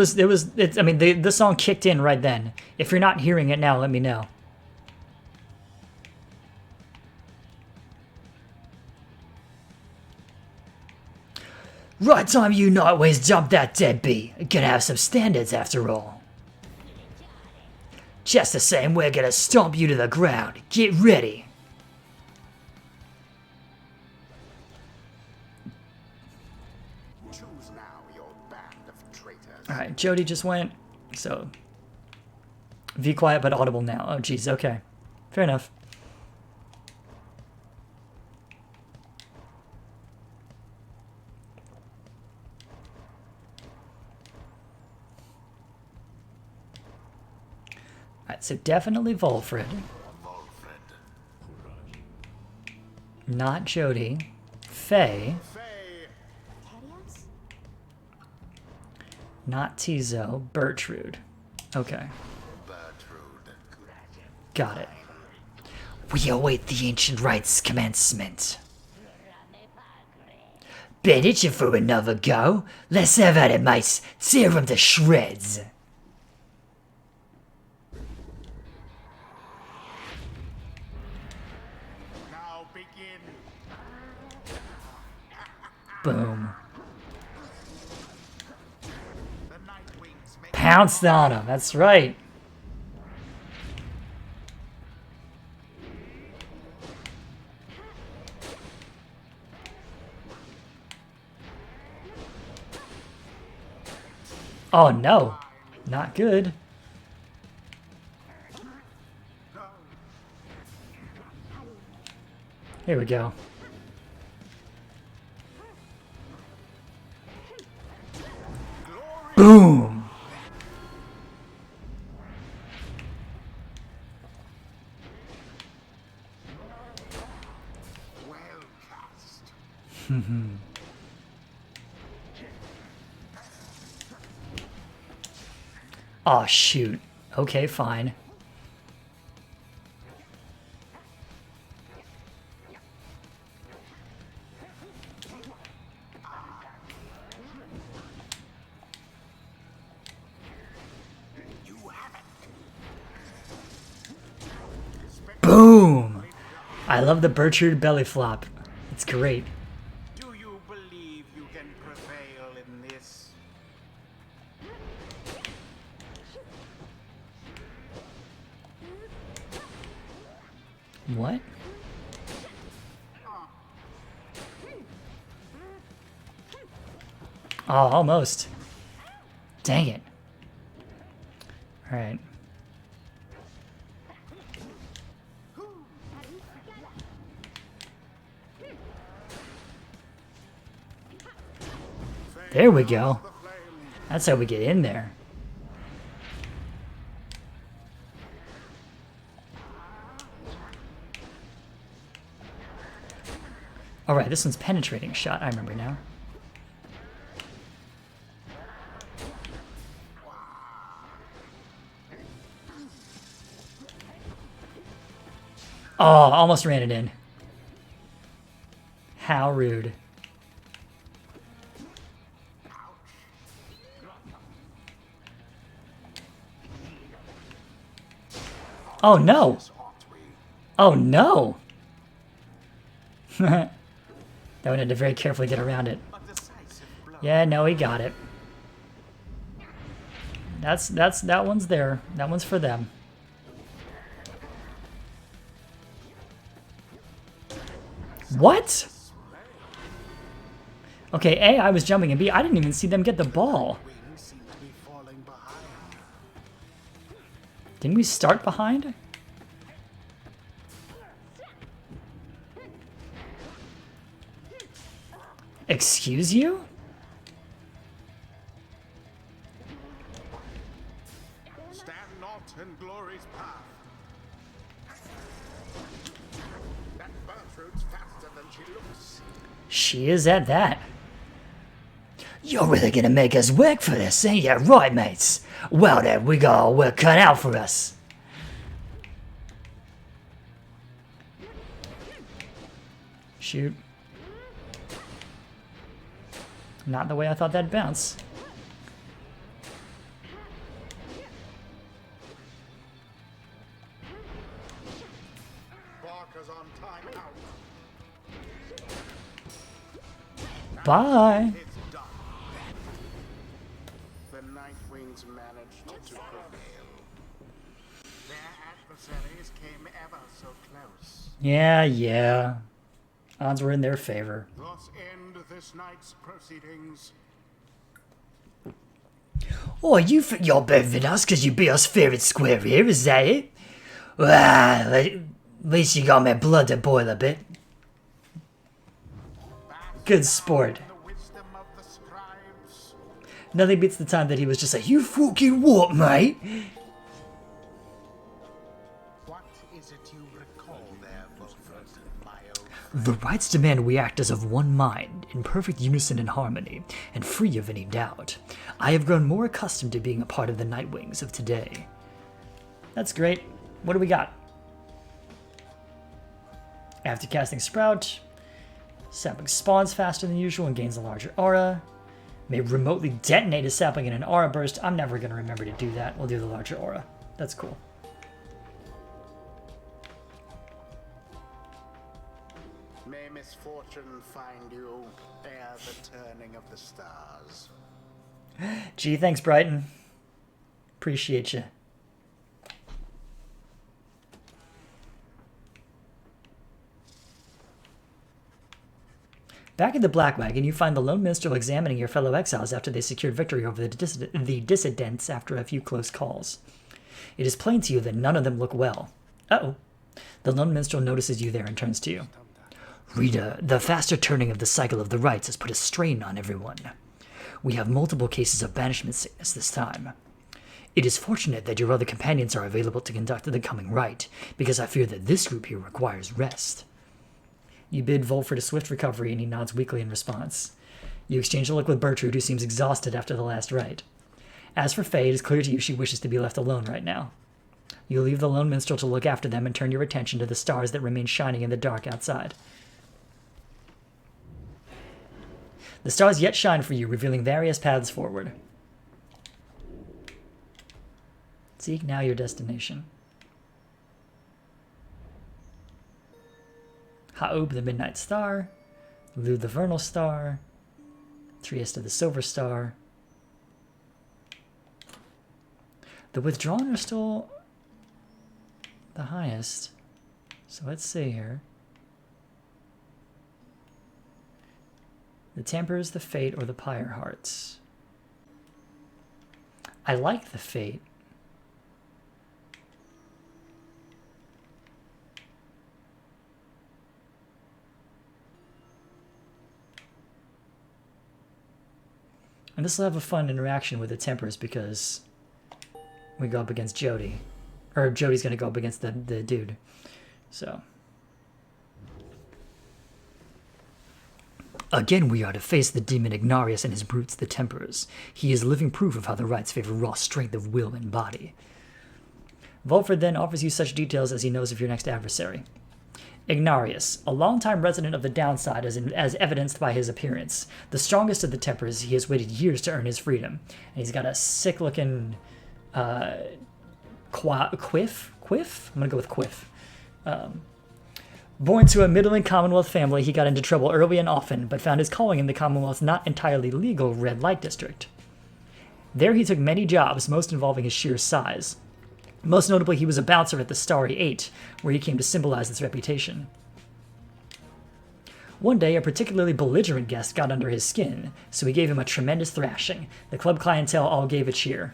mean, the song kicked in right then. If you're not hearing it now, let me know. Right time you Nightwings dump that deadbeat. Gonna have some standards after all. Just the same, we're gonna stomp you to the ground. Get ready. Choose now your band of traitors. Alright, Jody just went. So, V quiet but audible now. Oh, geez, okay. Fair enough. Alright, so definitely Volfred. Not Jody. Faye. Not Tizo. Bertrude. Okay. Got it. We await the ancient rites commencement. Been itching for another go? Let's have at it, mates. Tear them to shreds. Now begin. Boom. The Nightwings make Pounced on him. That's right. Oh no. Not good. Here we go. Boom. well cast. Oh shoot. Okay, fine. You have it. Boom. I love the Bertrude belly flop. It's great. Do you believe you can prevail in this? What? Oh, almost. Dang it. All right. There we go. That's how we get in there. All right, this one's penetrating shot. I remember now. Oh, almost ran it in. How rude. Oh no. Oh no. That one had to very carefully get around it. A decisive blow. Yeah, no, he got it. That one's there. That one's for them. What? Okay, A, I was jumping, and B, I didn't even see them get the ball. Wings seem to be falling behind. Didn't we start behind? Excuse you? fruits faster than she looks. She is at that. You're really gonna make us work for this, ain't ya? Right, mates? Well then, we got our work cut out for us. Shoot. Not the way I thought that'd bounce. Barker's on time out. Bye. It's done. The Nightwings managed to prevail. Their adversaries came ever so close. Yeah. Odds were in their favor. Thus end this night's proceedings. Oh, you think you're better than us because you beat us fair and square here, is that it? Well, at least you got my blood to boil a bit. Good sport. The wisdom of the scribes. Nothing beats the time that he was just like, You fucking what, mate? What is it you recall there, Wilfred, my old The rights demand we act as of one mind, in perfect unison and harmony, and free of any doubt. I have grown more accustomed to being a part of the Nightwings of today. That's great. What do we got? After casting Sprout, sapling spawns faster than usual and gains a larger aura. May remotely detonate a sapling in an aura burst. I'm never going to remember to do that. We'll do the larger aura. That's cool. May misfortune find you ere the turning of the stars. Gee, thanks, Brighton. Appreciate you. Back at the Black Wagon, you find the Lone Minstrel examining your fellow exiles after they secured victory over the dissidents after a few close calls. It is plain to you that none of them look well. Uh-oh. The Lone Minstrel notices you there and turns to you. Reader, the faster turning of the cycle of the rites has put a strain on everyone. We have multiple cases of banishment sickness this time. It is fortunate that your other companions are available to conduct the coming rite, because I fear that this group here requires rest. You bid Volford a swift recovery, and he nods weakly in response. You exchange a look with Bertrude, who seems exhausted after the last rite. As for Faye, it is clear to you she wishes to be left alone right now. You leave the Lone Minstrel to look after them and turn your attention to the stars that remain shining in the dark outside. The stars yet shine for you, revealing various paths forward. Seek now your destination. Ha'ub, the Midnight Star. Lu, the Vernal Star. Trieste, the Silver Star. The Withdrawn are still the highest. So let's see here. The Tempers, the Fate, or the Pyre Hearts. I like the Fate. And this will have a fun interaction with the Tempers because we go up against Jody. Or Jody's going to go up against the dude. So. Again, we are to face the demon Ignarius and his brutes, the Tempers. He is living proof of how the rites favor raw strength of will and body. Volford then offers you such details as he knows of your next adversary. Ignarius, a longtime resident of the Downside as evidenced by his appearance. The strongest of the Tempers, he has waited years to earn his freedom. And he's got a sick-looking quiff? I'm going to go with quiff. Born to a middling Commonwealth family, he got into trouble early and often, but found his calling in the Commonwealth's not entirely legal red light district. There he took many jobs, most involving his sheer size. Most notably, he was a bouncer at the Starry Eight, where he came to symbolize its reputation. One day, a particularly belligerent guest got under his skin, so he gave him a tremendous thrashing. The club clientele all gave a cheer.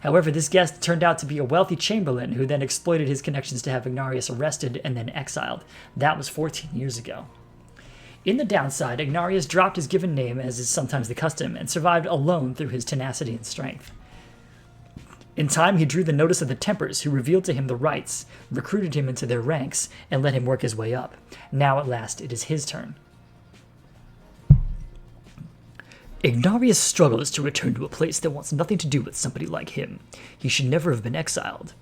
However, this guest turned out to be a wealthy chamberlain who then exploited his connections to have Ignarius arrested and then exiled. That was 14 years ago. In the Downside, Ignarius dropped his given name, as is sometimes the custom, and survived alone through his tenacity and strength. In time, he drew the notice of the Tempers, who revealed to him the rights, recruited him into their ranks, and let him work his way up. Now, at last, it is his turn. Ignarius struggles to return to a place that wants nothing to do with somebody like him. He should never have been exiled.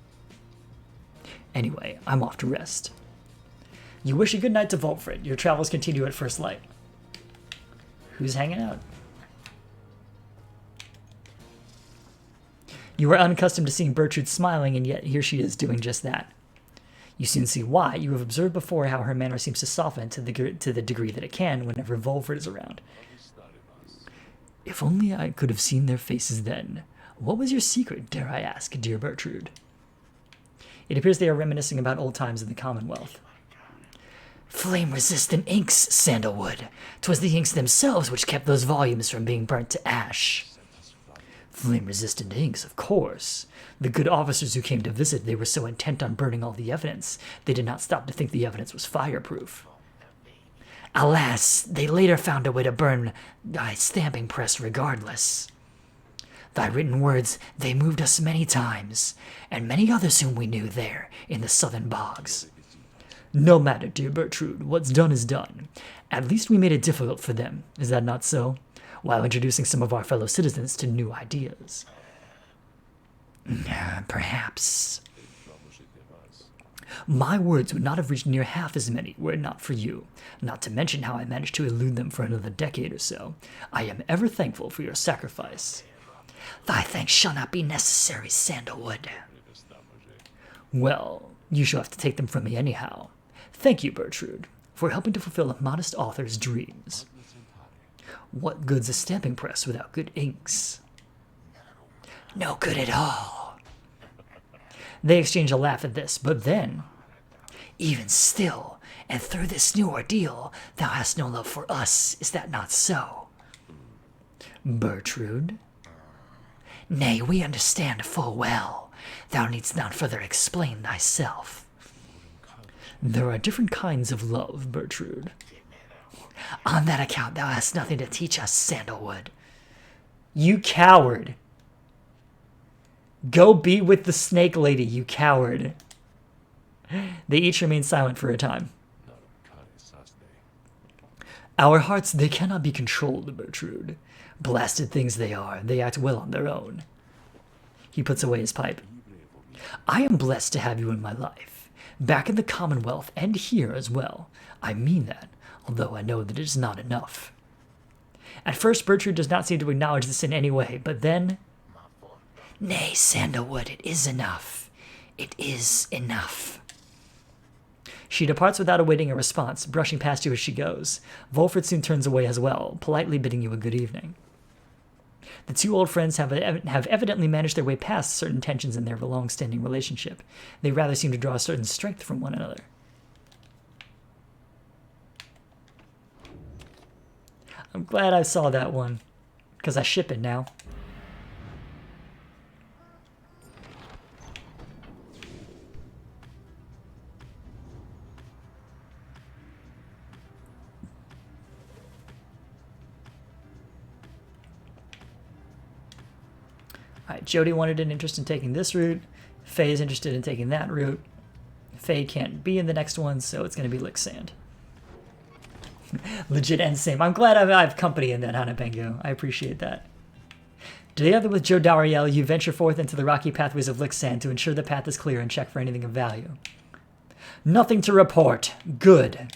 Anyway, I'm off to rest. You wish a good night to Volfred. Your travels continue at first light. Who's hanging out? You are unaccustomed to seeing Bertrude smiling, and yet here she is doing just that. You soon see why. You have observed before how her manner seems to soften to the degree that it can whenever Volfred is around. If only I could have seen their faces then. What was your secret, dare I ask, dear Bertrude? It appears they are reminiscing about old times in the Commonwealth. Flame-resistant inks, Sandalwood. 'Twas the inks themselves which kept those volumes from being burnt to ash. Flame-resistant inks, of course. The good officers who came to visit, they were so intent on burning all the evidence, they did not stop to think the evidence was fireproof. Alas, they later found a way to burn thy stamping press regardless. Thy written words, they moved us many times, and many others whom we knew there in the southern bogs. No matter, dear Bertrude, what's done is done. At least we made it difficult for them, is that not so? While introducing some of our fellow citizens to new ideas. Perhaps. My words would not have reached near half as many were it not for you, not to mention how I managed to elude them for another decade or so. I am ever thankful for your sacrifice. Thy thanks shall not be necessary, Sandalwood. Well, you shall have to take them from me anyhow. Thank you, Bertrude, for helping to fulfill a modest author's dreams. What good's a stamping press without good inks? No good at all. They exchange a laugh at this, but then, even still, and through this new ordeal, thou hast no love for us, is that not so? Bertrude? Nay, we understand full well. Thou needst not further explain thyself. There are different kinds of love, Bertrude. On that account, thou hast nothing to teach us, Sandalwood. You coward. Go be with the snake lady, you coward. They each remain silent for a time. Our hearts, they cannot be controlled, Bertrude. Blasted things they are, they act well on their own. He puts away his pipe. I am blessed to have you in my life, back in the Commonwealth and here as well. I mean that, although I know that it is not enough. At first, Bertrude does not seem to acknowledge this in any way, but then... Nay, Sandalwood, it is enough. It is enough. She departs without awaiting a response, brushing past you as she goes. Volfred soon turns away as well, politely bidding you a good evening. The two old friends have evidently managed their way past certain tensions in their long-standing relationship. They rather seem to draw a certain strength from one another. I'm glad I saw that one, because I ship it now. Alright, Jody wanted an interest in taking this route. Faye is interested in taking that route. Faye can't be in the next one, so it's going to be Lick Sand. Legit end same. I'm glad I have company in that, Hanapengo. I appreciate that. Together with Joe Dariel, you venture forth into the rocky pathways of Lick Sand to ensure the path is clear and check for anything of value. Nothing to report. Good.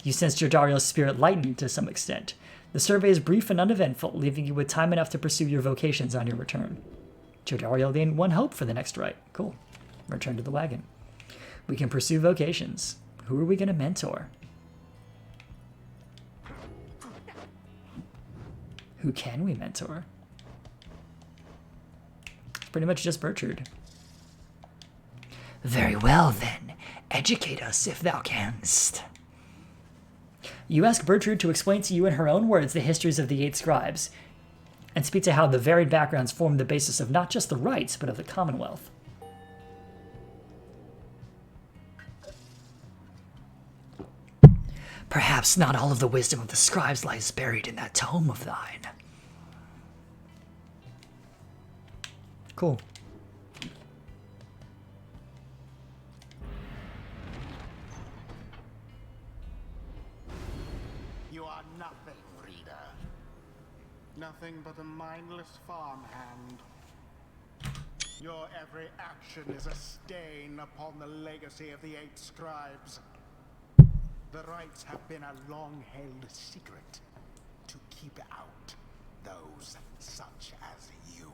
You sense Joe Dariel's spirit lighten to some extent. The survey is brief and uneventful, leaving you with time enough to pursue your vocations on your return. Joe Dariel gained one hope for the next rite. Cool. Return to the wagon. We can pursue vocations. Who are we going to mentor? Who can we mentor? It's pretty much just Bertrude. Very well, then. Educate us if thou canst. You ask Bertrude to explain to you in her own words the histories of the 8 scribes, and speak to how the varied backgrounds form the basis of not just the rites, but of the Commonwealth. Perhaps not all of the wisdom of the scribes lies buried in that tome of thine. Cool. are nothing, reader. Nothing but a mindless farmhand. Your every action is a stain upon the legacy of the 8 scribes. The rites have been a long-held secret to keep out those such as you.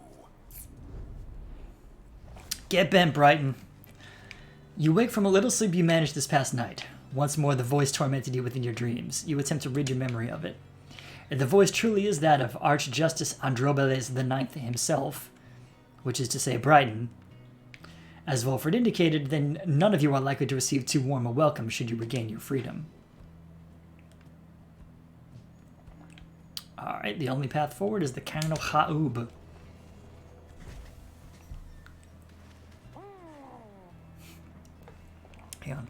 Get bent, Brighton. You wake from a little sleep you managed this past night. Once more, the voice tormented you within your dreams. You attempt to rid your memory of it. If the voice truly is that of Archjustice Androbeles IX himself, which is to say Brighton, as Volfred indicated, then none of you are likely to receive too warm a welcome should you regain your freedom. Alright, the only path forward is the Cairn of Ha'ub. Hang on.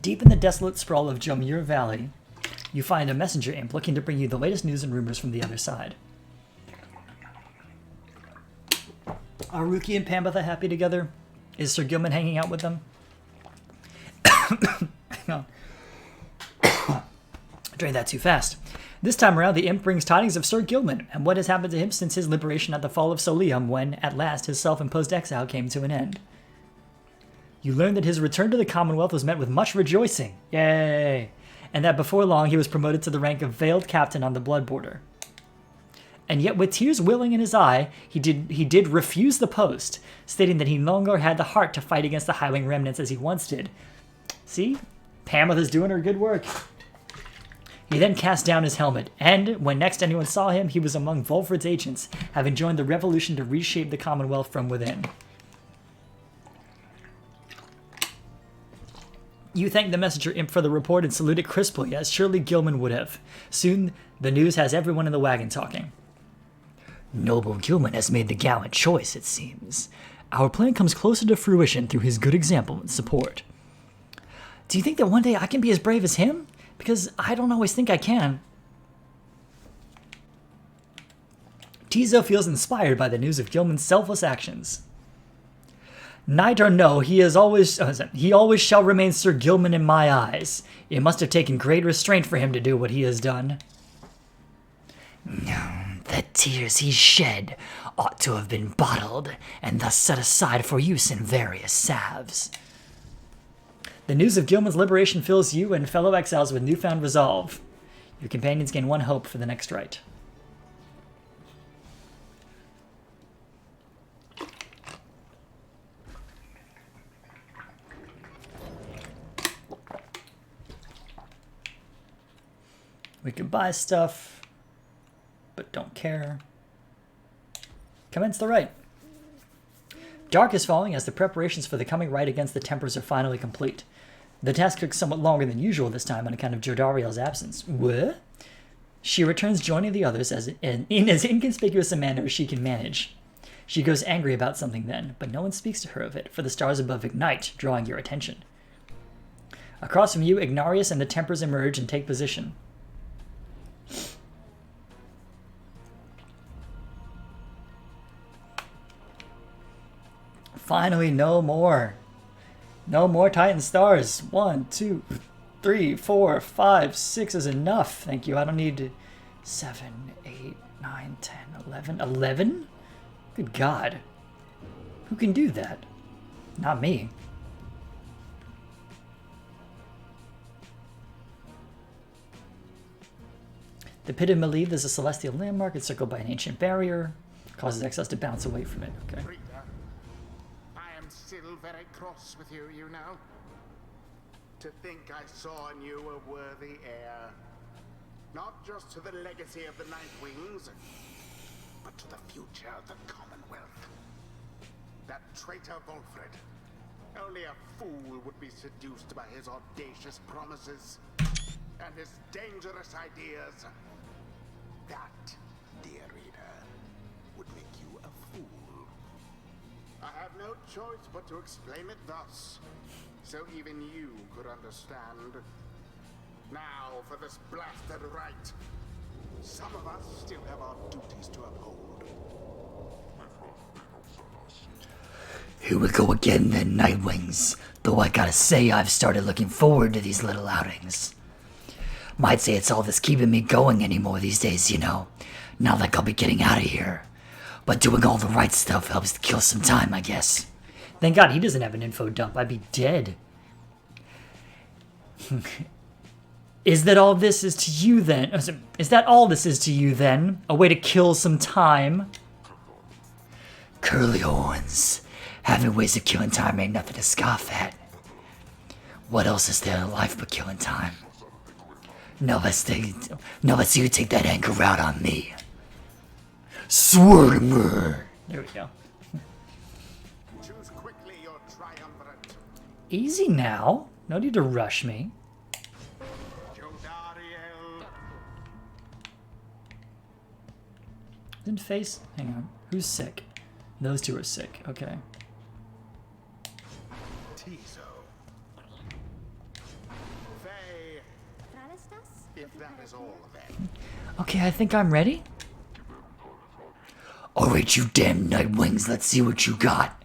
Deep in the desolate sprawl of Jomir Valley, you find a messenger imp looking to bring you the latest news and rumors from the other side. Are Ruki and Pambitha happy together? Is Sir Gilman hanging out with them? Hang on. Drained that too fast. This time around, the imp brings tidings of Sir Gilman and what has happened to him since his liberation at the fall of Solium when, at last, his self-imposed exile came to an end. You learn that his return to the Commonwealth was met with much rejoicing. Yay! And that before long he was promoted to the rank of Veiled Captain on the Blood Border. And yet with tears welling in his eye, he did refuse the post, stating that he no longer had the heart to fight against the Highwing remnants as he once did. See? Pambitha's doing her good work. He then cast down his helmet, and when next anyone saw him, he was among Volfred's agents, having joined the revolution to reshape the Commonwealth from within. You thank the messenger imp for the report and salute it crisply, as surely Gilman would have. Soon, the news has everyone in the wagon talking. Noble Gilman has made the gallant choice, it seems. Our plan comes closer to fruition through his good example and support. Do you think that one day I can be as brave as him? Because I don't always think I can. Tizo feels inspired by the news of Gilman's selfless actions. Knight or no, he always shall remain Sir Gilman in my eyes. It must have taken great restraint for him to do what he has done. The tears he shed ought to have been bottled and thus set aside for use in various salves. The news of Gilman's liberation fills you and fellow exiles with newfound resolve. Your companions gain one hope for the next rite. We can buy stuff, but don't care. Commence the rite. Dark is falling as the preparations for the coming rite against the Tempers are finally complete. The task took somewhat longer than usual this time on account of Jodariel's absence. What? She returns joining the others in as inconspicuous a manner as she can manage. She goes angry about something then, but no one speaks to her of it, for the stars above ignite, drawing your attention. Across from you, Ignarius and the Tempers emerge and take position. Finally, no more. No more Titan stars. 1, 2, 3, 4, 5, 6 is enough. Thank you. I don't need 7, 8, 9, 10, 11. 11? Good God. Who can do that? Not me. The Pit of Malith is a celestial landmark encircled by an ancient barrier. Causes exiles to bounce away from it. Okay. Still very cross with you, you know. To think I saw in you a worthy heir. Not just to the legacy of the Nightwings, but to the future of the Commonwealth. That traitor Volfred. Only a fool would be seduced by his audacious promises and his dangerous ideas. That, dear reader, would make you a fool. I have no choice but to explain it thus, so even you could understand. Now for this blasted rite. Some of us still have our duties to uphold. Here we go again then, Nightwings. Though I gotta say I've started looking forward to these little outings. Might say it's all that's keeping me going anymore these days, you know. Not like I'll be getting out of here. But doing all the right stuff helps to kill some time, I guess. Thank God he doesn't have an info dump. I'd be dead. Is that all this is to you then? Is that all this is to you then? A way to kill some time? Curly horns. Having ways of killing time ain't nothing to scoff at. What else is there in life but killing time? Now let's see you take that anger out on me. Swarmer! There we go. Choose quickly your triumvirate. Easy now. No need to rush me. Jodariel. Didn't face. Hang on. Who's sick? Those two are sick. Okay. Tizo. Faye. If that is all then. Okay, I think I'm ready. Alright, you damn Nightwings, let's see what you got.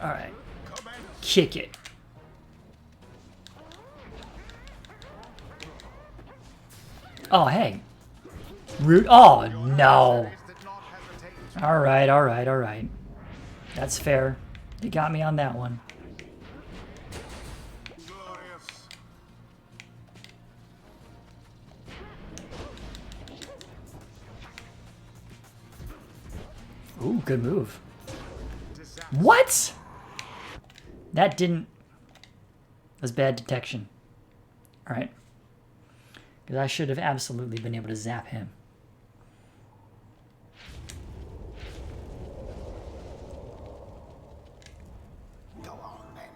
Alright. Kick it. Oh, hey. Root. Oh, no. Alright, alright, alright. That's fair. You got me on that one. Glorious. Ooh, good move. What? That didn't... That was bad detection. Alright. Because I should have absolutely been able to zap him. Go on then.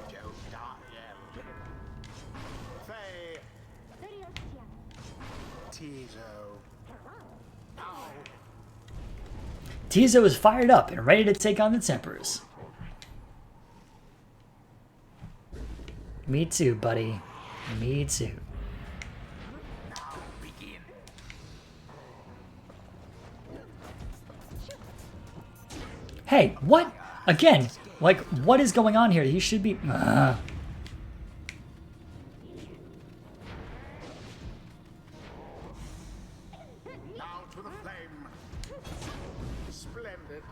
Jodariel. Faye. Tizo. Tizo is fired up and ready to take on the Templars. Me too, buddy. Me too. Begin. Hey, what? Again, like, what is going on here? He should be... Now to the flame. Splendid.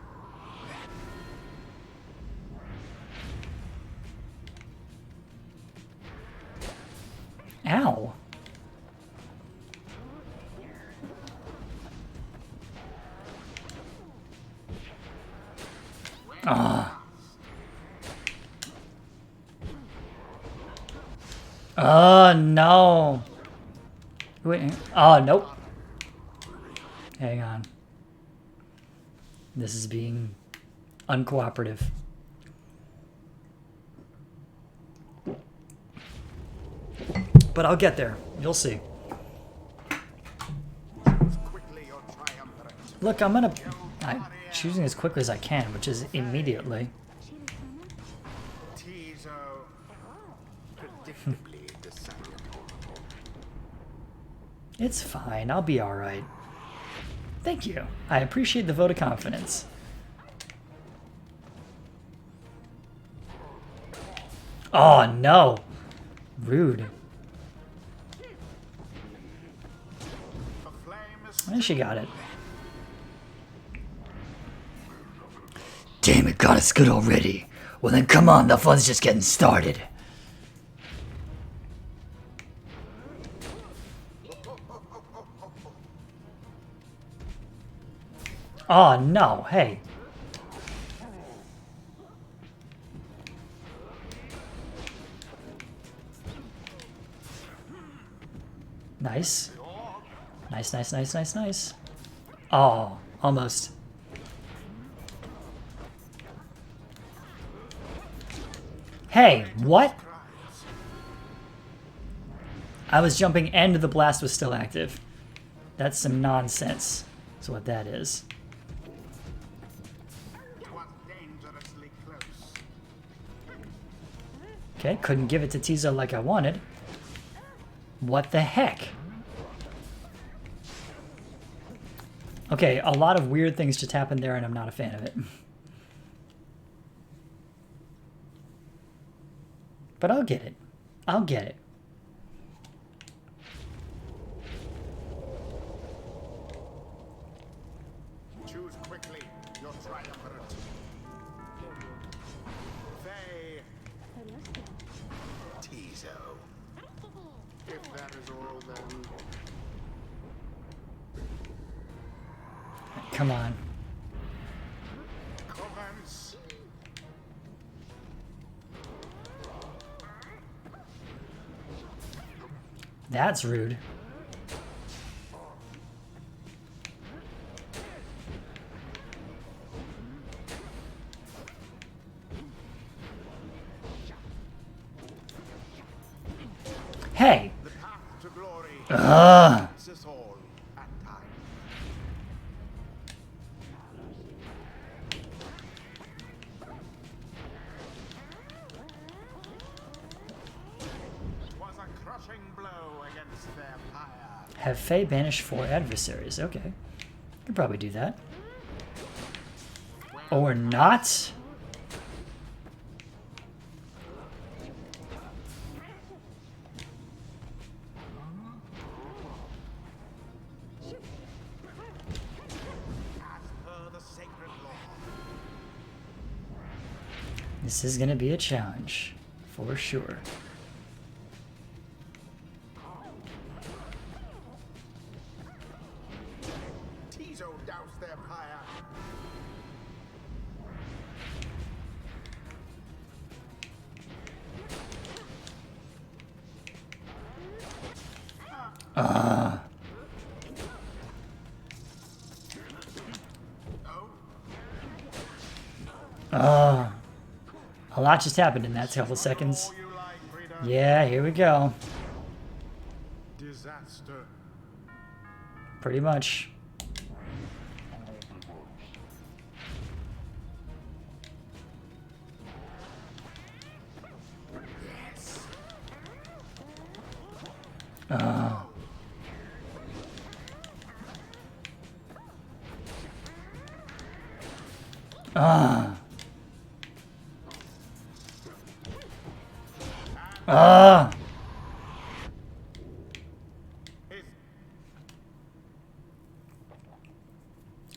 Ow. Ah. Oh, no. Wait. Oh, nope. Hang on. This is being uncooperative. But I'll get there. You'll see. Quickly your triumvirate. Look, I'm choosing as quickly as I can, which is immediately. Tizo. Predictably decided. It's fine. I'll be alright. Thank you. I appreciate the vote of confidence. Oh, no. Rude. The flame is And she got it. Damn, it got us good already. Well then come on, the fun's just getting started. Oh, no. Hey. Nice. Nice, nice, nice, nice, nice. Oh, almost. Hey, what? I was jumping and the blast was still active. That's some nonsense. That's what that is. It was dangerously close. Okay, couldn't give it to Tizo like I wanted. What the heck? Okay, a lot of weird things just happened there, and I'm not a fan of it. But I'll get it. I'll get it. Choose quickly your triumvirate. Faye. Tizo. If that is all, then Come on. commence. That's rude. Hey! The path to glory Ugh! leads us all at times. Was a crushing blow against their pyre. Have Faye banish 4 adversaries. Okay. Could probably do that. Or not? As per the sacred law. This is gonna be a challenge. For sure. Tizo doused their pyre. A lot just happened in that couple seconds. All you like, reader. Yeah, here we go. Disaster. Pretty much.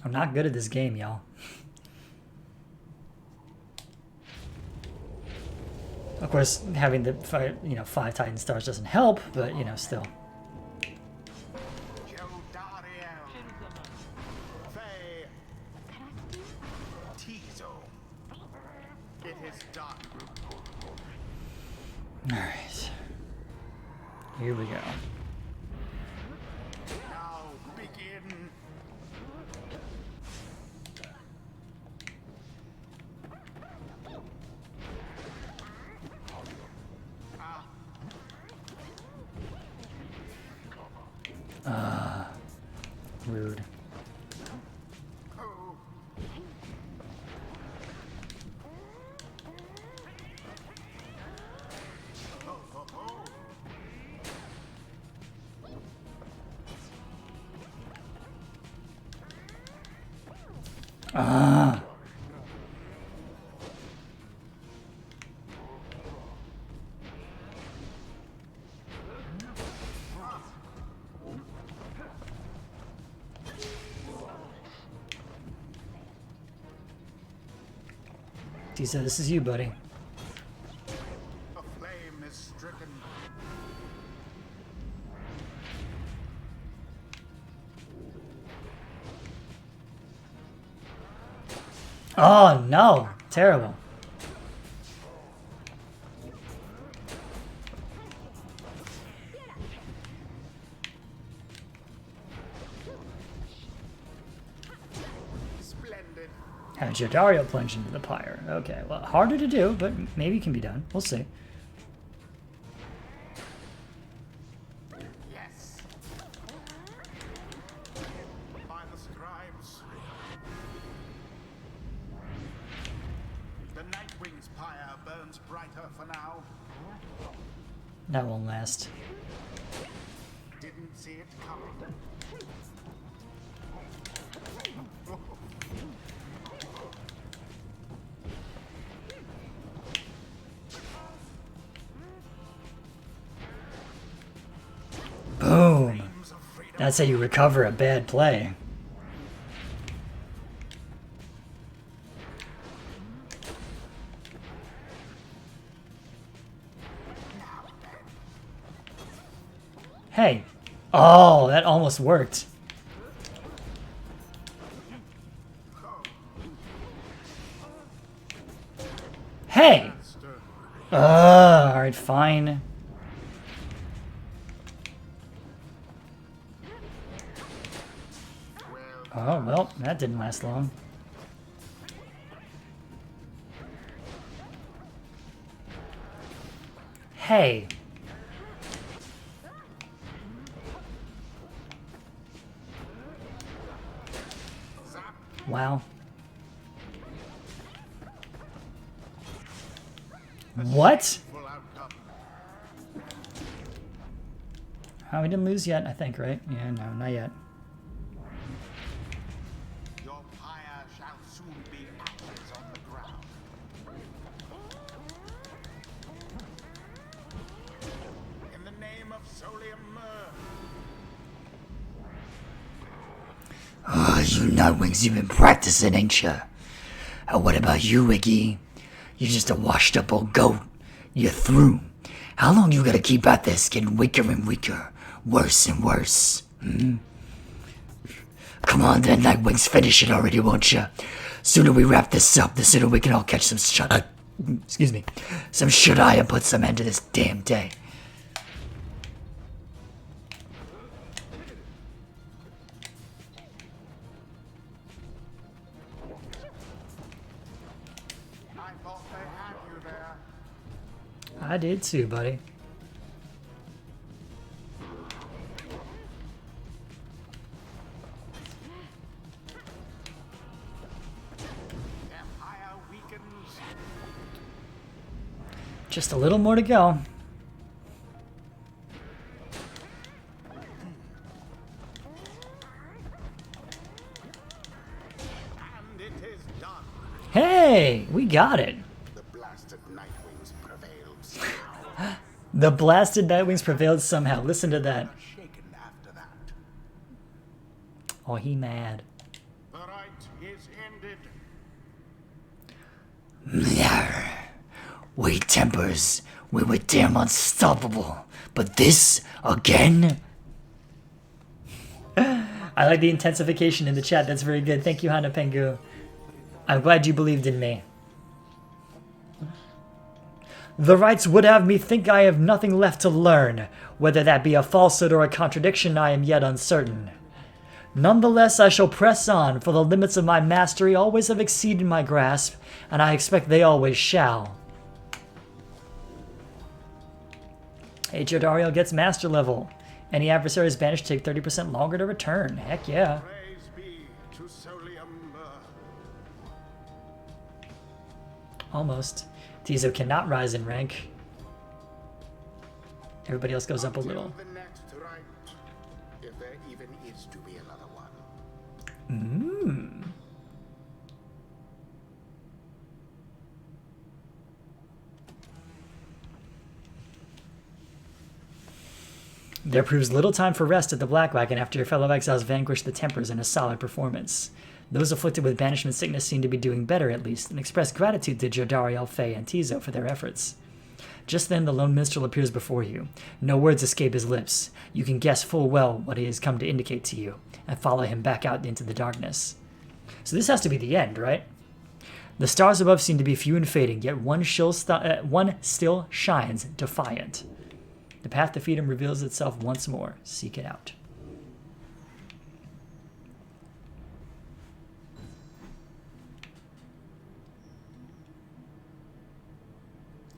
I'm not good at this game, y'all. Of course, having the 5 Titan stars doesn't help, but still. Dariel. Faye. Tizo. It is done. All right. Here we go. Now begin. Rude. Oh. Oh, oh, oh. Tisa, this is you, buddy. A flame is stricken. Oh no! Terrible. Splendid. Had Jodario plunge into the pyre. Okay, well, harder to do, but maybe it can be done. We'll see. Yes. By the scribes. The Nightwing's pyre burns brighter for now. That won't last. Didn't see it coming. That's how you recover a bad play. Hey. Oh, that almost worked. Hey. Alright, fine. Oh, well, that didn't last long. Hey. Wow. What? Oh, we didn't lose yet, I think, right? Yeah, no, not yet. Your pyre shall soon be ashes on the ground. In the name of Solium Oh, you Nightwings, you've been practicing, ain't ya? And what about you, Iggy? You're just a washed up old goat. You're through. How long you gotta keep at this, getting weaker and weaker? Worse and worse. Come on then, Nightwings, finish it already, won't ya? Sooner we wrap this up, the sooner we can all catch some some shut-eye and put some end to this damn day. I thought they had you there. I did too, buddy. Empire weakens. Just a little more to go. And it is done. Hey, we got it. The blasted Nightwings prevailed somehow. The blasted Nightwings prevailed somehow. Listen to that. Shaken after that. Oh, he mad. The right is ended. We Tempers, we were damn unstoppable. But this, again? I like the intensification in the chat. That's very good. Thank you, Hana Pengu. I'm glad you believed in me. The rites would have me think I have nothing left to learn. Whether that be a falsehood or a contradiction, I am yet uncertain. Nonetheless, I shall press on, for the limits of my mastery always have exceeded my grasp, and I expect they always shall. Hey, Jodariel gets master level. Any adversaries banished take 30% longer to return. Heck yeah. Praise be to Solium. Almost. Tizo cannot rise in rank. Everybody else goes up a little. Till the next rite, if there even is to be another one. There proves little time for rest at the Black Wagon after your fellow exiles vanquish the Tempers in a solid performance. Those afflicted with banishment sickness seem to be doing better at least, and express gratitude to Jodariel, Faye, and Tizo for their efforts. Just then the lone minstrel appears before you. No words escape his lips. You can guess full well what he has come to indicate to you, and follow him back out into the darkness. So this has to be the end, right? The stars above seem to be few and fading, yet one still shines defiant. The path to freedom reveals itself once more. Seek it out.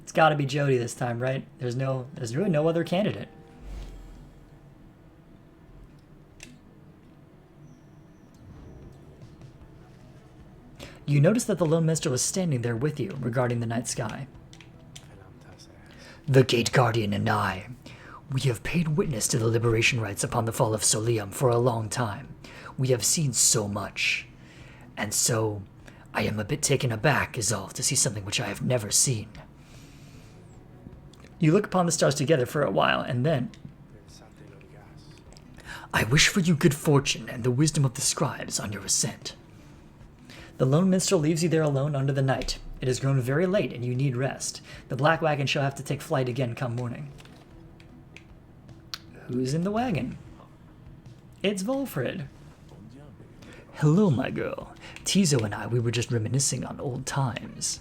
It's got to be Jody this time, right? There's really no other candidate. You notice that the lone minstrel is standing there with you, regarding the night sky. The Gate Guardian and I, we have paid witness to the liberation rites upon the fall of Solium for a long time. We have seen so much. And so, I am a bit taken aback, is all, to see something which I have never seen. You look upon the stars together for a while, and then... I wish for you good fortune and the wisdom of the scribes on your ascent. The lone minstrel leaves you there alone under the night. It has grown very late and you need rest. The black wagon shall have to take flight again come morning. Who's in the wagon? It's Volfred. Hello, my girl. Tizo and I, we were just reminiscing on old times.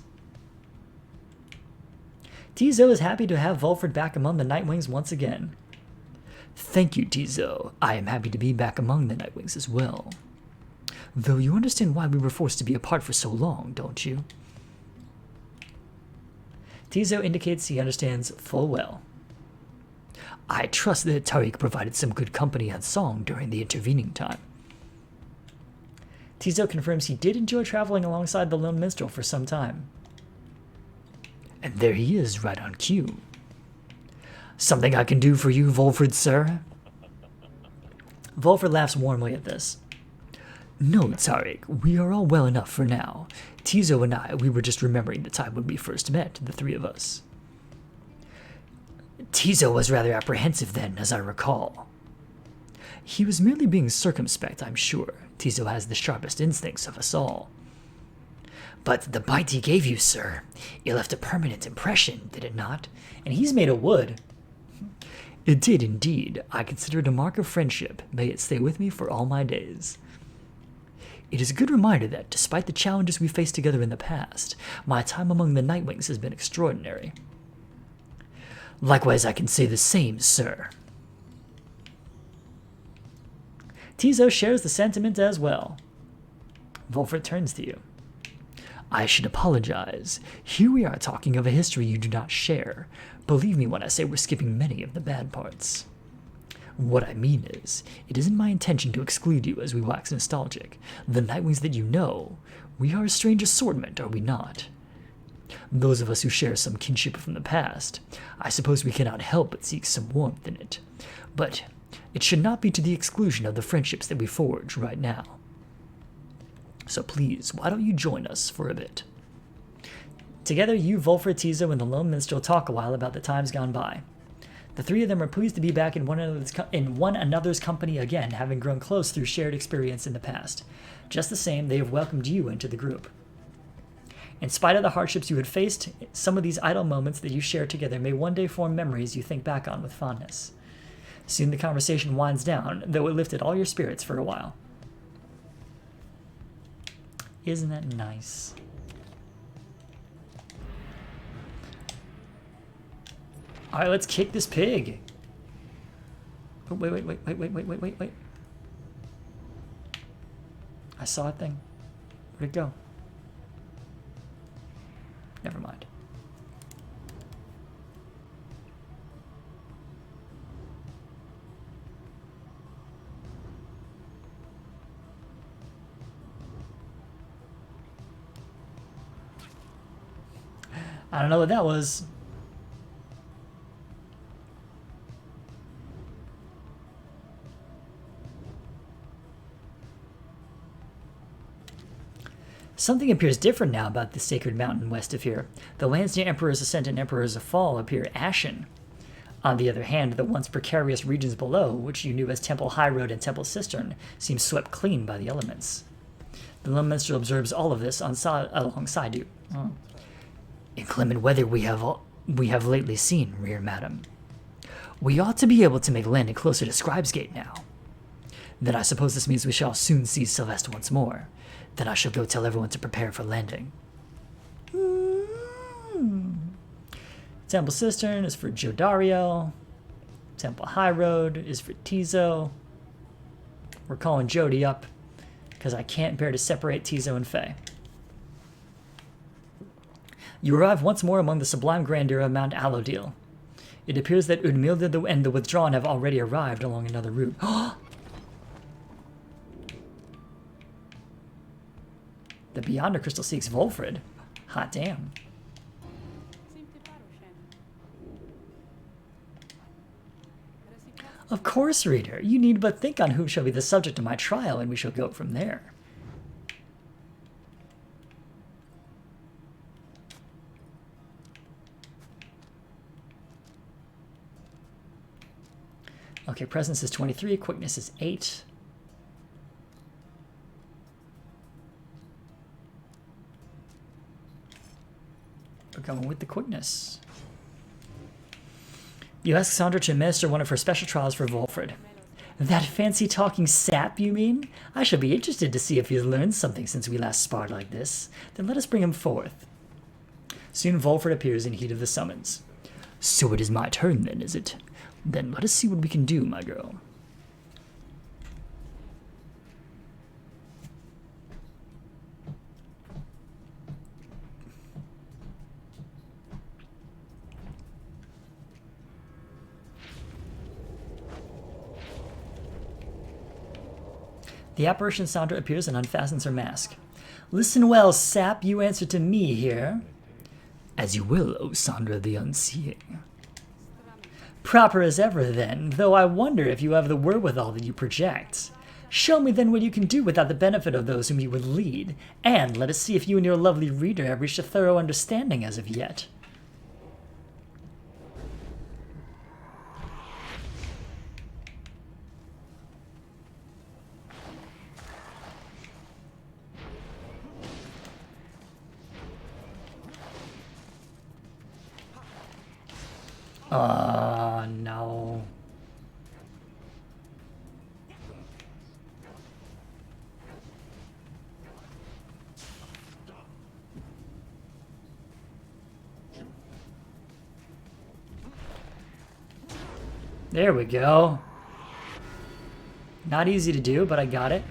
Tizo is happy to have Volfred back among the Nightwings once again. Thank you, Tizo. I am happy to be back among the Nightwings as well. Though you understand why we were forced to be apart for so long, don't you? Tizo indicates he understands full well. I trust that Tariq provided some good company and song during the intervening time. Tizo confirms he did enjoy traveling alongside the lone minstrel for some time. And there he is, right on cue. Something I can do for you, Volfred, sir? Volfred laughs warmly at this. No, Tariq, we are all well enough for now. Tizo and I, we were just remembering the time when we first met, the three of us. Tizo was rather apprehensive then, as I recall. He was merely being circumspect, I'm sure. Tizo has the sharpest instincts of us all. But the bite he gave you, sir, it left a permanent impression, did it not? And he's made of wood. It did indeed. I consider it a mark of friendship. May it stay with me for all my days. It is a good reminder that, despite the challenges we faced together in the past, my time among the Nightwings has been extraordinary. Likewise, I can say the same, sir. Tizo shares the sentiment as well. Volfred turns to you. I should apologize. Here we are talking of a history you do not share. Believe me when I say we're skipping many of the bad parts. What I mean is, it isn't my intention to exclude you as we wax nostalgic. The Nightwings that you know, we are a strange assortment, are we not? Those of us who share some kinship from the past, I suppose we cannot help but seek some warmth in it. But it should not be to the exclusion of the friendships that we forge right now. So please, why don't you join us for a bit? Together, you, Volfred, Tizo, and the lone minstrel talk a while about the times gone by. The three of them are pleased to be back in one another's company again, having grown close through shared experience in the past. Just the same, they have welcomed you into the group. In spite of the hardships you had faced, some of these idle moments that you share together may one day form memories you think back on with fondness. Soon the conversation winds down, though it lifted all your spirits for a while. Isn't that nice? Alright, let's kick this pig. Oh, wait. I saw a thing. Where'd it go? Never mind. I don't know what that was. Something appears different now about the sacred mountain west of here. The lands near Emperor's Ascent and Emperor's Fall appear ashen. On the other hand, the once precarious regions below, which you knew as Temple High Road and Temple Cistern, seem swept clean by the elements. The lone minstrel observes all of this alongside you. Inclement weather we have lately seen, rear madam. We ought to be able to make landing closer to Scribe's Gate now. Then I suppose this means we shall soon see Sylvester once more. Then I shall go tell everyone to prepare for landing. Temple Cistern is for Jodariel. Temple High Road is for Tizo. We're calling Jody up because I can't bear to separate Tizo and Faye. You arrive once more among the sublime grandeur of Mount Allodil. It appears that Udmilda and the Withdrawn have already arrived along another route. The Beyonder Crystal seeks Volfred. Hot damn. Of course, reader. You need but think on who shall be the subject of my trial, and we shall go from there. Okay, presence is 23, quickness is 8. We're going with the quickness. You ask Sandra to administer one of her special trials for Volfred. That fancy talking sap, you mean? I shall be interested to see if he has learned something since we last sparred like this. Then let us bring him forth. Soon Volfred appears in heat of the summons. So it is my turn then, is it? Then let us see what we can do, my girl. The apparition Sandra appears and unfastens her mask. Listen well, sap, you answer to me here. As you will, O Sandra the Unseeing. Proper as ever, then, though I wonder if you have the wherewithal that you project. Show me then what you can do without the benefit of those whom you would lead, and let us see if you and your lovely reader have reached a thorough understanding as of yet. No. There we go. Not easy to do, but I got it.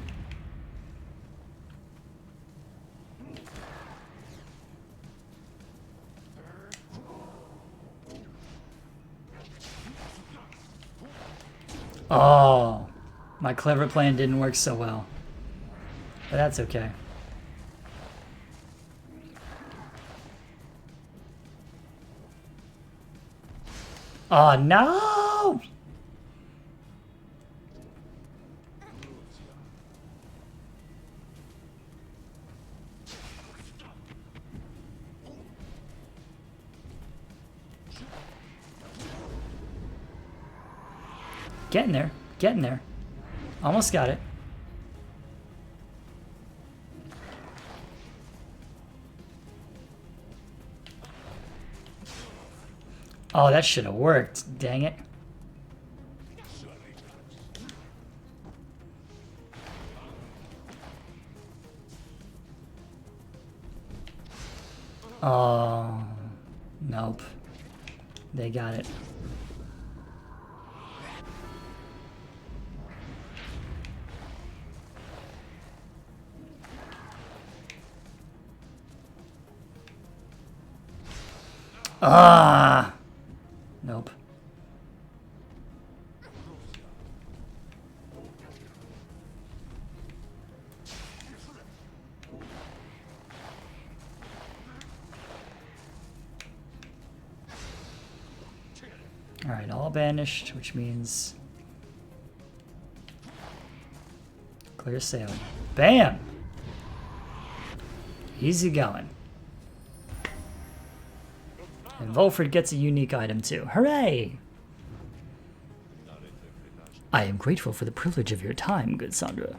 Oh, my clever plan didn't work so well. But that's okay. Oh, no! Getting there. Getting there. Almost got it. Oh, that should have worked. Dang it. Oh, nope. They got it. Ah! Nope. Alright, all banished, which means clear sailing. Bam! Easy going. And Volfred gets a unique item too. Hooray! I am grateful for the privilege of your time, good Sandra.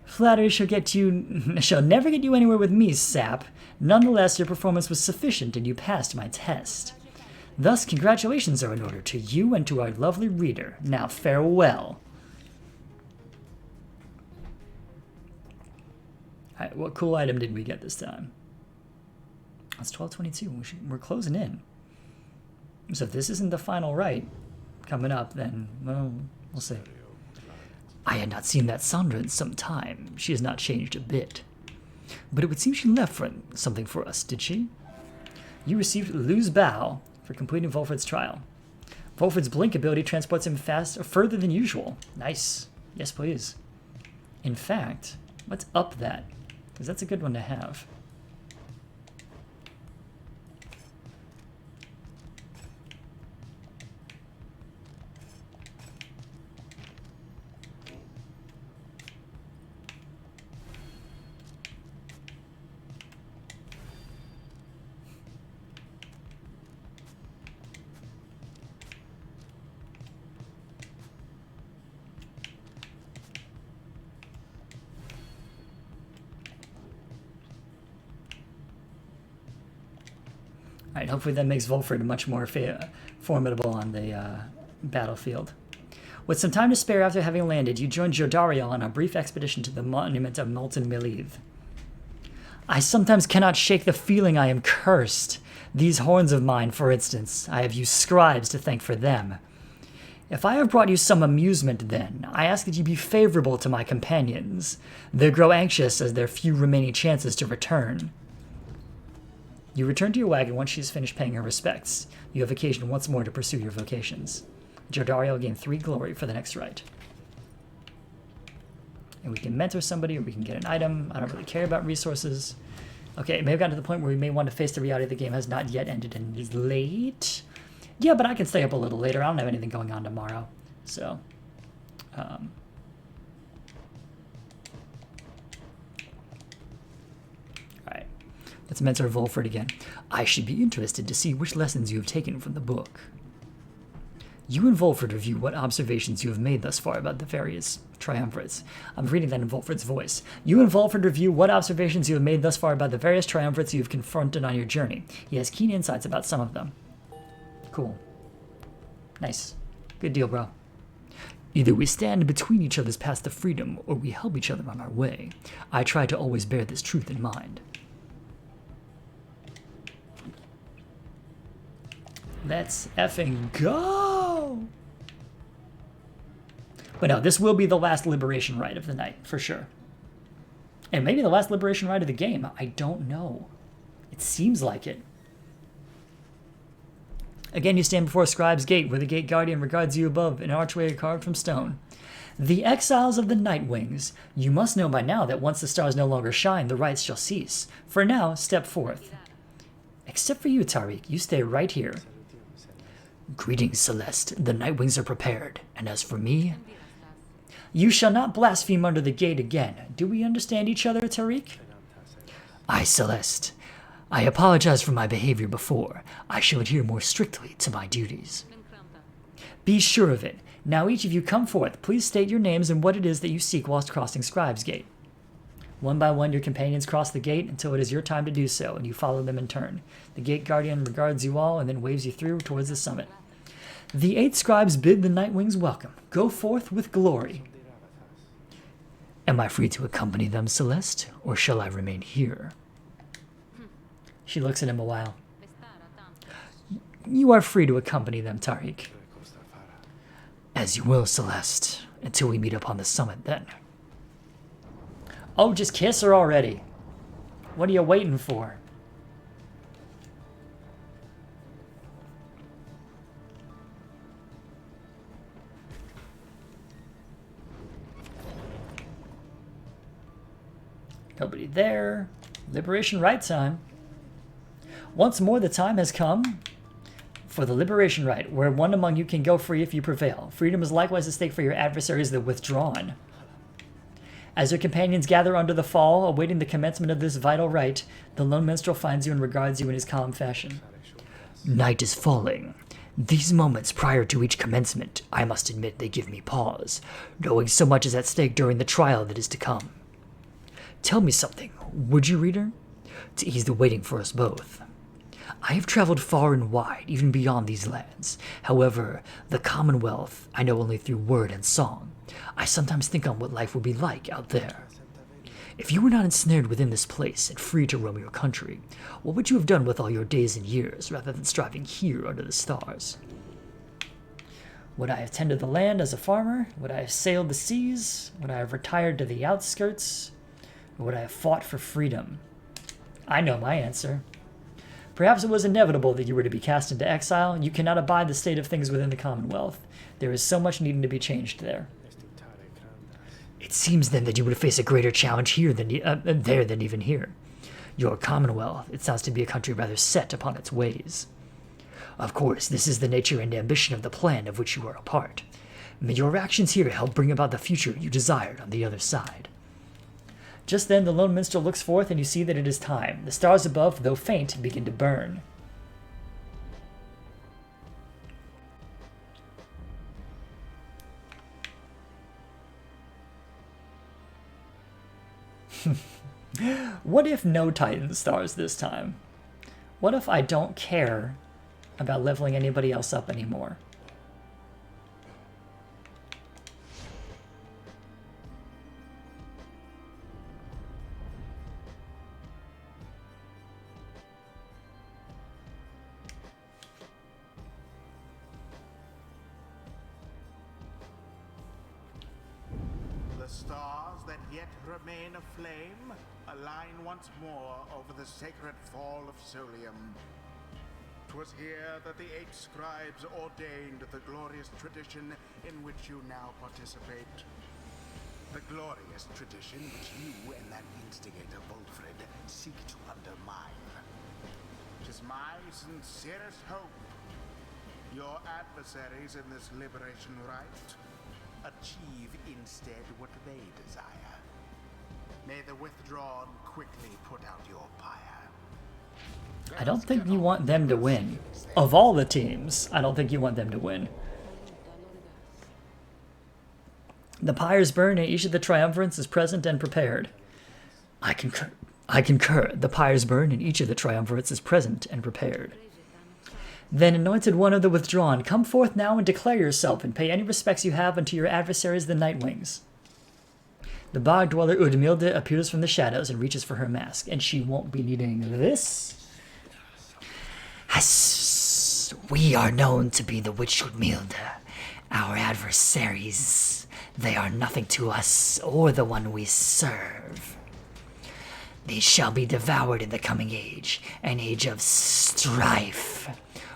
Flattery shall never get you anywhere with me, sap. Nonetheless, your performance was sufficient and you passed my test. Thus, congratulations are in order to you and to our lovely reader. Now, farewell. Alright, what cool item did we get this time? It's 12:22. We're closing in. So if this isn't the final right coming up, then, well, we'll see. I had not seen that Sandra in some time. She has not changed a bit. But it would seem she left something for us, did she? You received Lou's Bow for completing Volfred's trial. Volfred's blink ability transports him further than usual. Nice. Yes, please. In fact, let's up that, because that's a good one to have. Alright, hopefully that makes Volfred much more formidable on the battlefield. With some time to spare after having landed, you joined Jodariel on a brief expedition to the monument of Molten Melive. I sometimes cannot shake the feeling I am cursed. These horns of mine, for instance, I have used scribes to thank for them. If I have brought you some amusement, then, I ask that you be favorable to my companions. They grow anxious as their few remaining chances to return. You return to your wagon once she has finished paying her respects. You have occasion once more to pursue your vocations. Jodariel will gain 3 glory for the next rite. And we can mentor somebody, or we can get an item. I don't really care about resources. Okay, it may have gotten to the point where we may want to face the reality the game has not yet ended and is late. Yeah, but I can stay up a little later. I don't have anything going on tomorrow. So, alright. Let's mentor Volfred again. I should be interested to see which lessons you have taken from the book. You and Volfred review what observations you have made thus far about the various triumvirates. I'm reading that in Volfred's voice. You and Volfred review what observations you have made thus far about the various triumvirates you have confronted on your journey. He has keen insights about some of them. Cool. Nice. Good deal, bro. Either we stand between each other's paths to freedom, or we help each other on our way. I try to always bear this truth in mind. Let's effing go! But no, this will be the last liberation rite of the night, for sure. And maybe the last liberation rite of the game. I don't know. It seems like it. Again, you stand before Scribe's Gate, where the gate guardian regards you above, an archway carved from stone. The exiles of the Night Wings. You must know by now that once the stars no longer shine, the rites shall cease. For now, step forth. Except for you, Tariq, you stay right here. Greetings, Celeste. The Night Wings are prepared. And as for me, you shall not blaspheme under the gate again. Do we understand each other, Tariq? Aye, Celeste. I apologize for my behavior before. I shall adhere more strictly to my duties. Be sure of it. Now each of you come forth. Please state your names and what it is that you seek whilst crossing Scribe's Gate. One by one, your companions cross the gate until it is your time to do so, and you follow them in turn. The gate guardian regards you all and then waves you through towards the summit. The 8 scribes bid the Night Wings welcome. Go forth with glory. Am I free to accompany them, Celeste, or shall I remain here? She looks at him a while. You are free to accompany them, Tariq. As you will, Celeste, until we meet up on the summit then. Oh, just kiss her already. What are you waiting for? Nobody there. Liberation rite time. Once more the time has come for the liberation rite, where one among you can go free if you prevail. Freedom is likewise at stake for your adversaries, the withdrawn. As your companions gather under the fall, awaiting the commencement of this vital rite, the lone minstrel finds you and regards you in his calm fashion. Night is falling. These moments prior to each commencement, I must admit they give me pause, knowing so much is at stake during the trial that is to come. Tell me something, would you, reader? To ease the waiting for us both. I have traveled far and wide, even beyond these lands. However, the Commonwealth I know only through word and song. I sometimes think on what life would be like out there. If you were not ensnared within this place and free to roam your country, what would you have done with all your days and years rather than striving here under the stars? Would I have tended the land as a farmer? Would I have sailed the seas? Would I have retired to the outskirts? Or would I have fought for freedom? I know my answer. Perhaps it was inevitable that you were to be cast into exile. You cannot abide the state of things within the Commonwealth. There is so much needing to be changed there. It seems then that you would face a greater challenge here than there than even here. Your Commonwealth, it sounds to be a country rather set upon its ways. Of course, this is the nature and ambition of the plan of which you are a part. May your actions here help bring about the future you desired on the other side. Just then the lone minstrel looks forth, and you see that it is time. The stars above, though faint, begin to burn. What if no Titan stars this time? What if I don't care about leveling anybody else up anymore? The stars that yet remain aflame align once more over the sacred fall of Solium. 'Twas here that the 8 scribes ordained the glorious tradition in which you now participate. The glorious tradition which you and that instigator Volfred seek to undermine. 'Tis my sincerest hope your adversaries in this liberation rite achieve instead what they desire. May the withdrawn quickly put out your pyre. I don't think you want them to win. Of all the teams, I don't think you want them to win. The pyres burn and each of the triumvirates is present and prepared. I concur. I concur. The pyres burn and each of the triumvirates is present and prepared. Then, anointed one of the withdrawn, come forth now and declare yourself and pay any respects you have unto your adversaries, the Nightwings. The bog dweller Udmilde appears from the shadows and reaches for her mask, and she won't be needing this. As we are known to be the witch Udmilde, our adversaries, they are nothing to us or the one we serve. They shall be devoured in the coming age, an age of strife,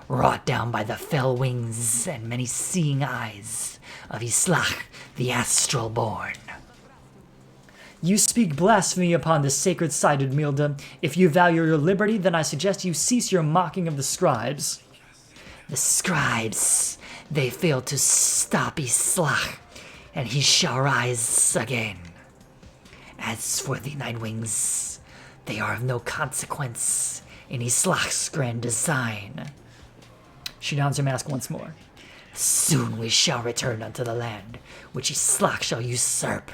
wrought down by the fell wings and many seeing eyes of Islach, the astral born. You speak blasphemy upon the sacred site, Udmilde. If you value your liberty, then I suggest you cease your mocking of the scribes. The scribes, they failed to stop Islach, and he shall rise again. As for the Nightwings, they are of no consequence in Islach's grand design. She dons her mask once more. Soon we shall return unto the land which Islach shall usurp,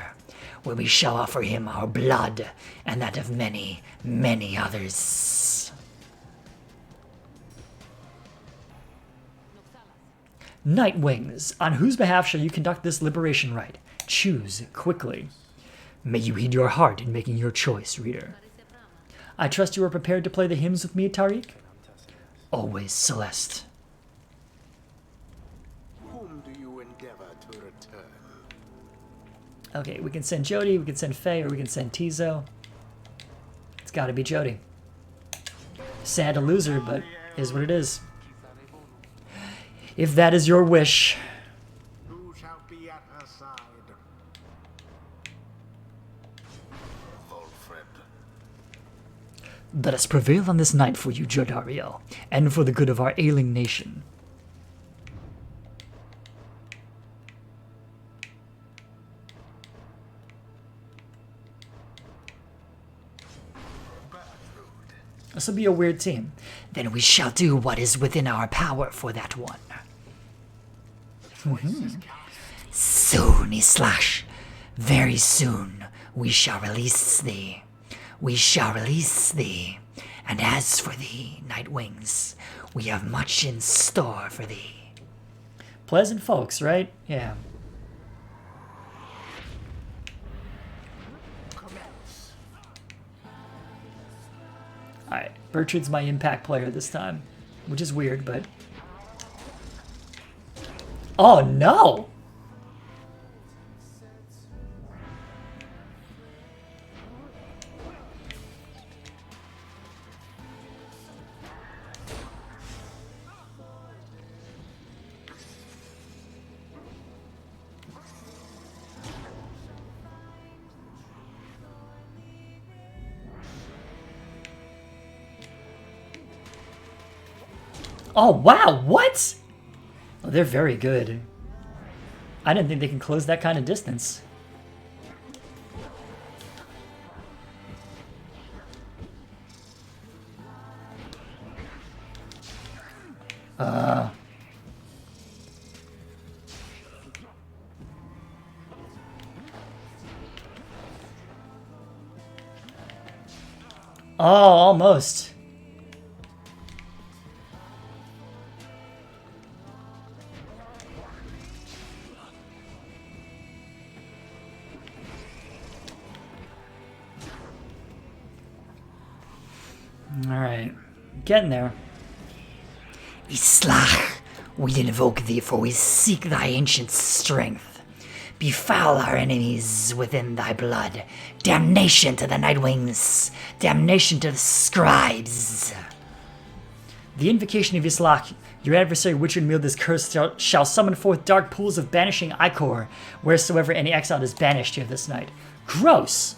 where we shall offer him our blood and that of many, many others. Nightwings, on whose behalf shall you conduct this liberation rite? Choose quickly. May you heed your heart in making your choice, reader. I trust you are prepared to play the hymns with me, Tariq? Always, Celeste. Whom do you endeavor to return? Okay, we can send Jody, we can send Faye, or we can send Tizo. It's gotta be Jody. Sad to lose her, but is what it is. If that is your wish. Who shall be at her side? Volfred. Let us prevail on this night for you, Jodariel, and for the good of our ailing nation. This will be a weird team. Then we shall do what is within our power for that one. Soon, Islach, very soon, we shall release thee. We shall release thee. And as for thee, Nightwings, we have much in store for thee. Pleasant folks, right? Yeah. Alright, Bertrand's my impact player this time, which is weird, but... Oh no! Oh, wow, what? Oh, they're very good. I didn't think they can close that kind of distance. Oh, almost. Alright. Getting there. Islach, we invoke thee, for we seek thy ancient strength. Befoul our enemies within thy blood. Damnation to the Nightwings. Damnation to the scribes. The invocation of Islach, your adversary Witcher this curse shall summon forth dark pools of banishing ichor, wheresoever any exile is banished here this night. Gross!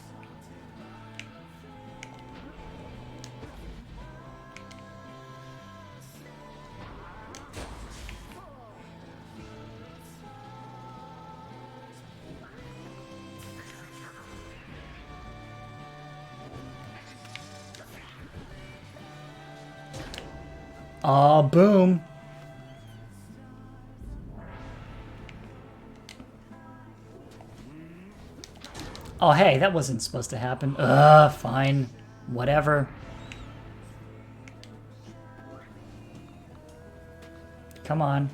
Aw, boom. Oh, hey, that wasn't supposed to happen. Fine. Whatever. Come on.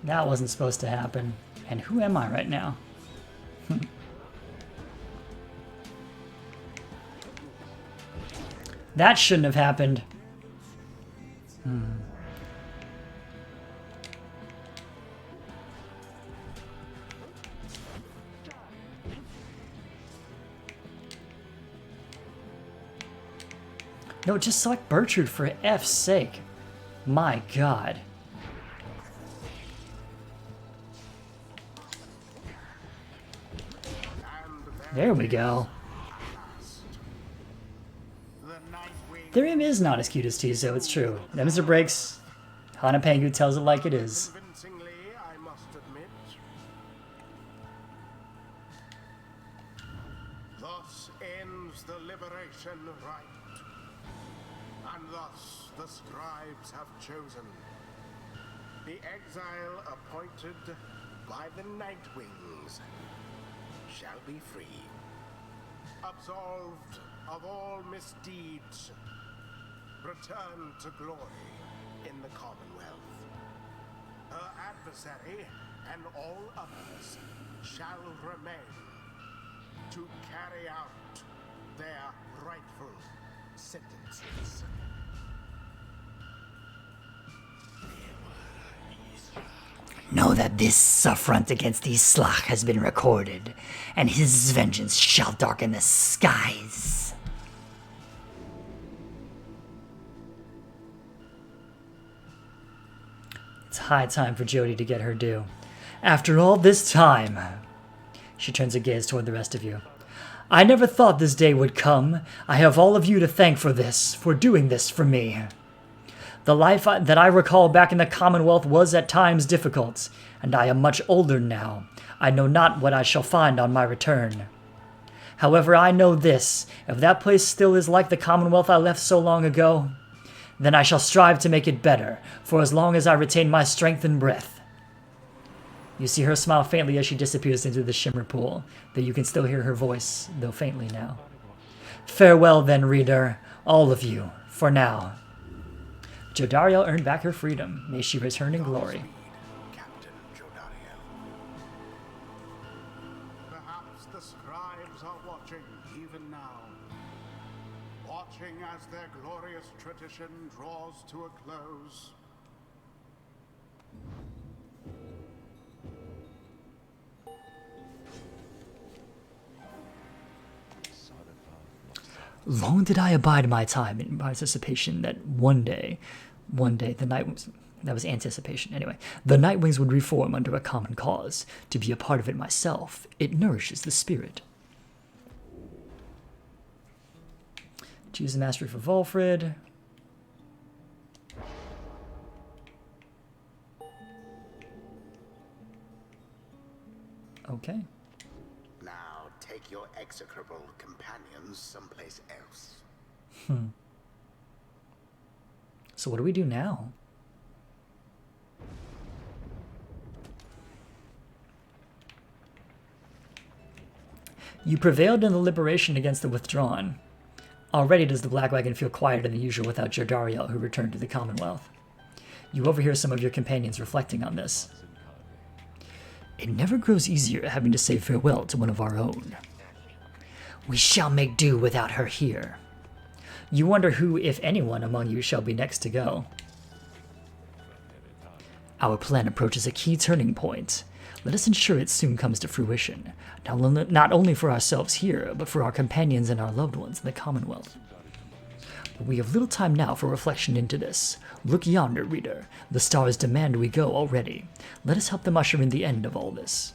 That wasn't supposed to happen. And who am I right now? That shouldn't have happened. No, just select Bertrude for F's sake. My God. There we go. Their aim is not as cute as Tizo, it's true. Them's the breaks. Hana Pengu tells it like it is. Convincingly, I must admit. Thus ends the liberation rite. And thus the scribes have chosen. The exile appointed by the Nightwings shall be free. Absolved of all misdeeds. Return to glory in the Commonwealth. Her adversary and all others shall remain to carry out their rightful sentences. Know that this affront against Islach has been recorded, and his vengeance shall darken the skies. It's high time for Jody to get her due. After all this time, she turns her gaze toward the rest of you. I never thought this day would come. I have all of you to thank for this, for doing this for me. The life that I recall back in the Commonwealth was at times difficult, and I am much older now. I know not what I shall find on my return. However, I know this, if that place still is like the Commonwealth I left so long ago, then I shall strive to make it better, for as long as I retain my strength and breath. You see her smile faintly as she disappears into the shimmer pool, though you can still hear her voice, though faintly now. Farewell then, reader, all of you, for now. Jodariel earned back her freedom. May she return in glory. Captain Jodariel. Perhaps the scribes are watching even now. Watching as their glorious tradition draws to a close. Long did I abide my time in anticipation that one day, the Nightwings, that was anticipation anyway, the Nightwings would reform under a common cause. To be a part of it myself, it nourishes the spirit. Choose the mastery for Volfred. Okay. Now take your execrable companions someplace else. So what do we do now? You prevailed in the liberation against the withdrawn. Already does the Black Wagon feel quieter than usual without Jodariel, who returned to the Commonwealth. You overhear some of your companions reflecting on this. It never grows easier having to say farewell to one of our own. We shall make do without her here. You wonder who, if anyone, among you shall be next to go. Our plan approaches a key turning point. Let us ensure it soon comes to fruition, not only for ourselves here, but for our companions and our loved ones in the Commonwealth. But we have little time now for reflection into this. Look yonder, reader. The stars demand we go already. Let us help them usher in the end of all this.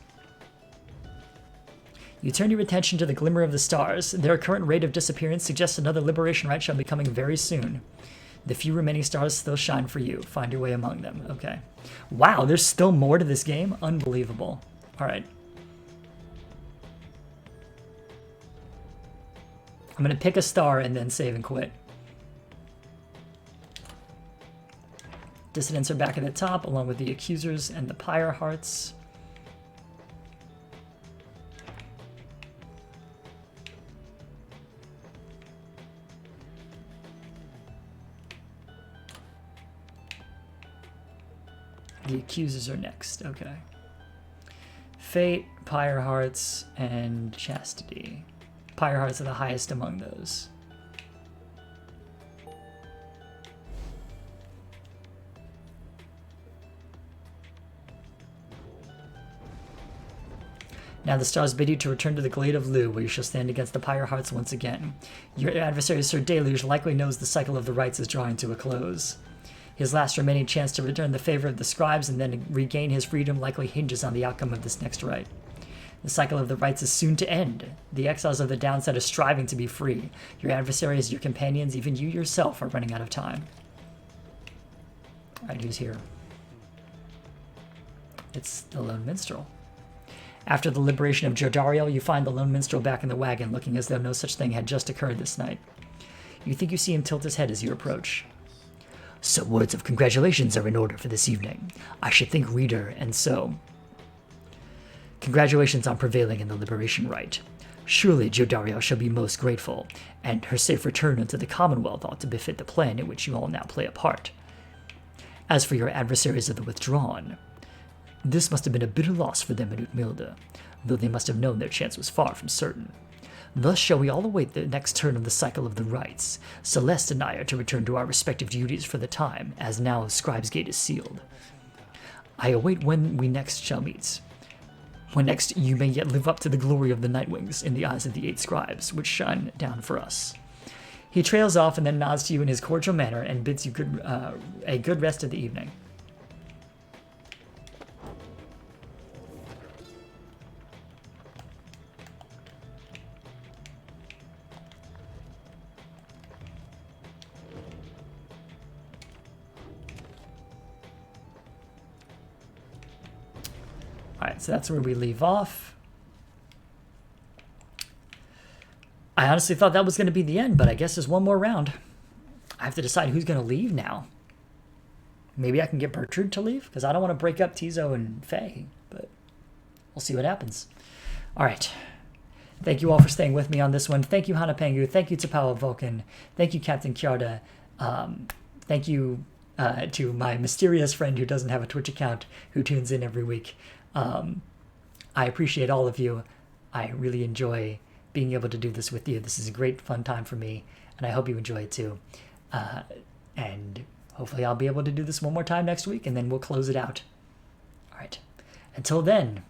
You turn your attention to the glimmer of the stars. Their current rate of disappearance suggests another liberation rite shall be coming very soon. The few remaining stars still shine for you. Find your way among them. Okay. Wow, there's still more to this game? Unbelievable. All right. I'm going to pick a star and then save and quit. Dissidents are back at the top, along with the accusers and the pyre hearts. The accusers are next, okay. Fate, pyre hearts, and chastity. Pyre hearts are the highest among those. Now the stars bid you to return to the Glade of Lu, where you shall stand against the Pyre Hearts once again. Your adversary, Sir Deluge, likely knows the cycle of the rites is drawing to a close. His last remaining chance to return the favor of the scribes and then regain his freedom likely hinges on the outcome of this next rite. The cycle of the rites is soon to end. The exiles of the downside are striving to be free. Your adversaries, your companions, even you yourself are running out of time. Alright, who's here? It's the Lone Minstrel. After the liberation of Jodariel, you find the Lone Minstrel back in the wagon, looking as though no such thing had just occurred this night. You think you see him tilt his head as you approach. So words of congratulations are in order for this evening. I should think, reader, and so. Congratulations on prevailing in the liberation rite. Surely Jodariel shall be most grateful, and her safe return into the Commonwealth ought to befit the plan in which you all now play a part. As for your adversaries of the Withdrawn, this must have been a bitter loss for them in Utmilda, though they must have known their chance was far from certain. Thus shall we all await the next turn of the cycle of the rites. Celeste and I are to return to our respective duties for the time, as now Scribe's Gate is sealed. I await when we next shall meet. When next you may yet live up to the glory of the Nightwings in the eyes of the 8 scribes, which shine down for us. He trails off and then nods to you in his cordial manner and bids you a good rest of the evening. Alright, so that's where we leave off. I honestly thought that was going to be the end, but I guess there's one more round. I have to decide who's going to leave now. Maybe I can get Bertrude to leave, because I don't want to break up Tizo and Faye, but we'll see what happens. Alright. Thank you all for staying with me on this one. Thank you, Hana Pengu. Thank you to Paolo Vulcan. Thank you, Captain Kiarda. Thank you to my mysterious friend who doesn't have a Twitch account who tunes in every week. I appreciate all of you. I really enjoy being able to do this with you. This is a great fun time for me, and I hope you enjoy it too. And hopefully I'll be able to do this one more time next week, and then we'll close it out. All right. Until then,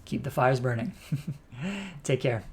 keep the fires burning. Take care.